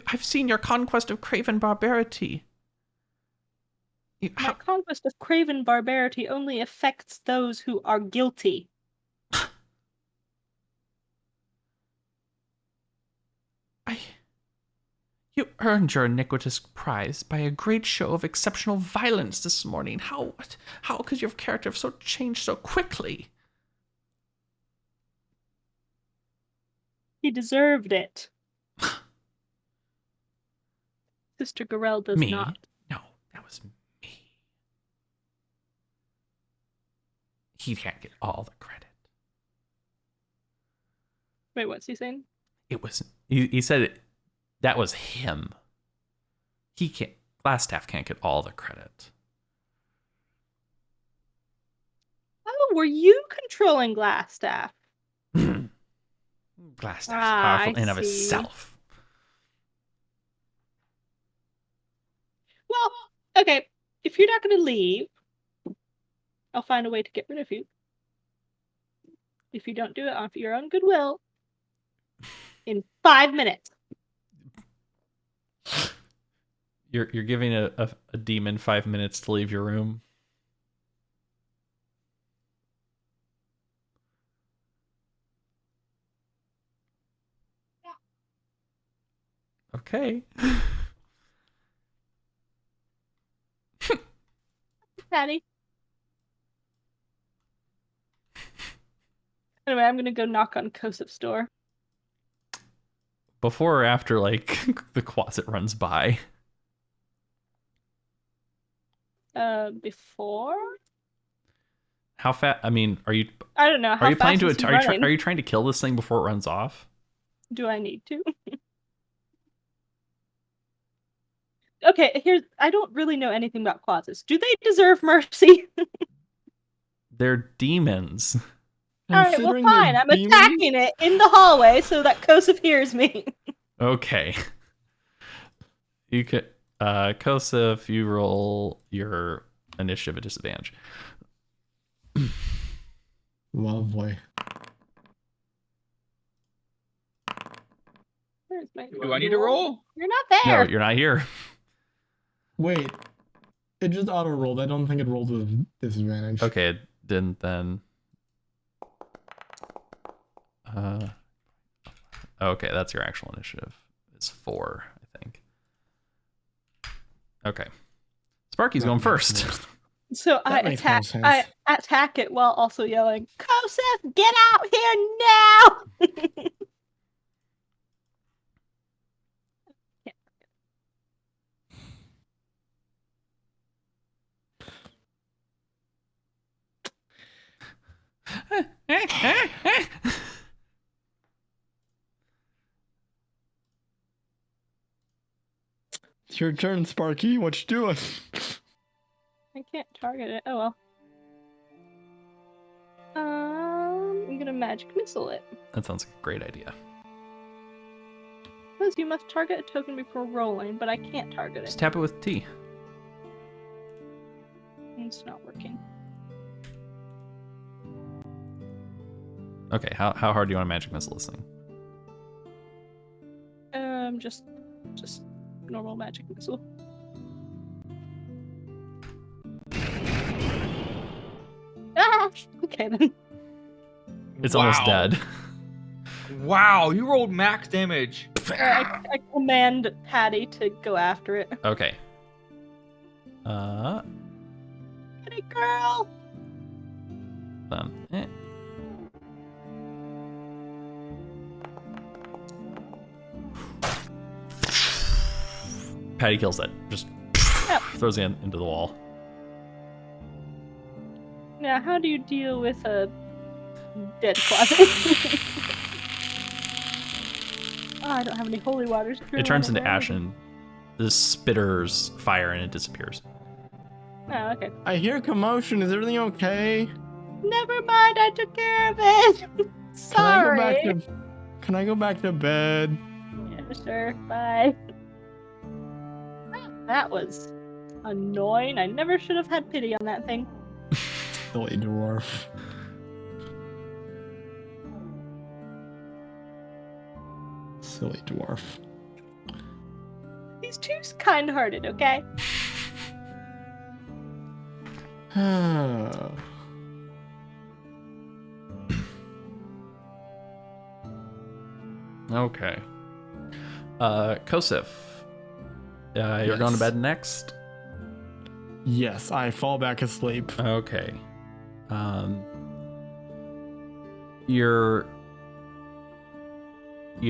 [SPEAKER 1] I've seen your conquest of craven barbarity.
[SPEAKER 3] My conquest of craven barbarity only affects those who are guilty.
[SPEAKER 1] You earned your iniquitous prize by a great show of exceptional violence this morning. How could your character have changed so quickly?
[SPEAKER 3] He deserved it. Sister Garaele does
[SPEAKER 1] Me?
[SPEAKER 3] not.
[SPEAKER 1] No, that was me. He can't get all the credit.
[SPEAKER 3] Wait, what's he saying?
[SPEAKER 1] It was... He said it... That was him. He can't... Glasstaff can't get all the credit.
[SPEAKER 3] Oh, were you controlling Glasstaff?
[SPEAKER 1] Glasstaff's powerful in and of
[SPEAKER 3] I see.
[SPEAKER 1] itself.
[SPEAKER 3] Well, okay. If you're not going to leave, I'll find a way to get rid of you. If you don't do it off your own goodwill, in 5 minutes.
[SPEAKER 1] You're giving a demon 5 minutes to leave your room. Okay.
[SPEAKER 3] Patty. Anyway, I'm gonna go knock on Kosef's door.
[SPEAKER 1] Before or after, like, the Quasit runs by?
[SPEAKER 3] Before?
[SPEAKER 1] How fast? I mean, are you...
[SPEAKER 3] I don't know. How
[SPEAKER 1] Are you planning
[SPEAKER 3] fast
[SPEAKER 1] to...
[SPEAKER 3] is he running?
[SPEAKER 1] Are you trying to kill this thing before it runs off?
[SPEAKER 3] Do I need to? Okay, I don't really know anything about Quasits. Do they deserve mercy?
[SPEAKER 1] They're demons.
[SPEAKER 3] Alright, well
[SPEAKER 2] Considering
[SPEAKER 3] fine.
[SPEAKER 2] they're
[SPEAKER 3] I'm
[SPEAKER 2] demons-
[SPEAKER 3] attacking it in the hallway so that Kosef hears me.
[SPEAKER 1] Okay. You could... Kosef, you roll your initiative at disadvantage.
[SPEAKER 2] Lovely.
[SPEAKER 3] Where's my...
[SPEAKER 4] Do I need to roll?
[SPEAKER 3] You're not there.
[SPEAKER 1] No, you're not here.
[SPEAKER 2] Wait, it just auto rolled. I don't think it rolled with disadvantage.
[SPEAKER 1] Okay, it didn't then. Okay, that's your actual initiative. It's 4, I think. Okay. Sparky's going first.
[SPEAKER 3] So I
[SPEAKER 2] That makes more sense.
[SPEAKER 3] attack it while also yelling, Kosef, get out here now!
[SPEAKER 2] It's your turn, Sparky. What you doing?
[SPEAKER 3] I can't target it. Oh well. I'm gonna magic missile it.
[SPEAKER 1] That sounds like a great idea.
[SPEAKER 3] says you must target a token before rolling, but I can't target
[SPEAKER 1] Just
[SPEAKER 3] it.
[SPEAKER 1] tap it with T.
[SPEAKER 3] It's not working.
[SPEAKER 1] Okay, how hard do you want to magic missile this thing?
[SPEAKER 3] Just normal magic missile. Ah! Okay then.
[SPEAKER 1] It's almost dead.
[SPEAKER 4] Wow, you rolled max damage.
[SPEAKER 3] I command Patty to go after it.
[SPEAKER 1] Okay.
[SPEAKER 3] Patty girl!
[SPEAKER 1] Then. Patty kills it. Just throws it into the wall.
[SPEAKER 3] Now, how do you deal with a dead closet? Oh, I don't have any holy waters.
[SPEAKER 1] It turns into ash and the spitters fire and it disappears.
[SPEAKER 3] Oh, okay.
[SPEAKER 2] I hear commotion. Is everything okay?
[SPEAKER 3] Never mind, I took care of it. Sorry.
[SPEAKER 2] Can I go back to bed?
[SPEAKER 3] Yeah, sure. Bye. That was annoying. I never should have had pity on that thing.
[SPEAKER 2] Silly dwarf. Silly dwarf.
[SPEAKER 3] He's too kind-hearted, okay?
[SPEAKER 1] Okay. Kosef. You're going to bed next?
[SPEAKER 2] Yes, I fall back asleep.
[SPEAKER 1] Okay. You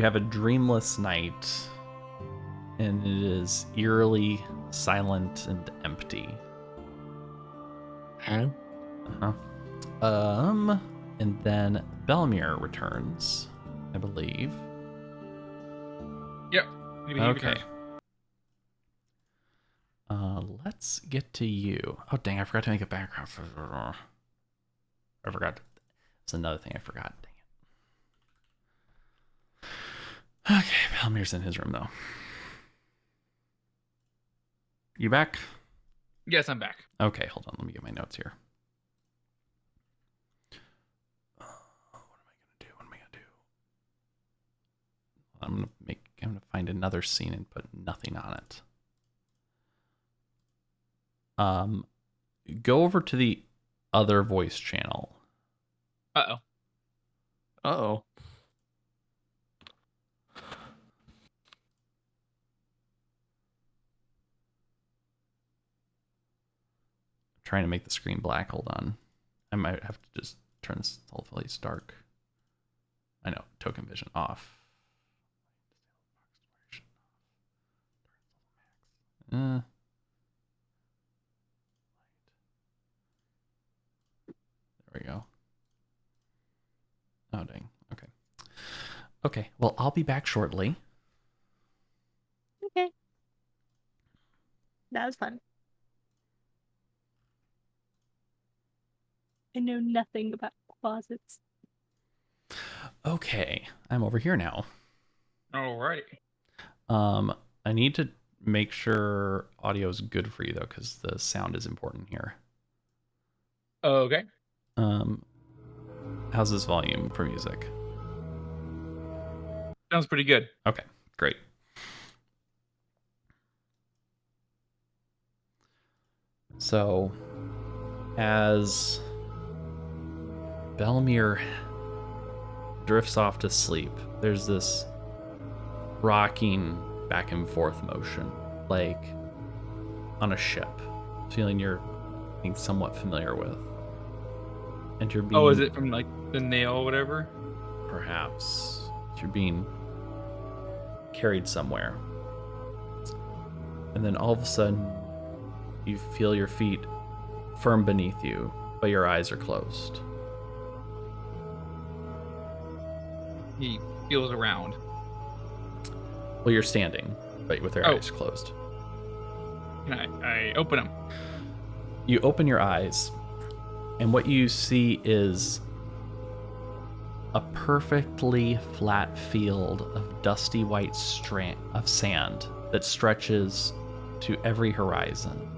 [SPEAKER 1] have a dreamless night, and it is eerily silent and empty.
[SPEAKER 2] Huh?
[SPEAKER 1] And then Belmear returns, I believe.
[SPEAKER 4] Yep. Maybe he
[SPEAKER 1] Okay.
[SPEAKER 4] returns.
[SPEAKER 1] Let's get to you. Oh, dang, I forgot to make a background for... I forgot. That's another thing I forgot. Dang it. Okay, Belmear's in his room, though. You back?
[SPEAKER 4] Yes, I'm back.
[SPEAKER 1] Okay, hold on. Let me get my notes here. What am I gonna do? I'm gonna find another scene and put nothing on it. Go over to the other voice channel.
[SPEAKER 4] Uh-oh.
[SPEAKER 2] Uh-oh.
[SPEAKER 1] Trying to make the screen black. Hold on. I might have to just turn this whole place dark. I know. Token vision off. There we go. Oh, dang. Okay. Okay. Well, I'll be back shortly.
[SPEAKER 3] Okay. That was fun. I know nothing about closets.
[SPEAKER 1] Okay. I'm over here now.
[SPEAKER 4] Alrighty.
[SPEAKER 1] I need to make sure audio is good for you, though, because the sound is important here.
[SPEAKER 4] Okay.
[SPEAKER 1] How's this volume for music?
[SPEAKER 4] Sounds pretty good.
[SPEAKER 1] Okay, great. So, as Belmear drifts off to sleep, there's this rocking back and forth motion, like on a ship, feeling you're being somewhat familiar with. And you're being...
[SPEAKER 4] Oh, is it from like the nail or whatever?
[SPEAKER 1] Perhaps. You're being carried somewhere. And then all of a sudden, you feel your feet firm beneath you, but your eyes are closed.
[SPEAKER 4] He feels around.
[SPEAKER 1] Well, you're standing, but with your eyes closed.
[SPEAKER 4] And I open them.
[SPEAKER 1] You open your eyes, and what you see is a perfectly flat field of dusty white strand of sand that stretches to every horizon.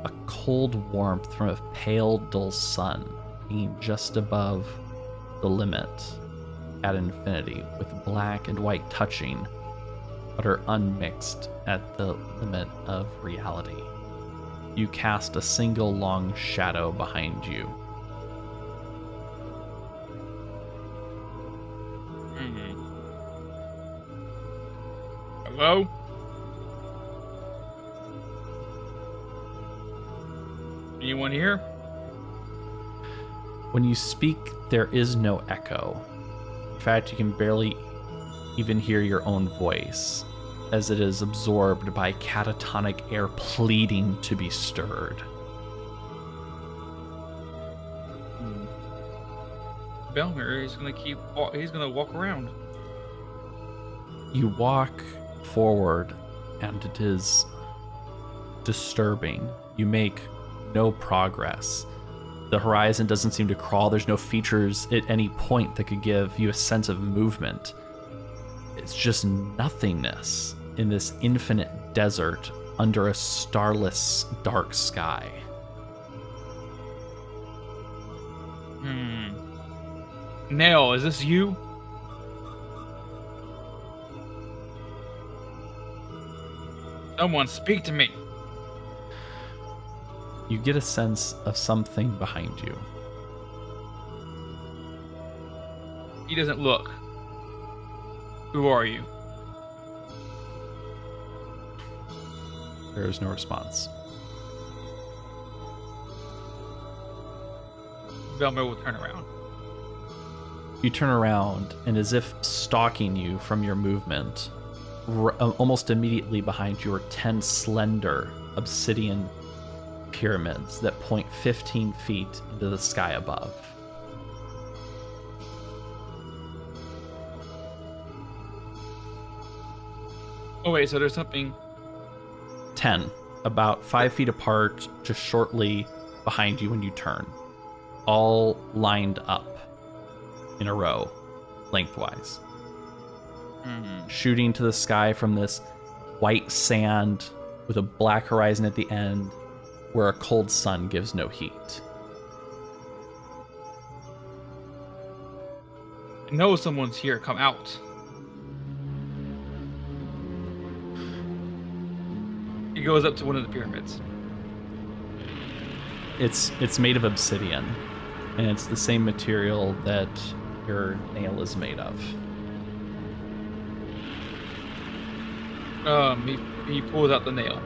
[SPEAKER 1] A cold warmth from a pale, dull sun being just above the limit at infinity, with black and white touching, but are unmixed at the limit of reality. You cast a single long shadow behind you.
[SPEAKER 4] Hello? Anyone here?
[SPEAKER 1] When you speak, there is no echo. In fact, you can barely even hear your own voice, as it is absorbed by catatonic air pleading to be stirred.
[SPEAKER 4] Belmear is he's gonna walk around.
[SPEAKER 1] You walk forward, and it is disturbing. You make no progress. The horizon doesn't seem to crawl. There's no features at any point that could give you a sense of movement. It's just nothingness in this infinite desert under a starless, dark sky.
[SPEAKER 4] Nail, is this you? Someone speak to me.
[SPEAKER 1] You get a sense of something behind you.
[SPEAKER 4] He doesn't look. Who are you?
[SPEAKER 1] There is no response.
[SPEAKER 4] Belmear will turn around.
[SPEAKER 1] You turn around, and as if stalking you from your movement, almost immediately behind you are 10 slender obsidian pyramids that point 15 feet into the sky above.
[SPEAKER 4] Oh wait, so there's something...
[SPEAKER 1] 10, about 5 feet apart, just shortly behind you when you turn. All lined up in a row, lengthwise. Shooting to the sky from this white sand with a black horizon at the end, where a cold sun gives no heat.
[SPEAKER 4] I know someone's here. Come out. He goes up to one of the pyramids.
[SPEAKER 1] It's made of obsidian, and it's the same material that your nail is made of.
[SPEAKER 4] He pulls out the nail.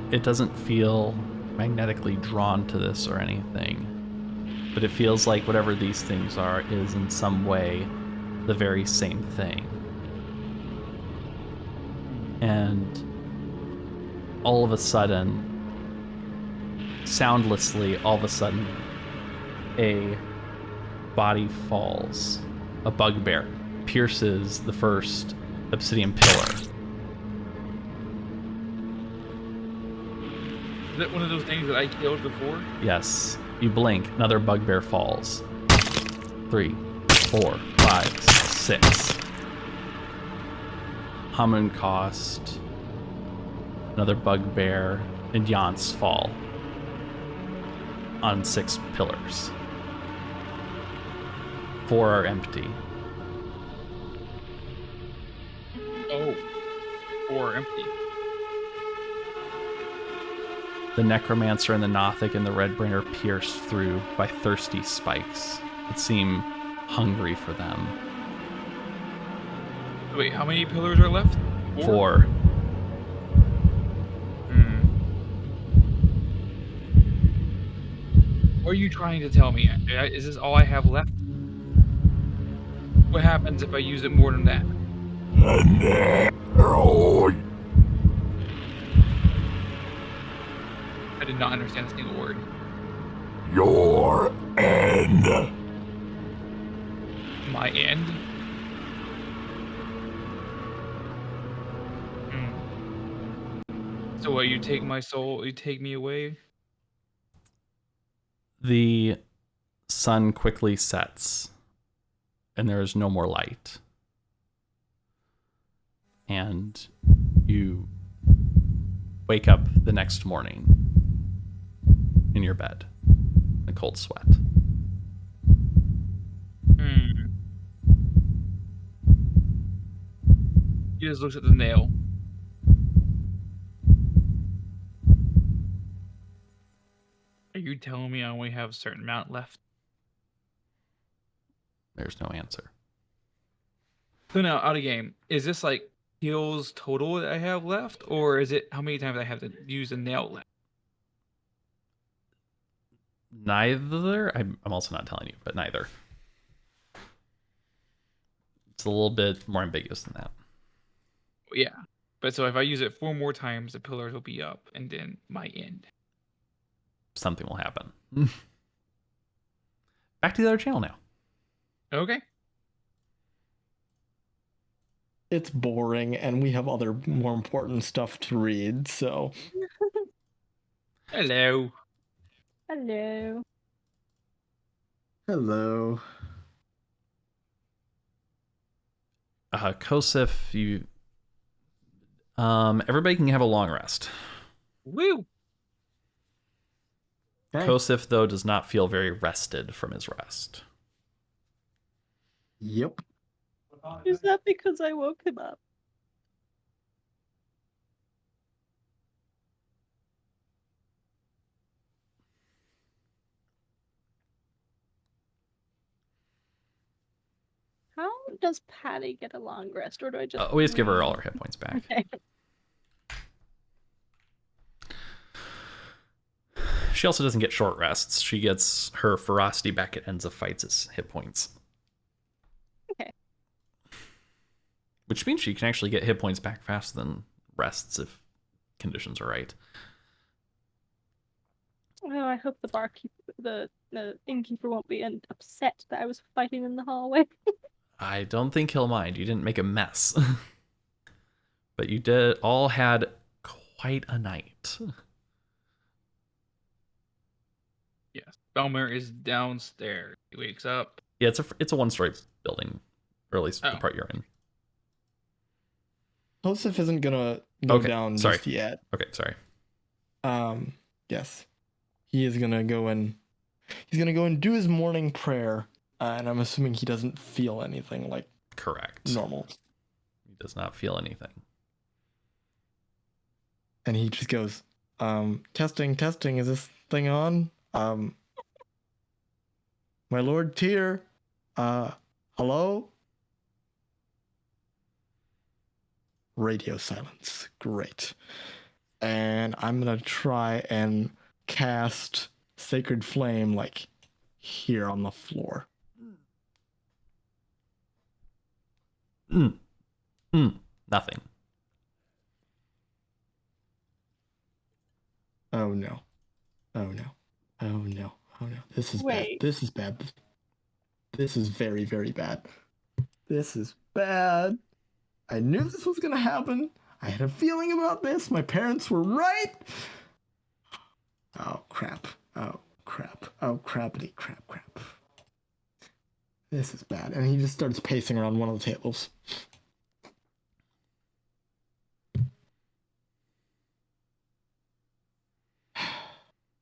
[SPEAKER 1] It doesn't feel magnetically drawn to this or anything, but it feels like whatever these things are is in some way the very same thing. And all of a sudden, soundlessly, a body falls. A bugbear pierces the first obsidian pillar.
[SPEAKER 4] Is that one of those things that I killed before?
[SPEAKER 1] Yes. You blink, another bugbear falls. 3, 4, 5, 6. Homuncost, another bugbear, and Yance fall on 6 pillars. 4 are empty.
[SPEAKER 4] Oh. 4 empty.
[SPEAKER 1] The necromancer and the Nothic and the Redbrand are pierced through by thirsty spikes that seem hungry for them.
[SPEAKER 4] Wait, how many pillars are left?
[SPEAKER 1] 4.
[SPEAKER 4] What are you trying to tell me? Is this all I have left? What happens if I use it more than that? I did not understand a single word.
[SPEAKER 6] Your end.
[SPEAKER 4] My end? So what, you take my soul, you take me away?
[SPEAKER 1] The sun quickly sets and there is no more light. And you wake up the next morning in your bed, a cold sweat.
[SPEAKER 4] He just looks at the nail. Are you telling me I only have a certain amount left?
[SPEAKER 1] There's no answer.
[SPEAKER 4] So now, out of game, is this like heals total that I have left, or is it how many times I have to use a nail left?
[SPEAKER 1] Neither. I'm also not telling you, but neither. It's a little bit more ambiguous than that.
[SPEAKER 4] Yeah. But so if I use it 4 more times, the pillars will be up, and then my end.
[SPEAKER 1] Something will happen. Back to the other channel now.
[SPEAKER 4] Okay.
[SPEAKER 2] It's boring, and we have other more important stuff to read, so.
[SPEAKER 4] Hello.
[SPEAKER 3] Hello.
[SPEAKER 2] Hello.
[SPEAKER 1] Kosef, you everybody can have a long rest.
[SPEAKER 4] Woo.
[SPEAKER 2] Okay.
[SPEAKER 1] Kosef, though, does not feel very rested from his rest.
[SPEAKER 2] Yep.
[SPEAKER 3] Is that because I woke him up? How does Patty get a long rest, or do I just
[SPEAKER 1] Always give her all her hit points back.
[SPEAKER 3] Okay.
[SPEAKER 1] She also doesn't get short rests. She gets her ferocity back at ends of fights as hit points.
[SPEAKER 3] Okay.
[SPEAKER 1] Which means she can actually get hit points back faster than rests if conditions are right.
[SPEAKER 3] Oh, I hope the barkeep, the innkeeper won't be upset that I was fighting in the hallway.
[SPEAKER 1] I don't think he'll mind. You didn't make a mess. But you did all had quite a night.
[SPEAKER 4] Yes. Belmear is downstairs. He wakes up.
[SPEAKER 1] Yeah, it's a one-story building, or at least the
[SPEAKER 4] Oh.
[SPEAKER 1] part you're in.
[SPEAKER 2] Kosef isn't gonna go
[SPEAKER 1] Okay,
[SPEAKER 2] down
[SPEAKER 1] sorry.
[SPEAKER 2] just yet.
[SPEAKER 1] Okay, sorry.
[SPEAKER 2] Yes. He is gonna go and do his morning prayer, and I'm assuming he doesn't feel anything like
[SPEAKER 1] Correct.
[SPEAKER 2] normal.
[SPEAKER 1] He does not feel anything.
[SPEAKER 2] And he just goes, testing, is this thing on? My Lord Tyr, hello? Radio silence, great. And I'm gonna try and cast Sacred Flame, like, here on the floor.
[SPEAKER 1] Nothing.
[SPEAKER 2] Oh no. Oh no. Oh no. Oh no. This is bad.
[SPEAKER 3] Wait.
[SPEAKER 2] This is bad. This is very, very bad. This is bad. I knew this was gonna happen. I had a feeling about this. My parents were right. Oh crap. Oh crap. Oh crappity crap. This is bad. And he just starts pacing around one of the tables.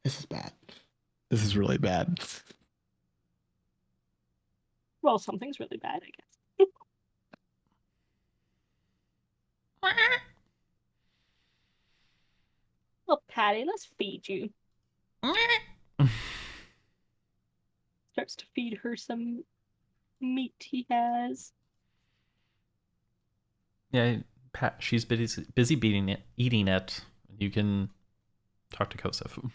[SPEAKER 2] This is bad. This is really bad.
[SPEAKER 3] Well, something's really bad, I guess. Well, Patty, let's feed you. Starts to feed her some meat he has.
[SPEAKER 1] Yeah, Pat. She's busy eating it. You can talk to Kosef.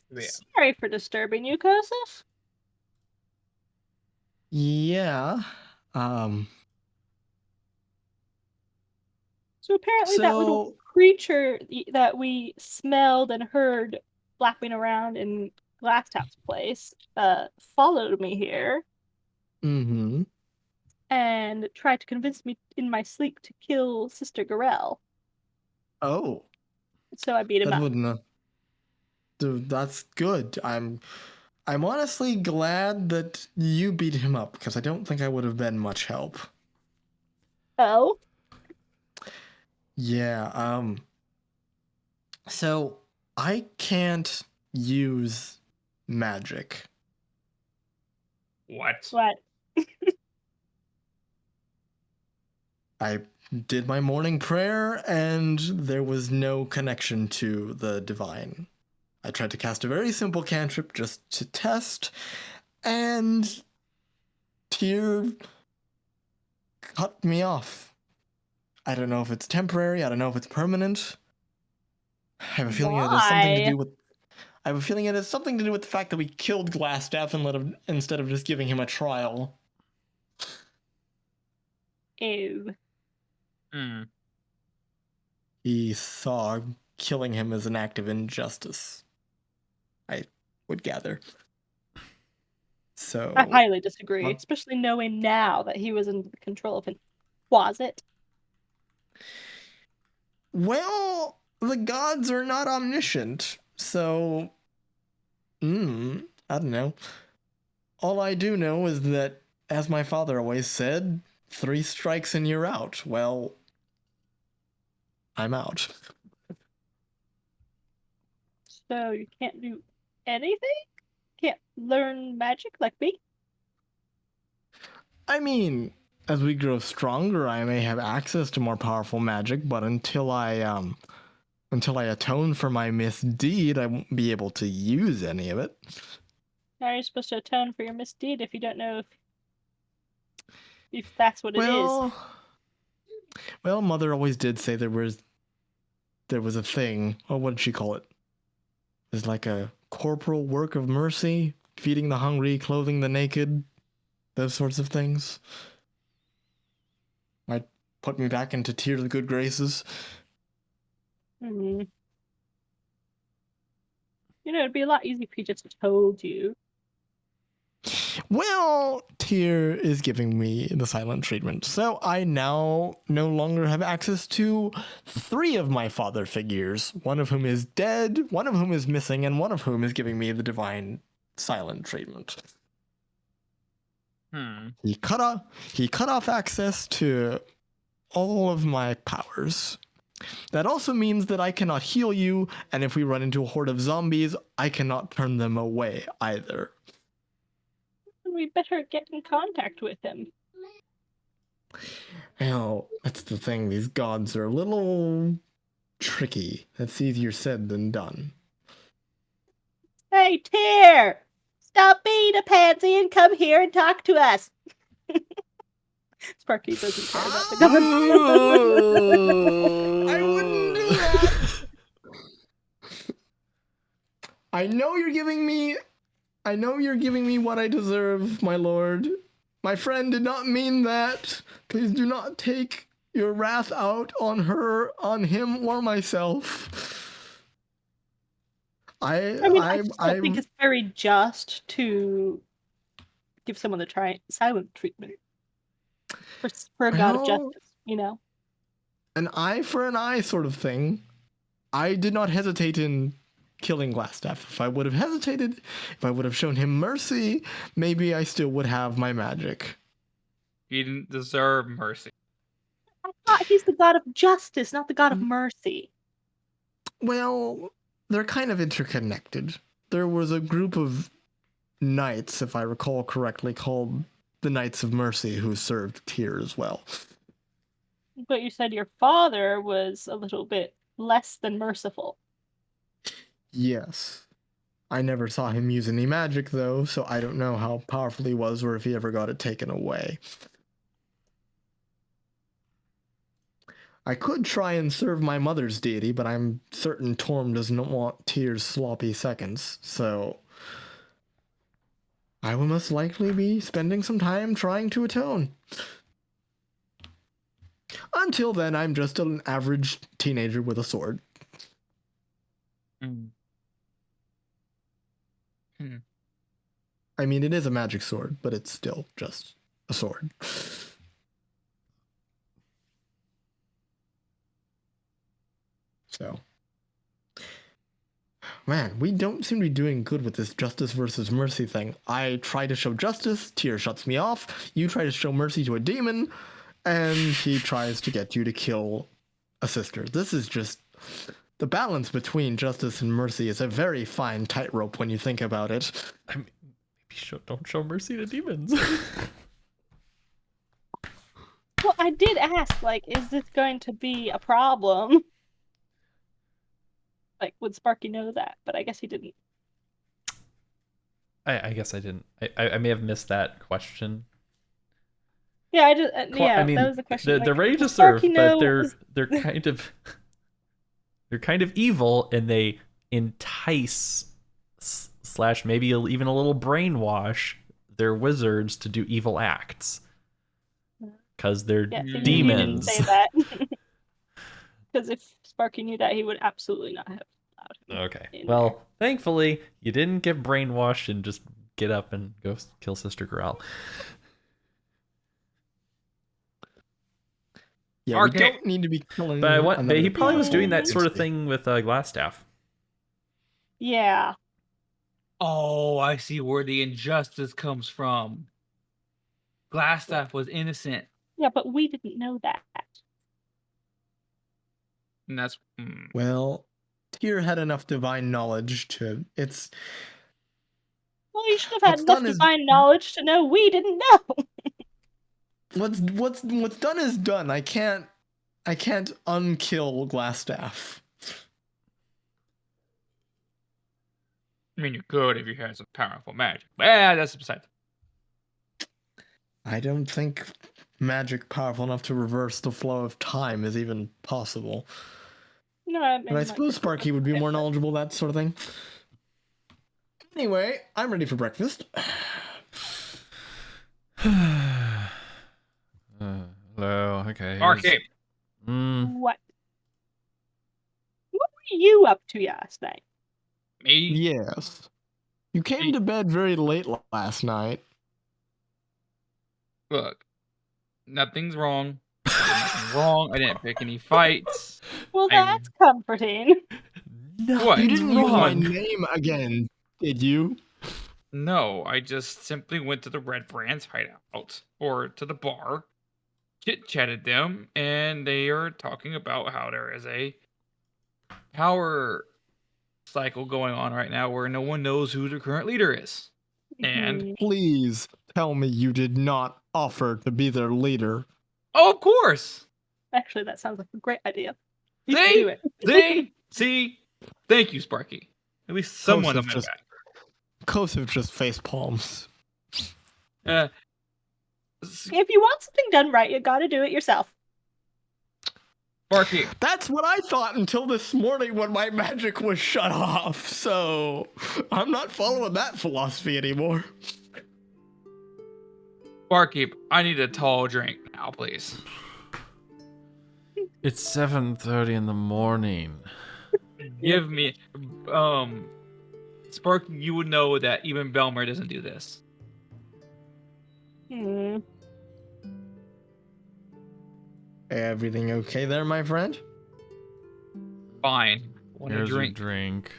[SPEAKER 4] Yeah.
[SPEAKER 3] Sorry for disturbing you, Kosef.
[SPEAKER 2] Yeah.
[SPEAKER 3] So apparently that little creature that we smelled and heard flapping around in Glasstaff's place followed me here
[SPEAKER 2] Mm-hmm.
[SPEAKER 3] and tried to convince me in my sleep to kill Sister Garaele.
[SPEAKER 2] Oh.
[SPEAKER 3] So I beat him
[SPEAKER 2] That
[SPEAKER 3] up.
[SPEAKER 2] wouldn't. Dude, that's good. I'm I'm honestly glad that you beat him up, because I don't think I would have been much help.
[SPEAKER 3] Oh?
[SPEAKER 2] Yeah, so I can't use magic.
[SPEAKER 4] What?
[SPEAKER 3] What?
[SPEAKER 2] I did my morning prayer, and there was no connection to the divine. I tried to cast a very simple cantrip just to test, and Tyr cut me off. I don't know if it's temporary, I don't know if it's permanent. I have a feeling it has something to
[SPEAKER 3] Why?
[SPEAKER 2] do with I have a feeling it has something to do with the fact that we killed Glasstaff instead of just giving him a trial.
[SPEAKER 3] Ew.
[SPEAKER 4] Hmm.
[SPEAKER 2] He saw killing him as an act of injustice, I would gather. So,
[SPEAKER 3] I highly disagree,
[SPEAKER 2] What?
[SPEAKER 3] especially knowing now that he was in control of Quasit.
[SPEAKER 2] well, the gods are not omniscient, so, I don't know. All I do know is that, as my father always said, 3 strikes and you're out. Well, I'm out.
[SPEAKER 3] So you can't do anything? Can't learn magic like me?
[SPEAKER 2] I mean, as we grow stronger, I may have access to more powerful magic, but until I atone for my misdeed, I won't be able to use any of it.
[SPEAKER 3] How are you supposed to atone for your misdeed if you don't know if that's what it is?
[SPEAKER 2] Well, Mother always did say there was a thing. Oh, what did she call it? It's like a corporal work of mercy, feeding the hungry, clothing the naked, those sorts of things. Might put me back into Tear the Good Graces.
[SPEAKER 3] Hmm. You know, it'd be a lot easier if he just told you.
[SPEAKER 2] Well, Tyr is giving me the silent treatment, so I now no longer have access to 3 of my father figures, one of whom is dead, one of whom is missing, and one of whom is giving me the divine silent treatment. He cut off access to all of my powers. That also means that I cannot heal you, and if we run into a horde of zombies, I cannot turn them away either.
[SPEAKER 3] We better get in contact with him.
[SPEAKER 2] Well, that's the thing. These gods are a little tricky. That's easier said than done.
[SPEAKER 3] Hey, Tyr! Stop being a pansy and come here and talk to us. Sparky doesn't care about the gods.
[SPEAKER 2] I wouldn't do that. I know you're giving me what I deserve, my lord. My friend did not mean that. Please do not take your wrath out on him, or myself.
[SPEAKER 3] I still think it's very just to give someone the silent treatment for a god of justice, you know?
[SPEAKER 2] An eye for an eye sort of thing. I did not hesitate in killing Glasstaff. If I would have hesitated, if I would have shown him mercy, maybe I still would have my magic.
[SPEAKER 4] He didn't deserve mercy.
[SPEAKER 3] I thought he's the god of justice, not the god of mercy.
[SPEAKER 2] Well, they're kind of interconnected. There was a group of knights, if I recall correctly, called the Knights of Mercy, who served Tyr as well.
[SPEAKER 3] But you said your father was a little bit less than merciful.
[SPEAKER 2] Yes. I never saw him use any magic, though, so I don't know how powerful he was or if he ever got it taken away. I could try and serve my mother's deity, but I'm certain Torm doesn't want Tyr's sloppy seconds, so I will most likely be spending some time trying to atone. Until then, I'm just an average teenager with a sword. I mean, it is a magic sword, but it's still just a sword. So, Man, we don't seem to be doing good with this justice versus mercy thing. I try to show justice, Tyr shuts me off. You try to show mercy to a demon, and he tries to get you to kill a sister. This is just... The balance between justice and mercy is a very fine tightrope when you think about it.
[SPEAKER 1] I mean, maybe don't show mercy to demons.
[SPEAKER 3] Well, I did ask, like, is this going to be a problem? Like, would Sparky know that? But I guess he didn't.
[SPEAKER 1] I guess I didn't. I may have missed that question.
[SPEAKER 3] Yeah, I just
[SPEAKER 1] I mean,
[SPEAKER 3] that was the question.
[SPEAKER 1] they're
[SPEAKER 3] like,
[SPEAKER 1] ready to
[SPEAKER 3] does
[SPEAKER 1] serve,
[SPEAKER 3] Sparky
[SPEAKER 1] but
[SPEAKER 3] know-
[SPEAKER 1] they're kind of they're kind of evil, and they entice / maybe even a little brainwash their wizards to do evil acts because they're
[SPEAKER 3] Yeah, so
[SPEAKER 1] demons.
[SPEAKER 3] You didn't say that. Because if Sparky knew that, he would absolutely not have allowed him.
[SPEAKER 1] Okay.
[SPEAKER 3] in
[SPEAKER 1] Well,
[SPEAKER 3] there.
[SPEAKER 1] thankfully, you didn't get brainwashed and just get up and go kill Sister Garaele.
[SPEAKER 2] Yeah, we
[SPEAKER 4] Okay.
[SPEAKER 2] don't need to be killing.
[SPEAKER 1] But
[SPEAKER 2] another
[SPEAKER 1] he probably was doing that
[SPEAKER 2] demon.
[SPEAKER 1] sort of thing with Glasstaff.
[SPEAKER 3] Yeah.
[SPEAKER 4] Oh, I see where the injustice comes from. Glasstaff was innocent,
[SPEAKER 3] Yeah, but we didn't know that.
[SPEAKER 4] and that's
[SPEAKER 2] Well, Tyr had enough divine knowledge to. It's.
[SPEAKER 3] Well, you should have had
[SPEAKER 2] What's
[SPEAKER 3] enough
[SPEAKER 2] done is-
[SPEAKER 3] divine knowledge to know we didn't know.
[SPEAKER 2] What's done is done. I can't unkill Glasstaff.
[SPEAKER 4] I mean, you could if you had some powerful magic. Well, that's beside.
[SPEAKER 2] I don't think magic powerful enough to reverse the flow of time is even possible.
[SPEAKER 3] No,
[SPEAKER 2] But I suppose Sparky would be more knowledgeable, that sort of thing. Anyway, I'm ready for breakfast.
[SPEAKER 1] Hello. Okay.
[SPEAKER 4] Arcade.
[SPEAKER 3] What? What were you up to last night?
[SPEAKER 4] Me?
[SPEAKER 2] Yes. You came to bed very late last night.
[SPEAKER 4] Look, nothing's wrong. Nothing wrong. I didn't pick any fights.
[SPEAKER 3] Well,
[SPEAKER 4] I-
[SPEAKER 3] that's comforting.
[SPEAKER 4] What?
[SPEAKER 2] You didn't use my
[SPEAKER 4] wrong?
[SPEAKER 2] name again, did you?
[SPEAKER 4] No, I just simply went to the Redbrands hideout or to the bar, chit-chatted them, and they are talking about how there is a power cycle going on right now where no one knows who the current leader is. And
[SPEAKER 2] Please tell me you did not offer to be their leader.
[SPEAKER 4] oh, of course,
[SPEAKER 3] Actually, that sounds like a great idea. You should do it.
[SPEAKER 4] see, thank you, Sparky. At least someone on my
[SPEAKER 2] just-
[SPEAKER 4] back.
[SPEAKER 2] Kosef just face palms.
[SPEAKER 4] Uh,
[SPEAKER 3] If you want something done right, you gotta do it yourself.
[SPEAKER 4] Sparky,
[SPEAKER 2] That's what I thought until this morning when my magic was shut off. So I'm not following that philosophy anymore.
[SPEAKER 4] Barkeep, I need a tall drink now, please.
[SPEAKER 1] It's 7:30 in the morning.
[SPEAKER 4] Give me, Sparky, you would know that even Belmear doesn't do this.
[SPEAKER 2] Everything okay there, my friend?
[SPEAKER 4] Fine. Want a
[SPEAKER 1] Here's your
[SPEAKER 4] drink?
[SPEAKER 1] drink.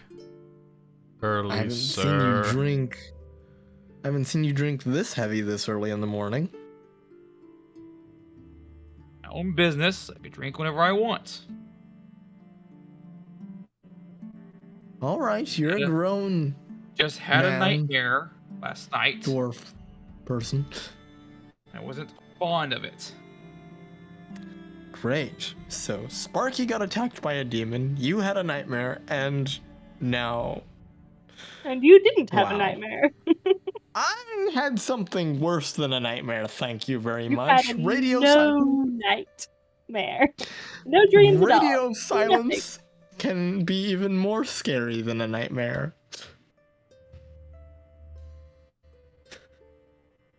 [SPEAKER 2] I
[SPEAKER 1] Early,
[SPEAKER 2] haven't
[SPEAKER 1] sir.
[SPEAKER 2] seen you drink. I haven't seen you drink this heavy this early in the morning.
[SPEAKER 4] My own business. I can drink whenever I want.
[SPEAKER 2] All right, you're
[SPEAKER 4] Yeah.
[SPEAKER 2] a grown
[SPEAKER 4] Just had a
[SPEAKER 2] Man.
[SPEAKER 4] nightmare last night.
[SPEAKER 2] dwarf person.
[SPEAKER 4] I wasn't fond of it.
[SPEAKER 2] Great. So Sparky got attacked by a demon. You had a nightmare, and now
[SPEAKER 3] And you didn't have
[SPEAKER 2] Wow.
[SPEAKER 3] a nightmare.
[SPEAKER 2] I had something worse than a nightmare. Thank you very
[SPEAKER 3] You
[SPEAKER 2] much.
[SPEAKER 3] had
[SPEAKER 2] Radio
[SPEAKER 3] no
[SPEAKER 2] silence.
[SPEAKER 3] nightmare. No dreams at all.
[SPEAKER 2] Radio silence can be even more scary than a nightmare.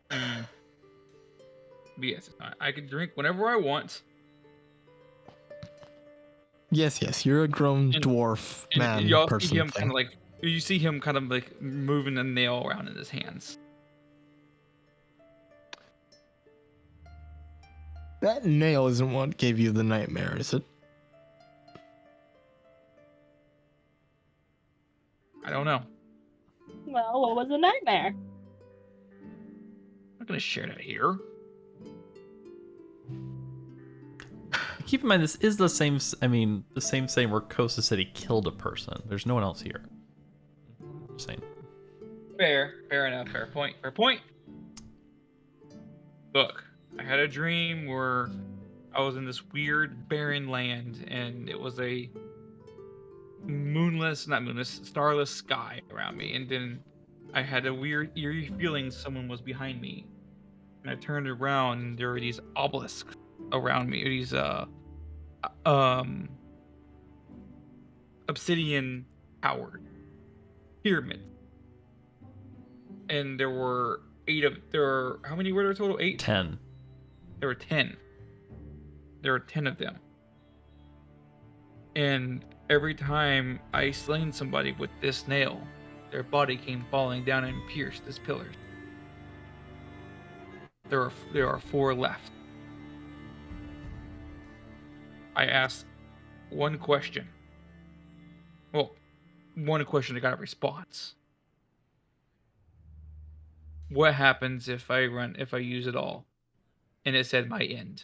[SPEAKER 4] But yes, I can drink whenever I want.
[SPEAKER 2] Yes, you're a grown
[SPEAKER 4] And-
[SPEAKER 2] dwarf
[SPEAKER 4] And
[SPEAKER 2] man
[SPEAKER 4] y'all see
[SPEAKER 2] person
[SPEAKER 4] him
[SPEAKER 2] thing.
[SPEAKER 4] kind of like, you see him kind of like moving a nail around in his hands.
[SPEAKER 2] That nail isn't what gave you the nightmare, is it?
[SPEAKER 4] I don't know.
[SPEAKER 3] Well, what was a nightmare?
[SPEAKER 4] I'm not gonna share that here.
[SPEAKER 1] Keep in mind, this is the same. I mean, the same where Kosef said he killed a person. There's no one else here. Just saying.
[SPEAKER 4] Fair enough. Fair point. Look, I had a dream where I was in this weird barren land, and it was a starless sky around me, and then I had a weird eerie feeling someone was behind me, and I turned around and there were these obelisks around me, these obsidian towered pyramid, and there were how many were there total? 8?
[SPEAKER 1] 10.
[SPEAKER 4] There were 10 of them, and every time I slain somebody with this nail, their body came falling down and pierced this pillars. There are 4 left. I asked one question. Well, one question, I got a response. What happens if I use it all? And it said my end.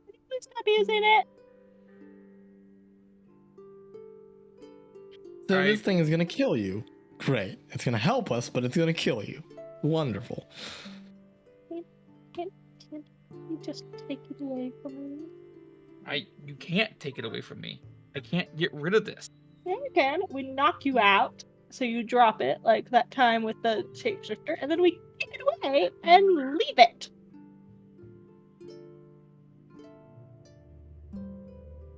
[SPEAKER 3] Please stop using it.
[SPEAKER 2] So this thing is gonna kill you. Great. It's gonna help us, but it's gonna kill you. Wonderful.
[SPEAKER 3] Can't you just take it away from me?
[SPEAKER 4] You can't take it away from me. I can't get rid of this.
[SPEAKER 3] Yeah, you can. We knock you out, so you drop it, like that time with the shapeshifter, and then we take it away and leave it.
[SPEAKER 4] I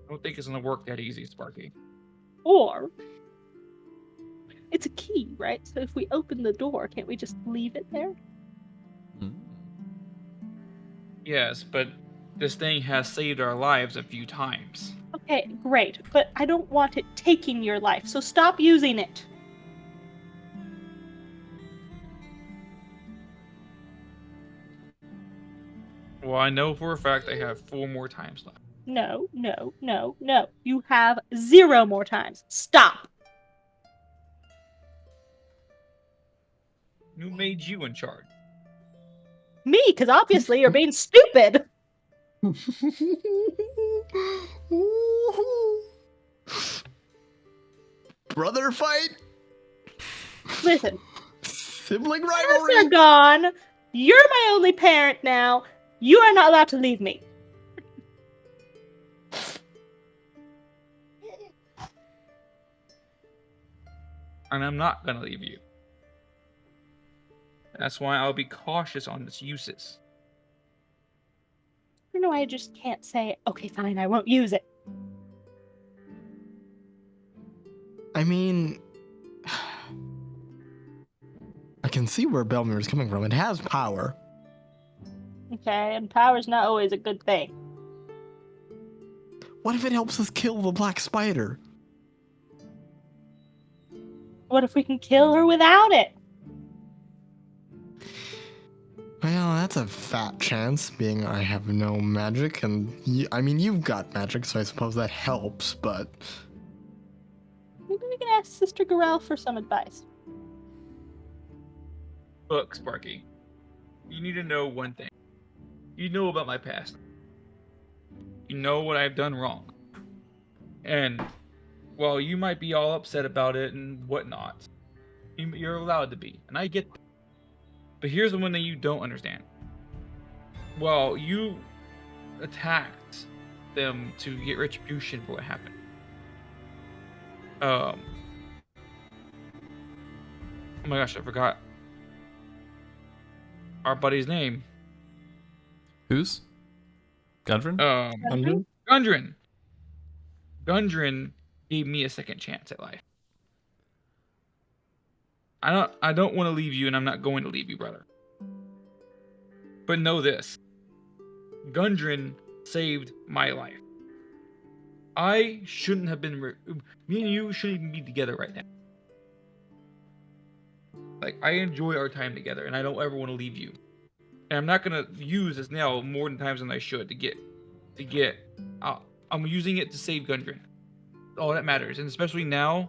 [SPEAKER 4] don't think it's gonna work that easy, Sparky.
[SPEAKER 3] Or it's a key, right? So if we open the door, can't we just leave it there?
[SPEAKER 4] Yes, but this thing has saved our lives a few times.
[SPEAKER 3] Okay, great, but I don't want it taking your life, so stop using it.
[SPEAKER 4] Well, I know for a fact I have 4 more times left.
[SPEAKER 3] No. You have 0 more times. Stop.
[SPEAKER 4] Who made you in charge?
[SPEAKER 3] Me, because obviously you're being stupid.
[SPEAKER 2] Brother fight?
[SPEAKER 3] Listen,
[SPEAKER 2] Sibling
[SPEAKER 3] since
[SPEAKER 2] rivalry?
[SPEAKER 3] they're gone, you're my only parent now. You are not allowed to leave me.
[SPEAKER 4] And I'm not gonna leave you. That's why I'll be cautious on its uses.
[SPEAKER 3] You know, I just can't say, okay, fine, I won't use it.
[SPEAKER 2] I mean, I can see where Belmear is coming from. It has power.
[SPEAKER 3] Okay, and power's not always a good thing.
[SPEAKER 2] What if it helps us kill the black spider?
[SPEAKER 3] What if we can kill her without it?
[SPEAKER 2] Well, that's a fat chance, being I have no magic, and I mean, you've got magic, so I suppose that helps, but...
[SPEAKER 3] Maybe we can ask Sister Garaele for some advice.
[SPEAKER 4] Look, Sparky, you need to know one thing. You know about my past. You know what I've done wrong. And while you might be all upset about it and whatnot, you're allowed to be, and I get that. But here's the one thing you don't understand. Well, you attacked them to get retribution for what happened. Oh my gosh, I forgot our buddy's name.
[SPEAKER 1] Whose? Gundren?
[SPEAKER 4] Gundren. Gundren gave me a second chance at life. I don't want to leave you, and I'm not going to leave you, brother. But know this. Gundren saved my life. I shouldn't have been... me and you shouldn't even be together right now. Like, I enjoy our time together, and I don't ever want to leave you. And I'm not going to use this nail more times than I should to get... I'm using it to save Gundren. all that matters, and especially now,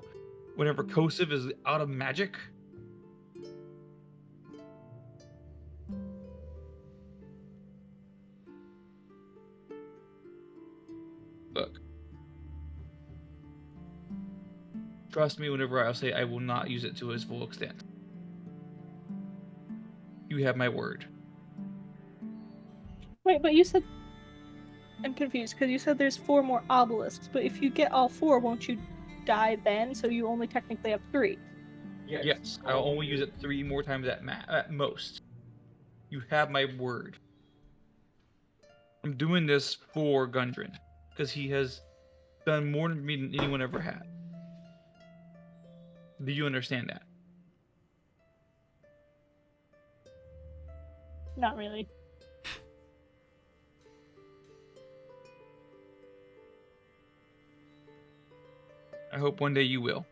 [SPEAKER 4] whenever Kosef is out of magic. Look. Trust me whenever I say I will not use it to its full extent. You have my word.
[SPEAKER 3] Wait, but you said... I'm confused, because you said there's 4 more obelisks, but if you get all 4, won't you die then? So you only technically have 3.
[SPEAKER 4] Yes, I'll only use it 3 more times at most. You have my word. I'm doing this for Gundren, because he has done more than me than anyone ever had. Do you understand that?
[SPEAKER 3] Not really.
[SPEAKER 4] I hope one day you will.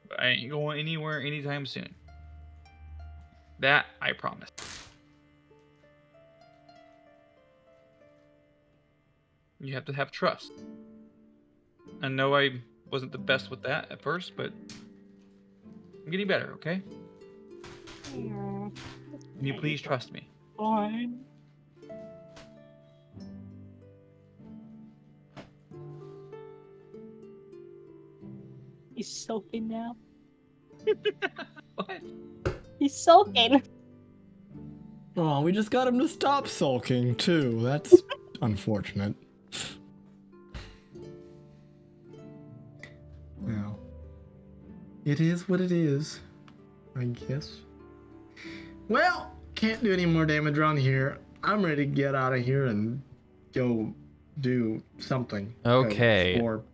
[SPEAKER 4] But I ain't going anywhere anytime soon. That I promise. You have to have trust. I know I wasn't the best with that at first, but I'm getting better, okay? Can you please trust me?
[SPEAKER 3] Fine. He's sulking now.
[SPEAKER 4] What?
[SPEAKER 3] He's sulking.
[SPEAKER 2] Oh, we just got him to stop sulking, too. That's unfortunate. Well, it is what it is, I guess. Well, can't do any more damage around here. I'm ready to get out of here and go do something.
[SPEAKER 1] Okay.
[SPEAKER 2] Or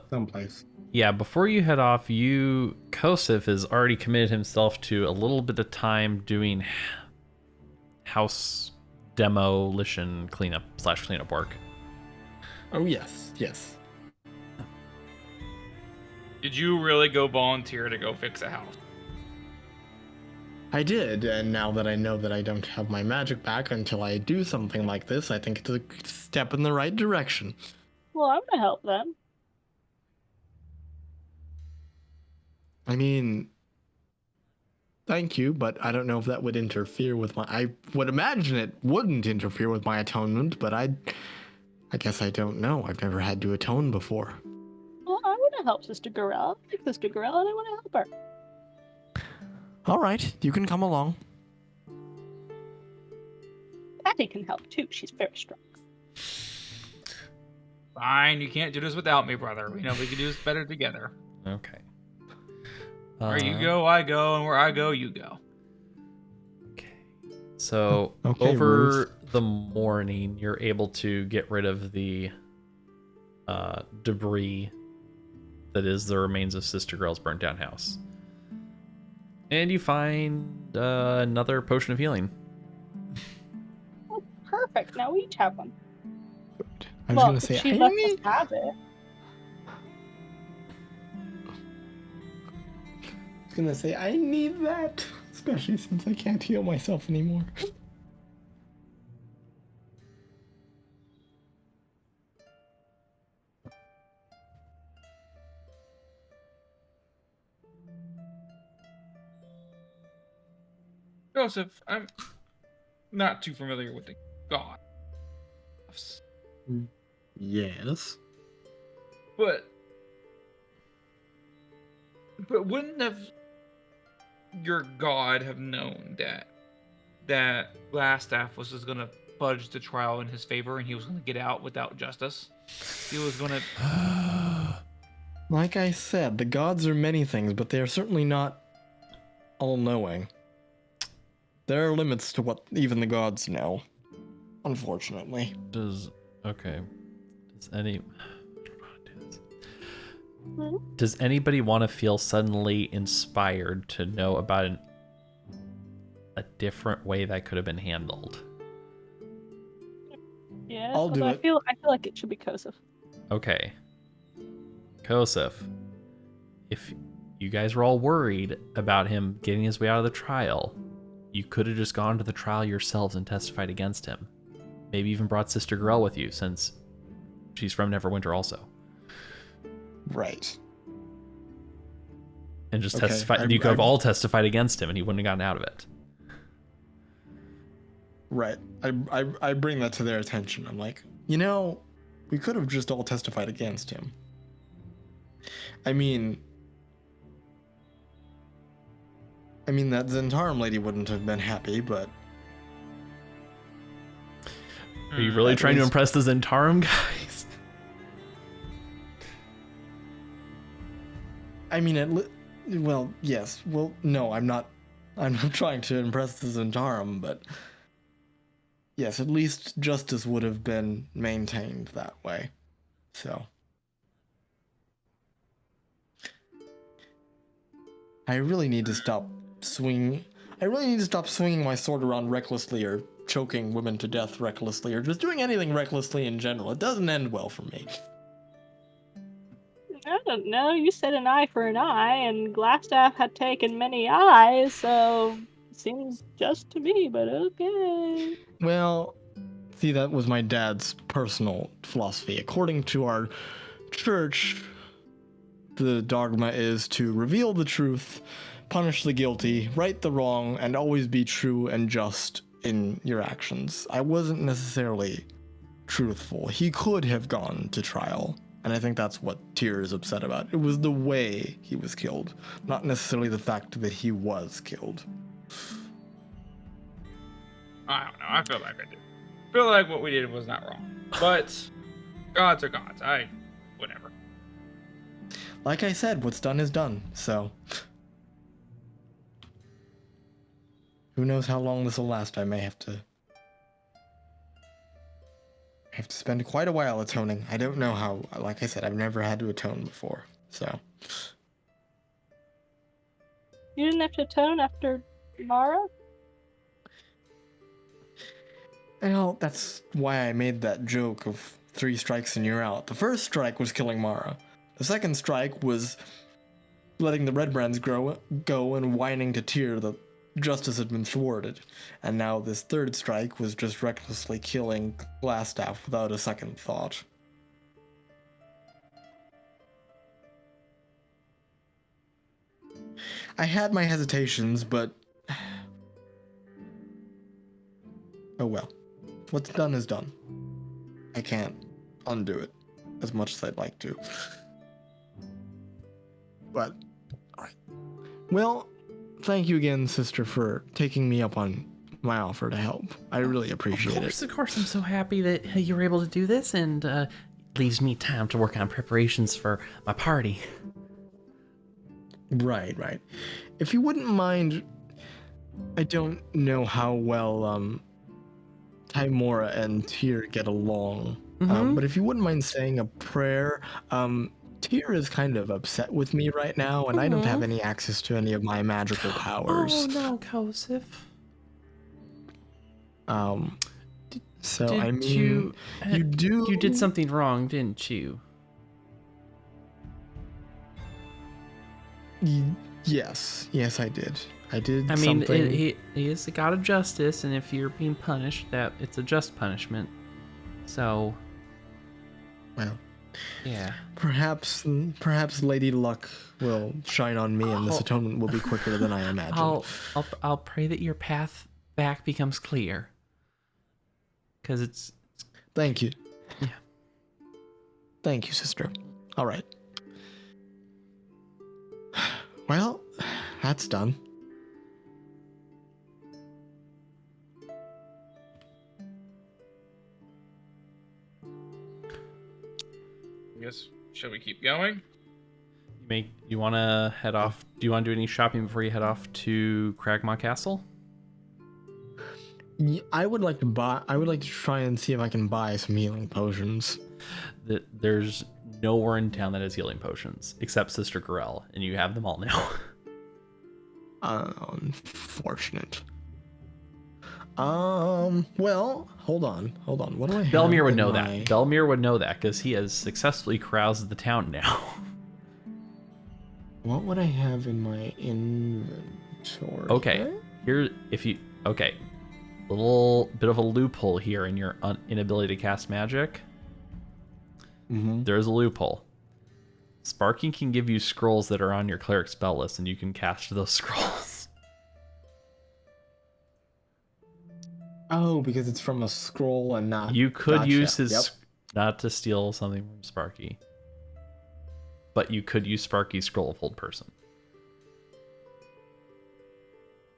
[SPEAKER 2] someplace.
[SPEAKER 1] Yeah, before you head off, Kosef has already committed himself to a little bit of time doing house demolition cleanup work.
[SPEAKER 2] Oh, yes, yes.
[SPEAKER 4] Did you really go volunteer to go fix a house?
[SPEAKER 2] I did, and now that I know that I don't have my magic back until I do something like this, I think it's a step in the right direction.
[SPEAKER 3] Well, I'm gonna help them.
[SPEAKER 2] I mean, thank you, but I don't know if that would interfere with my... I would imagine it wouldn't interfere with my atonement, but I guess I don't know. I've never had to atone before.
[SPEAKER 3] Well, I want to help Sister Garaele. I like Sister Garaele, and I want to help her.
[SPEAKER 2] All right, you can come along.
[SPEAKER 3] Patty can help too. She's very strong.
[SPEAKER 4] Fine, you can't do this without me, brother. We know we can do this better together.
[SPEAKER 1] Okay.
[SPEAKER 4] Where you go, I go, and where I go, you go.
[SPEAKER 1] Okay. So
[SPEAKER 2] Okay,
[SPEAKER 1] over
[SPEAKER 2] Ruth.
[SPEAKER 1] the morning, you're able to get rid of the debris that is the remains of Sister Girl's burnt down house. And you find another potion of healing.
[SPEAKER 3] Oh, perfect. Now we each have one.
[SPEAKER 2] I was going to say,
[SPEAKER 3] she
[SPEAKER 2] I
[SPEAKER 3] lets
[SPEAKER 2] need...
[SPEAKER 3] us have it.
[SPEAKER 2] I was going to say, I need that. Especially since I can't heal myself anymore.
[SPEAKER 4] Kosef, I'm not too familiar with the gods.
[SPEAKER 2] Yes.
[SPEAKER 4] But wouldn't have your god have known that Glasstaff was just gonna fudge the trial in his favor and he was gonna get out without justice? He was gonna...
[SPEAKER 2] Like I said, the gods are many things, but they are certainly not all-knowing. There are limits to what even the gods know, unfortunately.
[SPEAKER 1] Does anybody want to feel suddenly inspired to know about a different way that could have been handled?
[SPEAKER 3] Yeah,
[SPEAKER 2] I'll do
[SPEAKER 3] I
[SPEAKER 2] it.
[SPEAKER 3] feel like it should be Kosef.
[SPEAKER 1] Okay. Kosef, if you guys were all worried about him getting his way out of the trial, you could have just gone to the trial yourselves and testified against him. Maybe even brought Sister Garaele with you, since she's from Neverwinter also.
[SPEAKER 2] Right.
[SPEAKER 1] And just
[SPEAKER 2] Okay,
[SPEAKER 1] testified. You could have all testified against him, and he wouldn't have gotten out of it.
[SPEAKER 2] Right. I bring that to their attention. I'm like, we could have just all testified against him. I mean, that Zentarum lady wouldn't have been happy, but...
[SPEAKER 1] Are you really trying to impress the Zentarum guys?
[SPEAKER 2] I mean, well, yes. Well, no, I'm not trying to impress the Zentarum, but... Yes, at least justice would have been maintained that way. So... I really need to stop swinging my sword around recklessly, or choking women to death recklessly, or just doing anything recklessly in general. It doesn't end well for me.
[SPEAKER 3] I don't know. You said an eye for an eye, and Glasstaff had taken many eyes, so it seems just to me, but okay.
[SPEAKER 2] Well, see, that was my dad's personal philosophy. According to our church, the dogma is to reveal the truth, punish the guilty, right the wrong, and always be true and just in your actions. I wasn't necessarily truthful. He could have gone to trial, and I think that's what Tyr is upset about. It was the way he was killed, not necessarily the fact that he was killed.
[SPEAKER 4] I don't know. I feel like I did. I feel like what we did was not wrong. But gods are gods. Whatever.
[SPEAKER 2] Like I said, what's done is done, so... Who knows how long this will last? I may have to spend quite a while atoning. I don't know how. Like I said, I've never had to atone before, so...
[SPEAKER 3] You didn't have to atone after Mara?
[SPEAKER 2] Well, that's why I made that joke of 3 strikes and you're out. The first strike was killing Mara. The second strike was letting the Redbrands go and whining to Tyr that justice had been thwarted. And now this third strike was just recklessly killing Glasstaff without a second thought. I had my hesitations, but... Oh well. What's done is done. I can't undo it as much as I'd like to. But, alright. Well, thank you again, sister, for taking me up on my offer to help. I really appreciate it.
[SPEAKER 1] Of course, I'm so happy that you were able to do this, and leaves me time to work on preparations for my party.
[SPEAKER 2] Right. If you wouldn't mind, I don't know how well Tymora and Tyr get along, but if you wouldn't mind saying a prayer, Tyr is kind of upset with me right now, and I don't have any access to any of my magical powers.
[SPEAKER 1] Oh no, Kosef. You did something wrong, didn't you?
[SPEAKER 2] Yes, I did. I
[SPEAKER 1] mean,
[SPEAKER 2] something.
[SPEAKER 1] he is the god of justice, and if you're being punished, that it's a just punishment. So,
[SPEAKER 2] Well,
[SPEAKER 1] yeah.
[SPEAKER 2] Perhaps Lady Luck will shine on me, and this atonement will be quicker than I imagined.
[SPEAKER 1] I'll pray that your path back becomes clear. Because it's...
[SPEAKER 2] Thank you.
[SPEAKER 1] Yeah.
[SPEAKER 2] Thank you, sister. All right. Well, that's done.
[SPEAKER 4] I guess, shall we keep going?
[SPEAKER 1] You want to head off? Do you want to do any shopping before you head off to Cragmaw Castle?
[SPEAKER 2] I would like to try and see if I can buy some healing potions.
[SPEAKER 1] There's nowhere in town that has healing potions except Sister Garaele, and you have them all now.
[SPEAKER 2] Unfortunate. Well, hold on. What do I have?
[SPEAKER 1] Belmear would know that. Belmear would know that because he has successfully caroused the town now.
[SPEAKER 2] What would I have in my inventory?
[SPEAKER 1] Okay. Okay, little bit of a loophole here in your inability to cast magic. There's a loophole. Sparking can give you scrolls that are on your cleric spell list, and you can cast those scrolls.
[SPEAKER 2] Oh, because it's from a scroll and not.
[SPEAKER 1] You could
[SPEAKER 2] Gotcha.
[SPEAKER 1] use his
[SPEAKER 2] Yep.
[SPEAKER 1] not to steal something from Sparky, but you could use Sparky's scroll of hold person.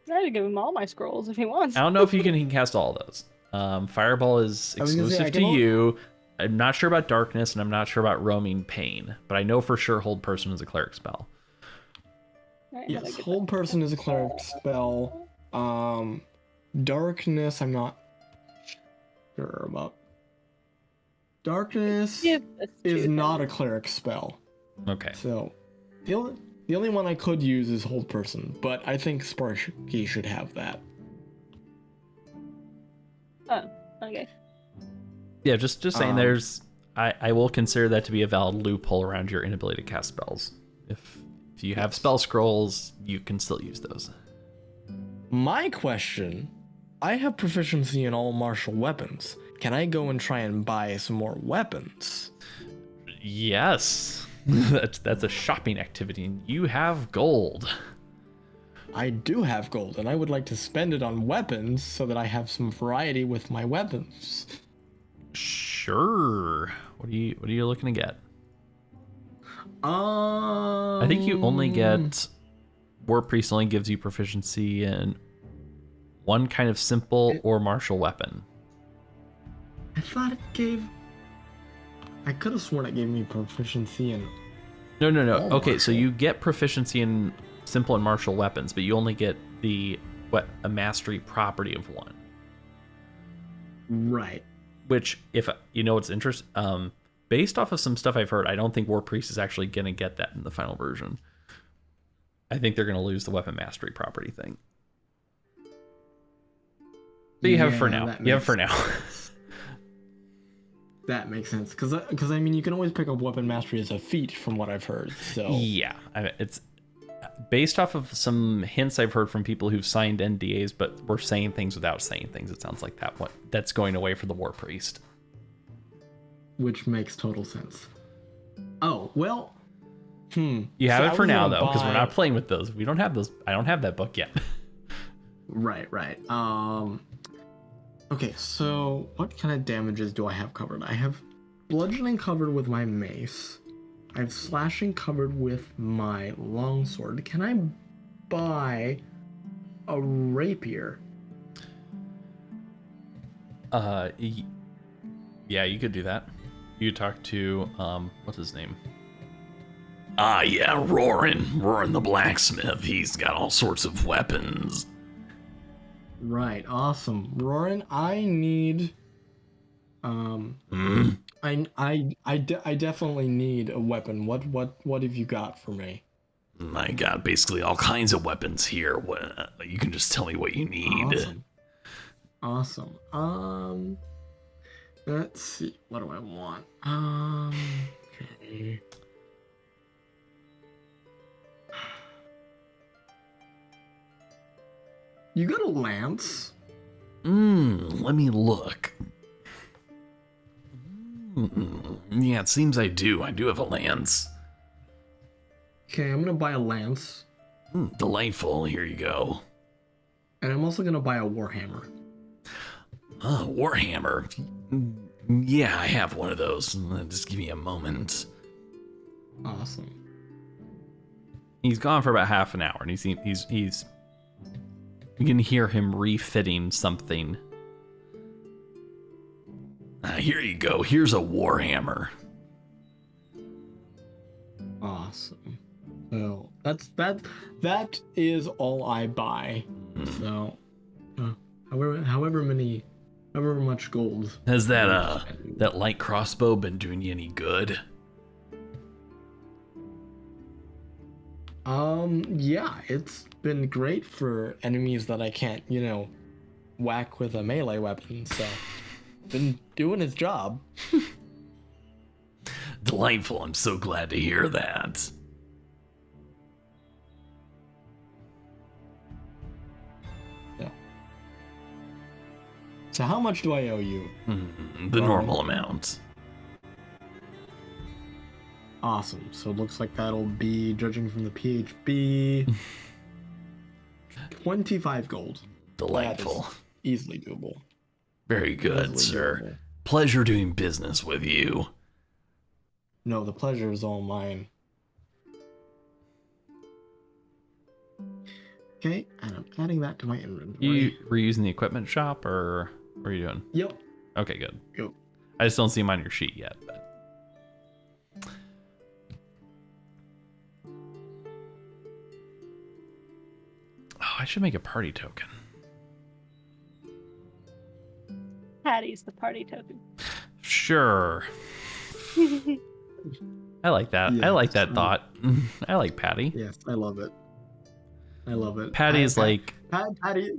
[SPEAKER 3] I had to give him all my scrolls if he wants.
[SPEAKER 1] I don't know if he can cast all of those. Fireball is
[SPEAKER 2] I was gonna say,
[SPEAKER 1] exclusive
[SPEAKER 2] I
[SPEAKER 1] to
[SPEAKER 2] can
[SPEAKER 1] you. I'm not sure about darkness, and I'm not sure about roaming pain, but I know for sure hold person is a cleric spell.
[SPEAKER 3] Alright,
[SPEAKER 2] Yes,
[SPEAKER 3] gotta get
[SPEAKER 2] hold person is a cleric spell. Darkness, I'm not sure about. Darkness
[SPEAKER 3] Give this
[SPEAKER 2] is
[SPEAKER 3] to
[SPEAKER 2] not
[SPEAKER 3] him.
[SPEAKER 2] a cleric spell.
[SPEAKER 1] Okay.
[SPEAKER 2] So, the only one I could use is hold person, but I think Sparky should have that.
[SPEAKER 3] Oh, okay.
[SPEAKER 1] Yeah, just saying.
[SPEAKER 2] Um,
[SPEAKER 1] I will consider that to be a valid loophole around your inability to cast spells. If you have spell scrolls, you can still use those.
[SPEAKER 2] My question, I have proficiency in all martial weapons. Can I go and try and buy some more weapons?
[SPEAKER 1] Yes, that's a shopping activity, and you have gold.
[SPEAKER 2] I do have gold, and I would like to spend it on weapons so that I have some variety with my weapons.
[SPEAKER 1] Sure. What are you looking to get?
[SPEAKER 2] I
[SPEAKER 1] I think you only get War Priest only gives you proficiency in one kind of simple or martial weapon.
[SPEAKER 2] I thought it gave. I could have sworn it gave me proficiency in.
[SPEAKER 1] No.
[SPEAKER 2] All
[SPEAKER 1] Okay, so
[SPEAKER 2] martial.
[SPEAKER 1] you get proficiency in simple and martial weapons, but you only get a mastery property of one.
[SPEAKER 2] Right.
[SPEAKER 1] Which, if you know what's interesting, based off of some stuff I've heard, I don't think War Priest is actually gonna get that in the final version. I think they're gonna lose the weapon mastery property thing. But you have it for now.
[SPEAKER 2] that
[SPEAKER 1] You have it for
[SPEAKER 2] makes
[SPEAKER 1] now.
[SPEAKER 2] sense. That makes sense, because I mean, you can always pick up weapon mastery as a feat, from what I've heard. So
[SPEAKER 1] Yeah, I mean, it's based off of some hints I've heard from people who've signed NDAs, but were saying things without saying things. It sounds like that's going away for the War Priest.
[SPEAKER 2] which makes total sense. Oh well.
[SPEAKER 1] You
[SPEAKER 2] So
[SPEAKER 1] have
[SPEAKER 2] I
[SPEAKER 1] it for
[SPEAKER 2] was
[SPEAKER 1] now
[SPEAKER 2] gonna
[SPEAKER 1] though, because we're
[SPEAKER 2] buy-
[SPEAKER 1] not playing with those. We don't have those. I don't have that book yet.
[SPEAKER 2] Right. Okay, so what kind of damages do I have covered? I have bludgeoning covered with my mace. I have slashing covered with my longsword. Can I buy a rapier?
[SPEAKER 1] Yeah, you could do that. You talk to what's his name?
[SPEAKER 6] Yeah, Roarin the blacksmith. He's got all sorts of weapons.
[SPEAKER 2] Right, awesome. Roran, I need I definitely need a weapon. What have you got for me?
[SPEAKER 6] I got basically all kinds of weapons here. You can just tell me what you need.
[SPEAKER 2] Awesome. Let's see. What do I want? Okay. You got a lance?
[SPEAKER 6] Let me look. Yeah, it seems I do. I do have a lance.
[SPEAKER 2] Okay, I'm gonna buy a lance,
[SPEAKER 6] Delightful. Here you go.
[SPEAKER 2] and I'm also gonna buy a warhammer.
[SPEAKER 6] Warhammer. Yeah, I have one of those. Just give me a moment.
[SPEAKER 2] Awesome.
[SPEAKER 1] He's gone for about half an hour, and he's you can hear him refitting something.
[SPEAKER 6] Here you go. Here's a warhammer.
[SPEAKER 2] Awesome. So that is all I buy. So however much gold.
[SPEAKER 6] Has that light crossbow been doing you any good?
[SPEAKER 2] Yeah, it's been great for enemies that I can't, whack with a melee weapon, so been doing its job.
[SPEAKER 6] Delightful. I'm so glad to hear that.
[SPEAKER 2] So how much do I owe you?
[SPEAKER 6] The normal amount.
[SPEAKER 2] Awesome. So it looks like that'll be, judging from the PHB, 25 gold.
[SPEAKER 6] Delightful.
[SPEAKER 2] That is easily doable.
[SPEAKER 6] Very good,
[SPEAKER 2] Easily
[SPEAKER 6] sir.
[SPEAKER 2] doable.
[SPEAKER 6] Pleasure doing business with you.
[SPEAKER 2] No, the pleasure is all mine. Okay, and I'm adding that to my inventory.
[SPEAKER 1] You were using the equipment shop, or what are you doing?
[SPEAKER 2] Yep.
[SPEAKER 1] Okay, good.
[SPEAKER 2] Yep.
[SPEAKER 1] I just don't see them on your sheet yet. But... Oh, I should make a party token.
[SPEAKER 3] Patty's the party token.
[SPEAKER 1] Sure. I like that. I like that thought. I like Patty.
[SPEAKER 2] Yes, I love it. I love it.
[SPEAKER 1] Patty's like...
[SPEAKER 2] Patty is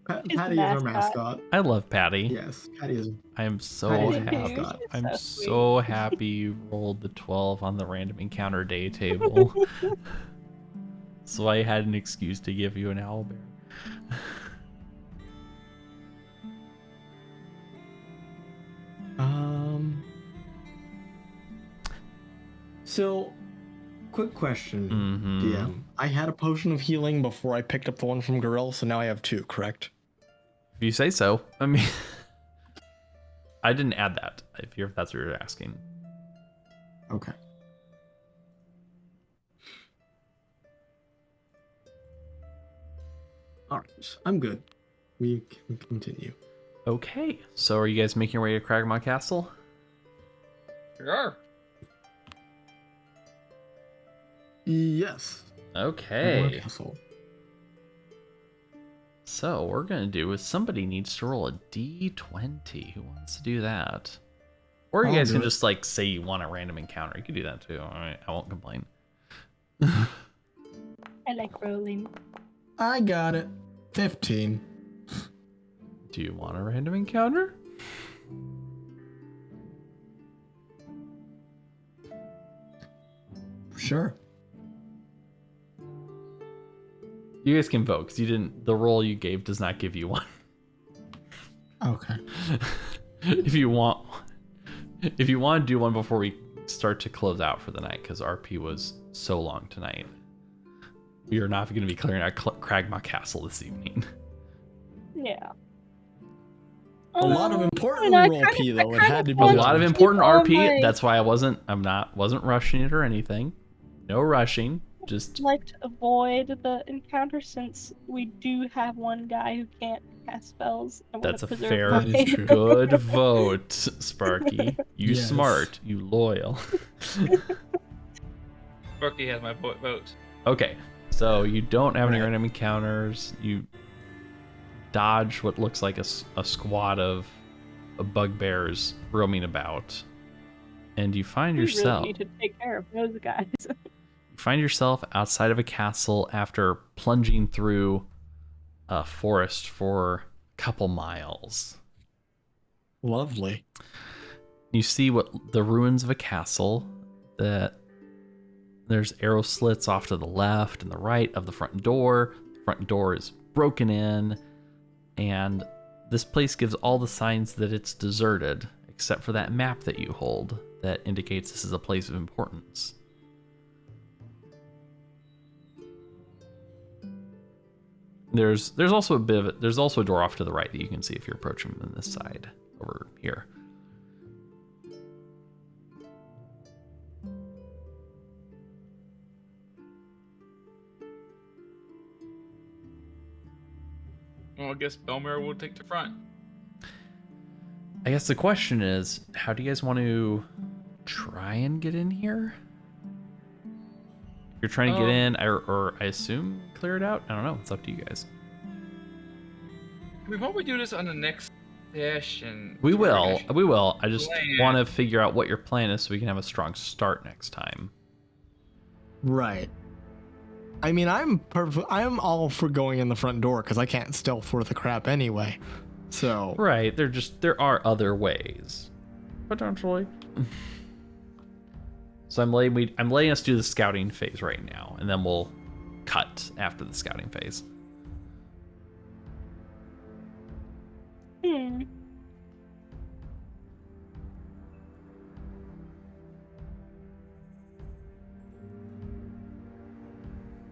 [SPEAKER 2] our
[SPEAKER 3] mascot.
[SPEAKER 2] mascot.
[SPEAKER 1] I love Patty.
[SPEAKER 2] Yes, Patty is.
[SPEAKER 1] I am so
[SPEAKER 2] Patty's
[SPEAKER 1] happy.
[SPEAKER 2] mascot.
[SPEAKER 3] It's
[SPEAKER 1] I'm
[SPEAKER 3] so
[SPEAKER 1] so happy you rolled the 12 on the random encounter day table. So I had an excuse to give you an owlbear.
[SPEAKER 2] So, quick question,
[SPEAKER 1] Mhm.
[SPEAKER 2] DM. I had a potion of healing before I picked up the one from Garaele, so now I have 2, correct?
[SPEAKER 1] If you say so. I mean, I didn't add that, if that's what you're asking.
[SPEAKER 2] Okay. Alright, I'm good. We can continue.
[SPEAKER 1] Okay, so are you guys making your way to Cragmaw Castle?
[SPEAKER 4] We are.
[SPEAKER 2] Yes.
[SPEAKER 1] Okay.
[SPEAKER 2] Castle.
[SPEAKER 1] So what we're gonna do is somebody needs to roll a d20. Who wants to do that? Or you
[SPEAKER 2] I'll
[SPEAKER 1] guys
[SPEAKER 2] do
[SPEAKER 1] can
[SPEAKER 2] it.
[SPEAKER 1] just like say you want a random encounter. You can do that too. All right, I won't complain.
[SPEAKER 3] I like rolling.
[SPEAKER 2] I got it. 15.
[SPEAKER 1] Do you want a random encounter?
[SPEAKER 2] Sure.
[SPEAKER 1] You guys can vote because you didn't. The roll you gave does not give you one.
[SPEAKER 2] Okay.
[SPEAKER 1] if you want to do one before we start to close out for the night, because RP was so long tonight. We are not going to be clearing out Cragmaw Castle this evening.
[SPEAKER 3] Yeah.
[SPEAKER 2] A lot of important
[SPEAKER 3] I
[SPEAKER 2] roll P though. It had to be
[SPEAKER 1] A
[SPEAKER 3] want
[SPEAKER 1] lot of
[SPEAKER 3] to
[SPEAKER 1] important
[SPEAKER 3] keep all
[SPEAKER 1] RP.
[SPEAKER 3] my-
[SPEAKER 1] That's why I wasn't rushing it or anything. No rushing. Just
[SPEAKER 3] like to avoid the encounter since we do have one guy who can't cast spells. I wanna
[SPEAKER 1] that's a
[SPEAKER 3] preserve
[SPEAKER 1] fair,
[SPEAKER 3] my-
[SPEAKER 2] That is true.
[SPEAKER 1] good vote, Sparky. You
[SPEAKER 2] Yes.
[SPEAKER 1] smart. You loyal.
[SPEAKER 4] Sparky has my vote.
[SPEAKER 1] Okay, so you don't have any
[SPEAKER 2] Right.
[SPEAKER 1] random encounters. You dodge what looks like a squad of bugbears roaming about, and you find
[SPEAKER 3] We
[SPEAKER 1] yourself
[SPEAKER 3] really need to take care of those guys.
[SPEAKER 1] you find yourself outside of a castle after plunging through a forest for a couple miles.
[SPEAKER 2] Lovely.
[SPEAKER 1] You see the ruins of a castle. That there's arrow slits off to the left and the right of the front door. The front door is broken in, and this place gives all the signs that it's deserted, except for that map that you hold that indicates this is a place of importance. There's also a bit of it. There's also a door off to the right that you can see if you're approaching from this side over here.
[SPEAKER 4] Well, I guess Belmear will take the front.
[SPEAKER 1] I guess the question is, how do you guys want to try and get in here? If you're trying to get in, or I assume clear it out? I don't know. It's up to you guys.
[SPEAKER 4] We probably do this on the next session.
[SPEAKER 1] We
[SPEAKER 4] So we're
[SPEAKER 1] will.
[SPEAKER 4] gonna-
[SPEAKER 1] We will. I just
[SPEAKER 4] plan.
[SPEAKER 1] want to figure out what your plan is so we can have a strong start next time.
[SPEAKER 2] Right. I mean, I'm all for going in the front door because I can't stealth worth a crap anyway. So
[SPEAKER 1] Right. There are other ways. Potentially. So I'm letting us do the scouting phase right now, and then we'll cut after the scouting phase.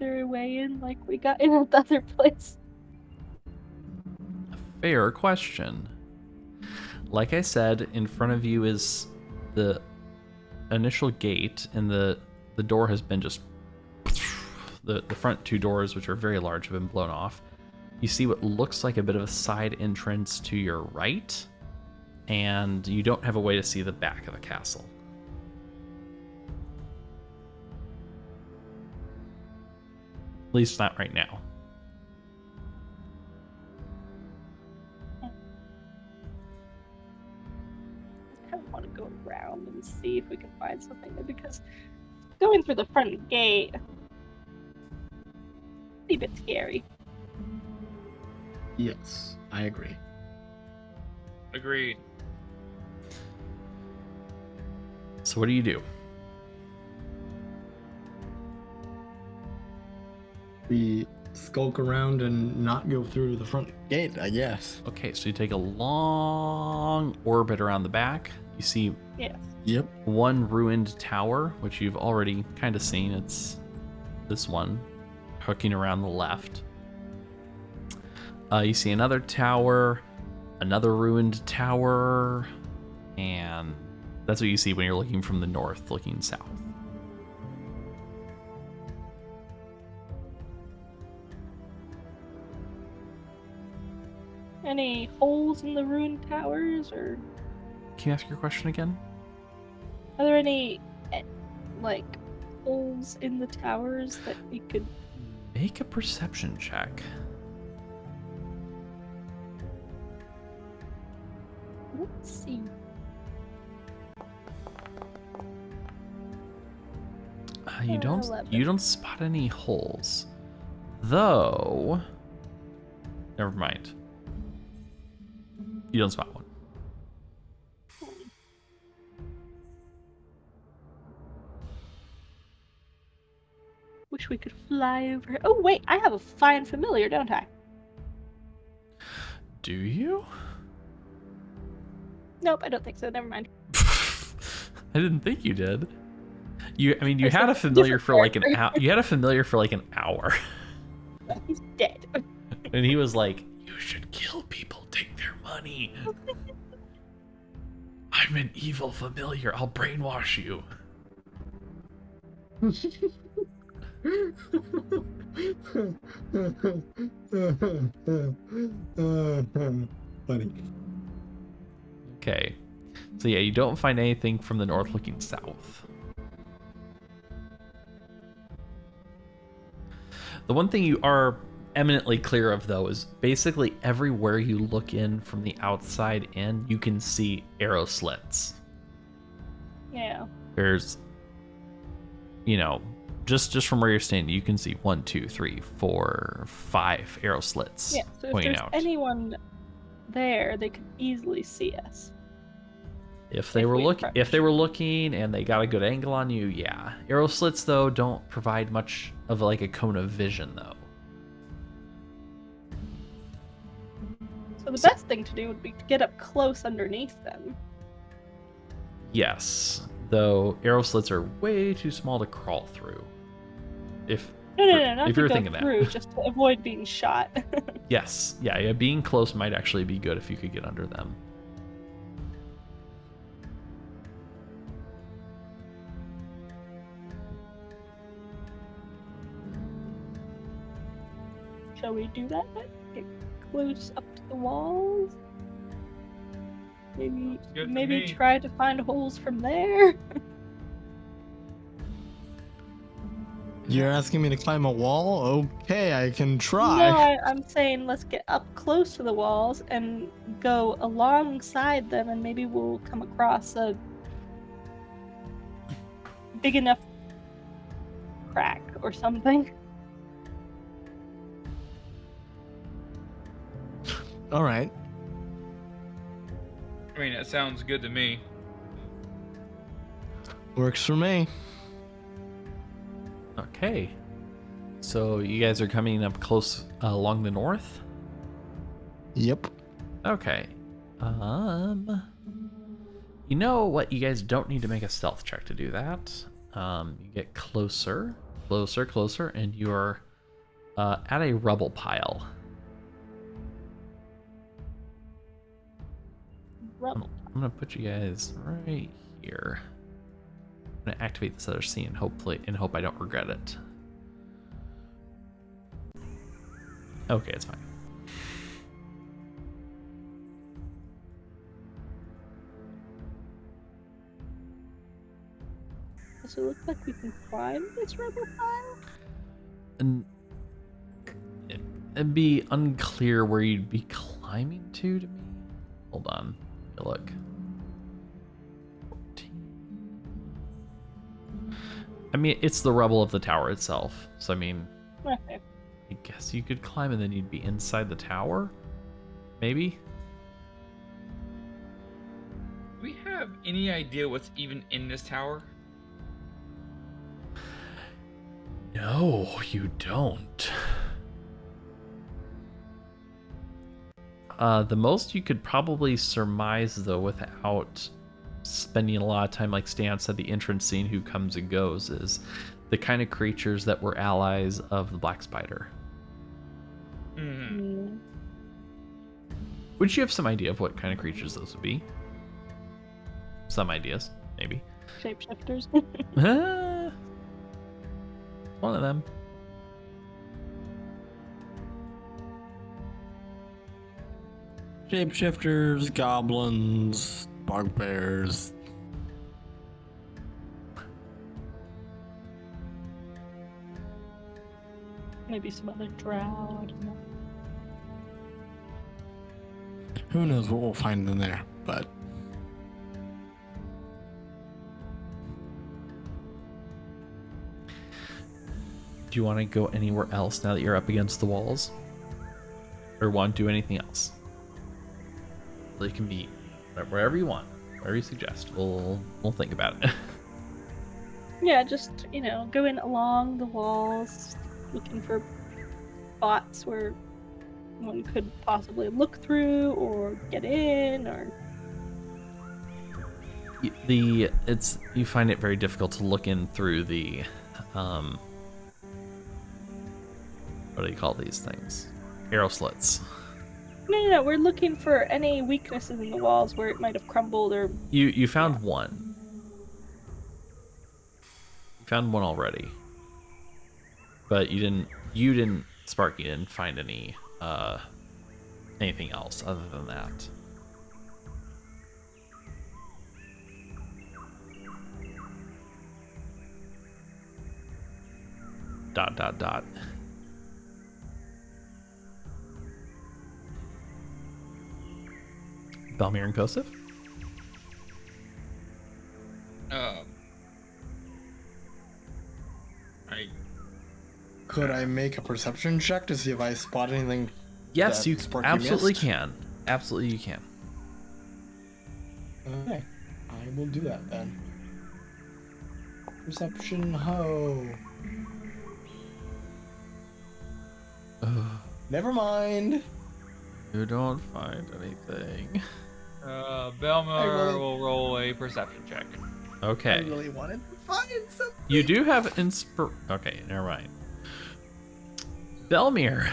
[SPEAKER 3] other way in like we got in at the other place?
[SPEAKER 1] Fair question. Like I said, in front of you is the initial gate, and the door has been just... The front two doors, which are very large, have been blown off. You see what looks like a bit of a side entrance to your right, and you don't have a way to see the back of the castle. At least not right now.
[SPEAKER 3] I kind of want to go around and see if we can find something, because going through the front gate, a bit scary.
[SPEAKER 2] Yes, I agree.
[SPEAKER 4] Agreed.
[SPEAKER 1] So what do you do?
[SPEAKER 2] We skulk around and not go through the front gate, I guess.
[SPEAKER 1] Okay, so you take a long orbit around the back. You see
[SPEAKER 3] Yes.
[SPEAKER 2] Yep.
[SPEAKER 1] one ruined tower, which you've already kind of seen. It's this one, hooking around the left. You see another tower, another ruined tower, and that's what you see when you're looking from the north, looking south.
[SPEAKER 3] Any holes in the ruined towers, or
[SPEAKER 1] Can you ask your question again?
[SPEAKER 3] are there any like holes in the towers that we could?
[SPEAKER 1] Make a perception check.
[SPEAKER 3] Let's see.
[SPEAKER 1] You don't
[SPEAKER 3] 11.
[SPEAKER 1] you don't spot any holes, though. Never mind. You don't spot one.
[SPEAKER 3] Wish we could fly over. Oh wait, I have a fine familiar, don't I?
[SPEAKER 1] Do you?
[SPEAKER 3] Nope, I don't think so. Never mind.
[SPEAKER 1] I didn't think you did. You had a
[SPEAKER 3] Different
[SPEAKER 1] familiar for like an
[SPEAKER 3] character.
[SPEAKER 1] hour. You had a familiar for like an hour,
[SPEAKER 3] He's dead.
[SPEAKER 1] and he was like, "You should kill people, take their money." I'm an evil familiar. I'll brainwash you.
[SPEAKER 2] Funny.
[SPEAKER 1] Okay. So yeah, you don't find anything from the north looking south. The one thing you are eminently clear of, though, is basically everywhere you look in from the outside in, you can see arrow slits.
[SPEAKER 3] Yeah.
[SPEAKER 1] There's, just from where you're standing, you can see 1, 2, 3, 4, 5 arrow slits
[SPEAKER 3] Yeah. So if
[SPEAKER 1] pointing
[SPEAKER 3] there's
[SPEAKER 1] out.
[SPEAKER 3] anyone there, they could easily see us.
[SPEAKER 1] If they
[SPEAKER 3] if
[SPEAKER 1] were
[SPEAKER 3] we
[SPEAKER 1] looking and they got a good angle on you, yeah. Arrow slits, though, don't provide much of like a cone of vision, though.
[SPEAKER 3] So the best thing to do would be to get up close underneath them.
[SPEAKER 1] Yes, though arrow slits are way too small to crawl through.
[SPEAKER 3] No, not
[SPEAKER 1] if
[SPEAKER 3] to
[SPEAKER 1] you're
[SPEAKER 3] go
[SPEAKER 1] thinking that.
[SPEAKER 3] through, just to avoid being shot.
[SPEAKER 1] Yes, yeah, being close might actually be good if you could get under them.
[SPEAKER 3] Shall we do that then? Get close up to the walls?
[SPEAKER 4] Good to
[SPEAKER 3] Maybe
[SPEAKER 4] me.
[SPEAKER 3] try to find holes from there?
[SPEAKER 2] You're asking me to climb a wall? Okay, I can try.
[SPEAKER 3] No, I'm saying let's get up close to the walls and go alongside them, and maybe we'll come across a big enough crack or something.
[SPEAKER 2] All right.
[SPEAKER 4] I mean, it sounds good to me.
[SPEAKER 2] Works for me.
[SPEAKER 1] Okay. So you guys are coming up close along the north?
[SPEAKER 2] Yep.
[SPEAKER 1] Okay. You know what? You guys don't need to make a stealth check to do that. You get closer. Closer, closer, and you are at a rubble pile. I'm gonna put you guys right here. I'm gonna activate this other scene, hopefully, and hope I don't regret it. Okay, it's fine.
[SPEAKER 3] Does it look like we can climb this rubble pile?
[SPEAKER 1] And it'd be unclear where you'd be climbing to me. Hold on. Look. 14. I mean, it's the rubble of the tower itself. So, I mean,
[SPEAKER 3] Okay.
[SPEAKER 1] I guess you could climb and then you'd be inside the tower? Maybe?
[SPEAKER 4] Do we have any idea what's even in this tower?
[SPEAKER 1] No, you don't. The most you could probably surmise, though, without spending a lot of time, like Stan said, the entrance scene, who comes and goes, is the kind of creatures that were allies of the Black Spider.
[SPEAKER 4] Mm.
[SPEAKER 1] Would you have some idea of what kind of creatures those would be? Some ideas, maybe.
[SPEAKER 3] Shapeshifters.
[SPEAKER 1] One of them.
[SPEAKER 2] Shapeshifters, goblins, bugbears.
[SPEAKER 3] Maybe some other drow. I don't know.
[SPEAKER 2] Who knows what we'll find in there, but
[SPEAKER 1] Do you want to go anywhere else now that you're up against the walls? Or want to do anything else? They can be wherever you want, wherever you suggest. We'll think about it.
[SPEAKER 3] Yeah, just, going along the walls, looking for spots where one could possibly look through or get in, or...
[SPEAKER 1] You find it very difficult to look in through the what do you call these things? Arrow slits.
[SPEAKER 3] No, we're looking for any weaknesses in the walls where it might have crumbled or...
[SPEAKER 1] You found one. You found one already. But you didn't Sparky didn't find any anything else other than that. ... Belmear and Kosef?
[SPEAKER 2] could I make a perception check to see if I spot anything?
[SPEAKER 1] Yes, you
[SPEAKER 2] Sparky
[SPEAKER 1] absolutely
[SPEAKER 2] missed?
[SPEAKER 1] can. Absolutely you can.
[SPEAKER 2] Okay, I will do that then. Perception ho. Never mind.
[SPEAKER 1] You don't find anything.
[SPEAKER 4] Belmear will roll a perception check.
[SPEAKER 2] I
[SPEAKER 1] Okay.
[SPEAKER 2] really wanted to find something.
[SPEAKER 1] You do have Okay, never mind. Belmear,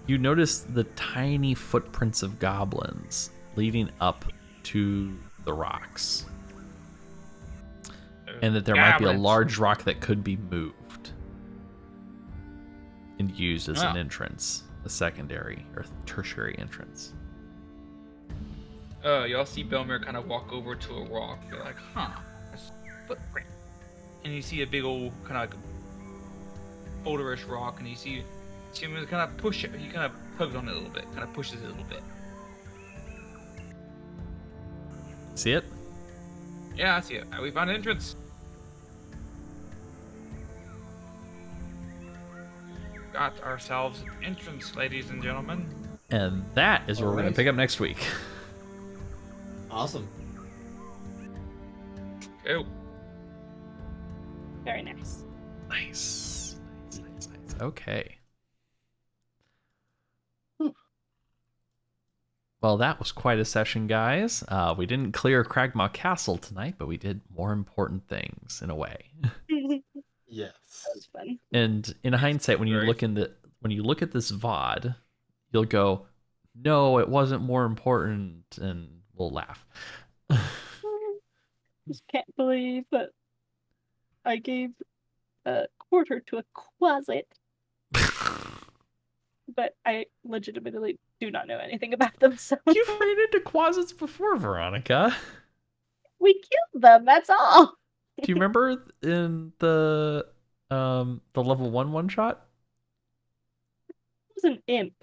[SPEAKER 1] you notice the tiny footprints of goblins leading up to the rocks. And that there might be a
[SPEAKER 4] Goblins.
[SPEAKER 1] large rock that could be moved and used as an
[SPEAKER 4] Oh.
[SPEAKER 1] entrance, a secondary or tertiary entrance.
[SPEAKER 4] Y'all see Belmear kind of walk over to a rock. You're like, that's a footprint. And you see a big old kind of like boulderish rock, and you see him kind of push it. He kind of tugs on it a little bit, kind of pushes it a little bit.
[SPEAKER 1] See it?
[SPEAKER 4] Yeah, I see it. We found an entrance. Got ourselves an entrance, ladies and gentlemen.
[SPEAKER 1] And that is where we're going
[SPEAKER 2] Alright.
[SPEAKER 1] to pick up next week.
[SPEAKER 5] Awesome.
[SPEAKER 4] Go.
[SPEAKER 3] Very nice.
[SPEAKER 1] Nice. Okay. Well, that was quite a session, guys. We didn't clear Cragmaw Castle tonight, but we did more important things in a way.
[SPEAKER 2] Yes.
[SPEAKER 3] That was fun.
[SPEAKER 1] And in hindsight, when you
[SPEAKER 4] Right.
[SPEAKER 1] look at this VOD, you'll go, no, it wasn't more important, and we'll laugh.
[SPEAKER 3] Just can't believe that I gave a quarter to a Quasit, but I legitimately do not know anything about them, so
[SPEAKER 1] You've ran into Quasits before, Veronica.
[SPEAKER 3] we killed them, that's all.
[SPEAKER 1] Do you remember in the level 1 shot?
[SPEAKER 3] It was an imp.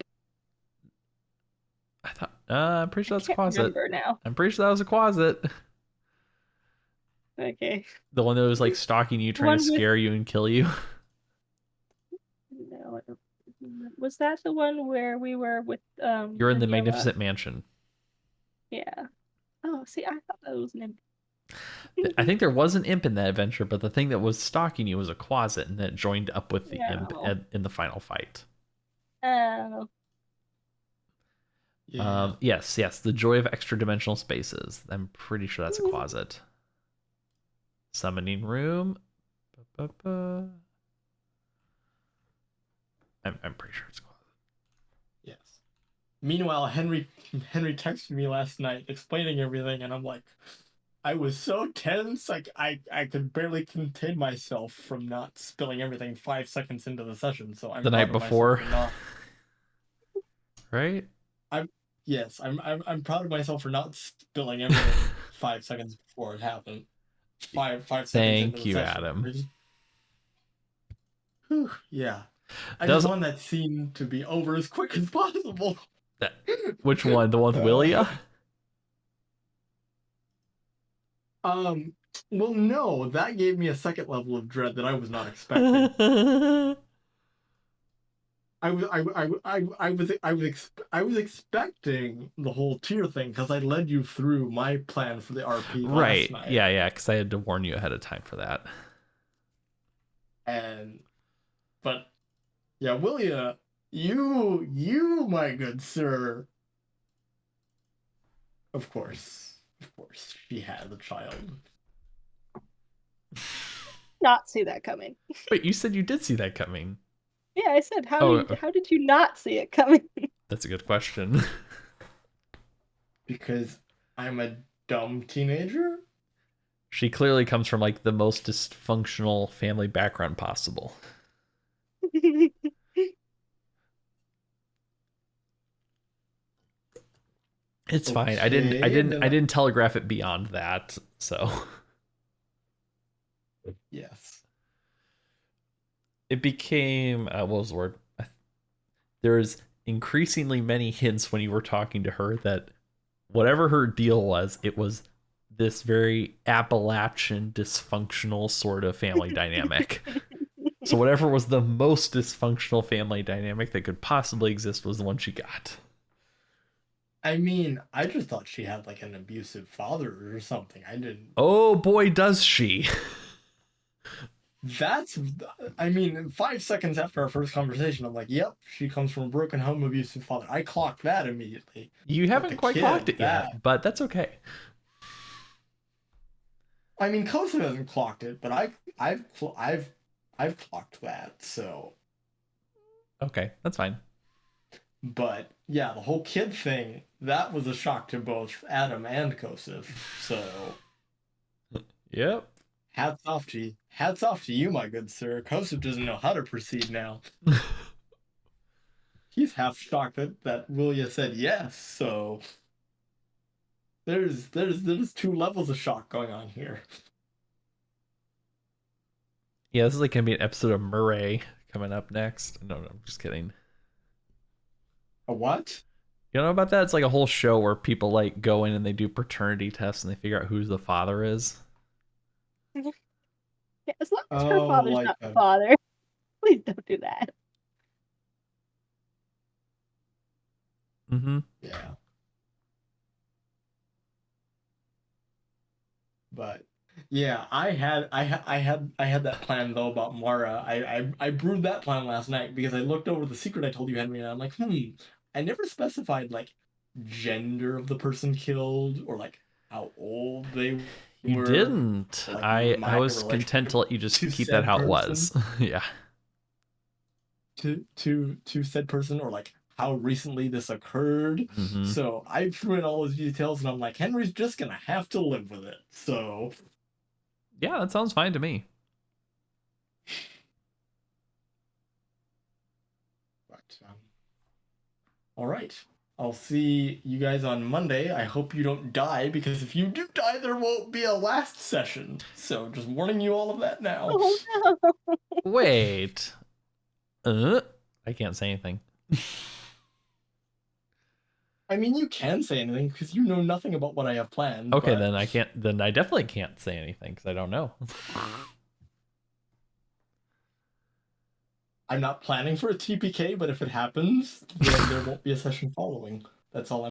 [SPEAKER 1] I thought I'm pretty sure
[SPEAKER 3] I
[SPEAKER 1] that's a
[SPEAKER 3] can't
[SPEAKER 1] Quasit.
[SPEAKER 3] remember now.
[SPEAKER 1] I'm pretty sure that was a Quasit.
[SPEAKER 3] Okay.
[SPEAKER 1] The one that was like stalking you, trying to
[SPEAKER 3] One with-
[SPEAKER 1] scare you and kill you.
[SPEAKER 3] No, I don't remember. Was that the one where we were with
[SPEAKER 1] You're in the
[SPEAKER 3] Daniela?
[SPEAKER 1] Magnificent Mansion.
[SPEAKER 3] Yeah. Oh, see, I thought that was an imp.
[SPEAKER 1] I think there was an imp in that adventure, but the thing that was stalking you was a Quasit, and that joined up with the imp
[SPEAKER 3] No.
[SPEAKER 1] in the final fight.
[SPEAKER 3] Oh.
[SPEAKER 2] Yeah.
[SPEAKER 1] Yes, the joy of extra dimensional spaces. I'm pretty sure that's a Quasit. Summoning room. Ba-ba-ba. I'm pretty sure it's a Quasit.
[SPEAKER 2] Yes. Meanwhile, Henry texted me last night explaining everything, and I'm like, I was so tense, like I could barely contain myself from not spilling everything 5 seconds into the session. So I'm
[SPEAKER 1] The
[SPEAKER 2] proud
[SPEAKER 1] night
[SPEAKER 2] of myself
[SPEAKER 1] before.
[SPEAKER 2] for not.
[SPEAKER 1] Right?
[SPEAKER 2] Yes, I'm proud of myself for not spilling everything 5 seconds before it happened. Five seconds
[SPEAKER 1] Thank
[SPEAKER 2] into the
[SPEAKER 1] you,
[SPEAKER 2] session.
[SPEAKER 1] Adam.
[SPEAKER 2] Whew, yeah. I
[SPEAKER 1] That was-
[SPEAKER 2] just want that scene to be over as quick as possible.
[SPEAKER 1] Which one? The one with Willia?
[SPEAKER 2] Well, no, that gave me a second level of dread that I was not expecting. I was expecting the whole tier thing because I led you through my plan for the RP
[SPEAKER 1] Right.
[SPEAKER 2] last night.
[SPEAKER 1] Yeah, because I had to warn you ahead of time for that.
[SPEAKER 2] But yeah, Willia, you, my good sir. Of course, she had a child.
[SPEAKER 3] Not see that coming.
[SPEAKER 1] Wait, you said you did see that coming.
[SPEAKER 3] Yeah, I said, how
[SPEAKER 1] Oh,
[SPEAKER 3] did you not see it coming?
[SPEAKER 1] That's a good question.
[SPEAKER 2] Because I'm a dumb teenager?
[SPEAKER 1] She clearly comes from like the most dysfunctional family background possible. It's fine. I didn't telegraph it beyond that, so
[SPEAKER 2] Yes.
[SPEAKER 1] it became what was the word? There's increasingly many hints when you were talking to her that whatever her deal was, it was this very Appalachian dysfunctional sort of family dynamic. So whatever was the most dysfunctional family dynamic that could possibly exist was the one she got.
[SPEAKER 2] I mean, I just thought she had like an abusive father or something. I didn't.
[SPEAKER 1] Oh boy, does she.
[SPEAKER 2] I mean, 5 seconds after our first conversation, I'm like, yep, she comes from a broken home, abusive father. I clocked that immediately.
[SPEAKER 1] You haven't quite clocked it yet, but that's okay.
[SPEAKER 2] I mean, Kosef hasn't clocked it, but I've clocked that, so.
[SPEAKER 1] Okay, that's fine.
[SPEAKER 2] But yeah, the whole kid thing, that was a shock to both Adam and Kosef. So
[SPEAKER 1] Yep.
[SPEAKER 2] hats off to you, my good sir. Kosef doesn't know how to proceed now. He's half shocked that Willia said yes, so there's 2 levels of shock going on here.
[SPEAKER 1] Yeah, this is like gonna be an episode of Murray coming up next. No, I'm just kidding.
[SPEAKER 2] A what?
[SPEAKER 1] You know about that? It's like a whole show where people like go in and they do paternity tests and they figure out who the father is.
[SPEAKER 3] Yeah, as long as her father's
[SPEAKER 2] like
[SPEAKER 3] not the father, please don't do that.
[SPEAKER 1] Mm-hmm.
[SPEAKER 2] Yeah. But yeah, I had that plan though about Mara. I brewed that plan last night because I looked over the secret I told you, Henry, and I'm like, I never specified like gender of the person killed or like how old they
[SPEAKER 1] You
[SPEAKER 2] were,
[SPEAKER 1] didn't.
[SPEAKER 2] like,
[SPEAKER 1] I
[SPEAKER 2] reminder,
[SPEAKER 1] was
[SPEAKER 2] like,
[SPEAKER 1] content to let you just
[SPEAKER 2] to
[SPEAKER 1] keep
[SPEAKER 2] said
[SPEAKER 1] that how it
[SPEAKER 2] person?
[SPEAKER 1] was. Yeah.
[SPEAKER 2] to said person, or like how recently this occurred.
[SPEAKER 1] Mhm.
[SPEAKER 2] So I threw in all those details, and I'm like, Henry's just gonna have to live with it. So
[SPEAKER 1] Yeah, that sounds fine to me.
[SPEAKER 2] but, all right. I'll see you guys on Monday. I hope you don't die, because if you do die, there won't be a last session. So just warning you all of that now.
[SPEAKER 3] Oh no.
[SPEAKER 1] Wait. I can't say anything.
[SPEAKER 2] I mean, you can say anything because you know nothing about what I have planned.
[SPEAKER 1] Okay,
[SPEAKER 2] but
[SPEAKER 1] then I can't. Then I definitely can't say anything because I don't know.
[SPEAKER 2] I'm not planning for a TPK, but if it happens, then there won't be a session following. That's all I'm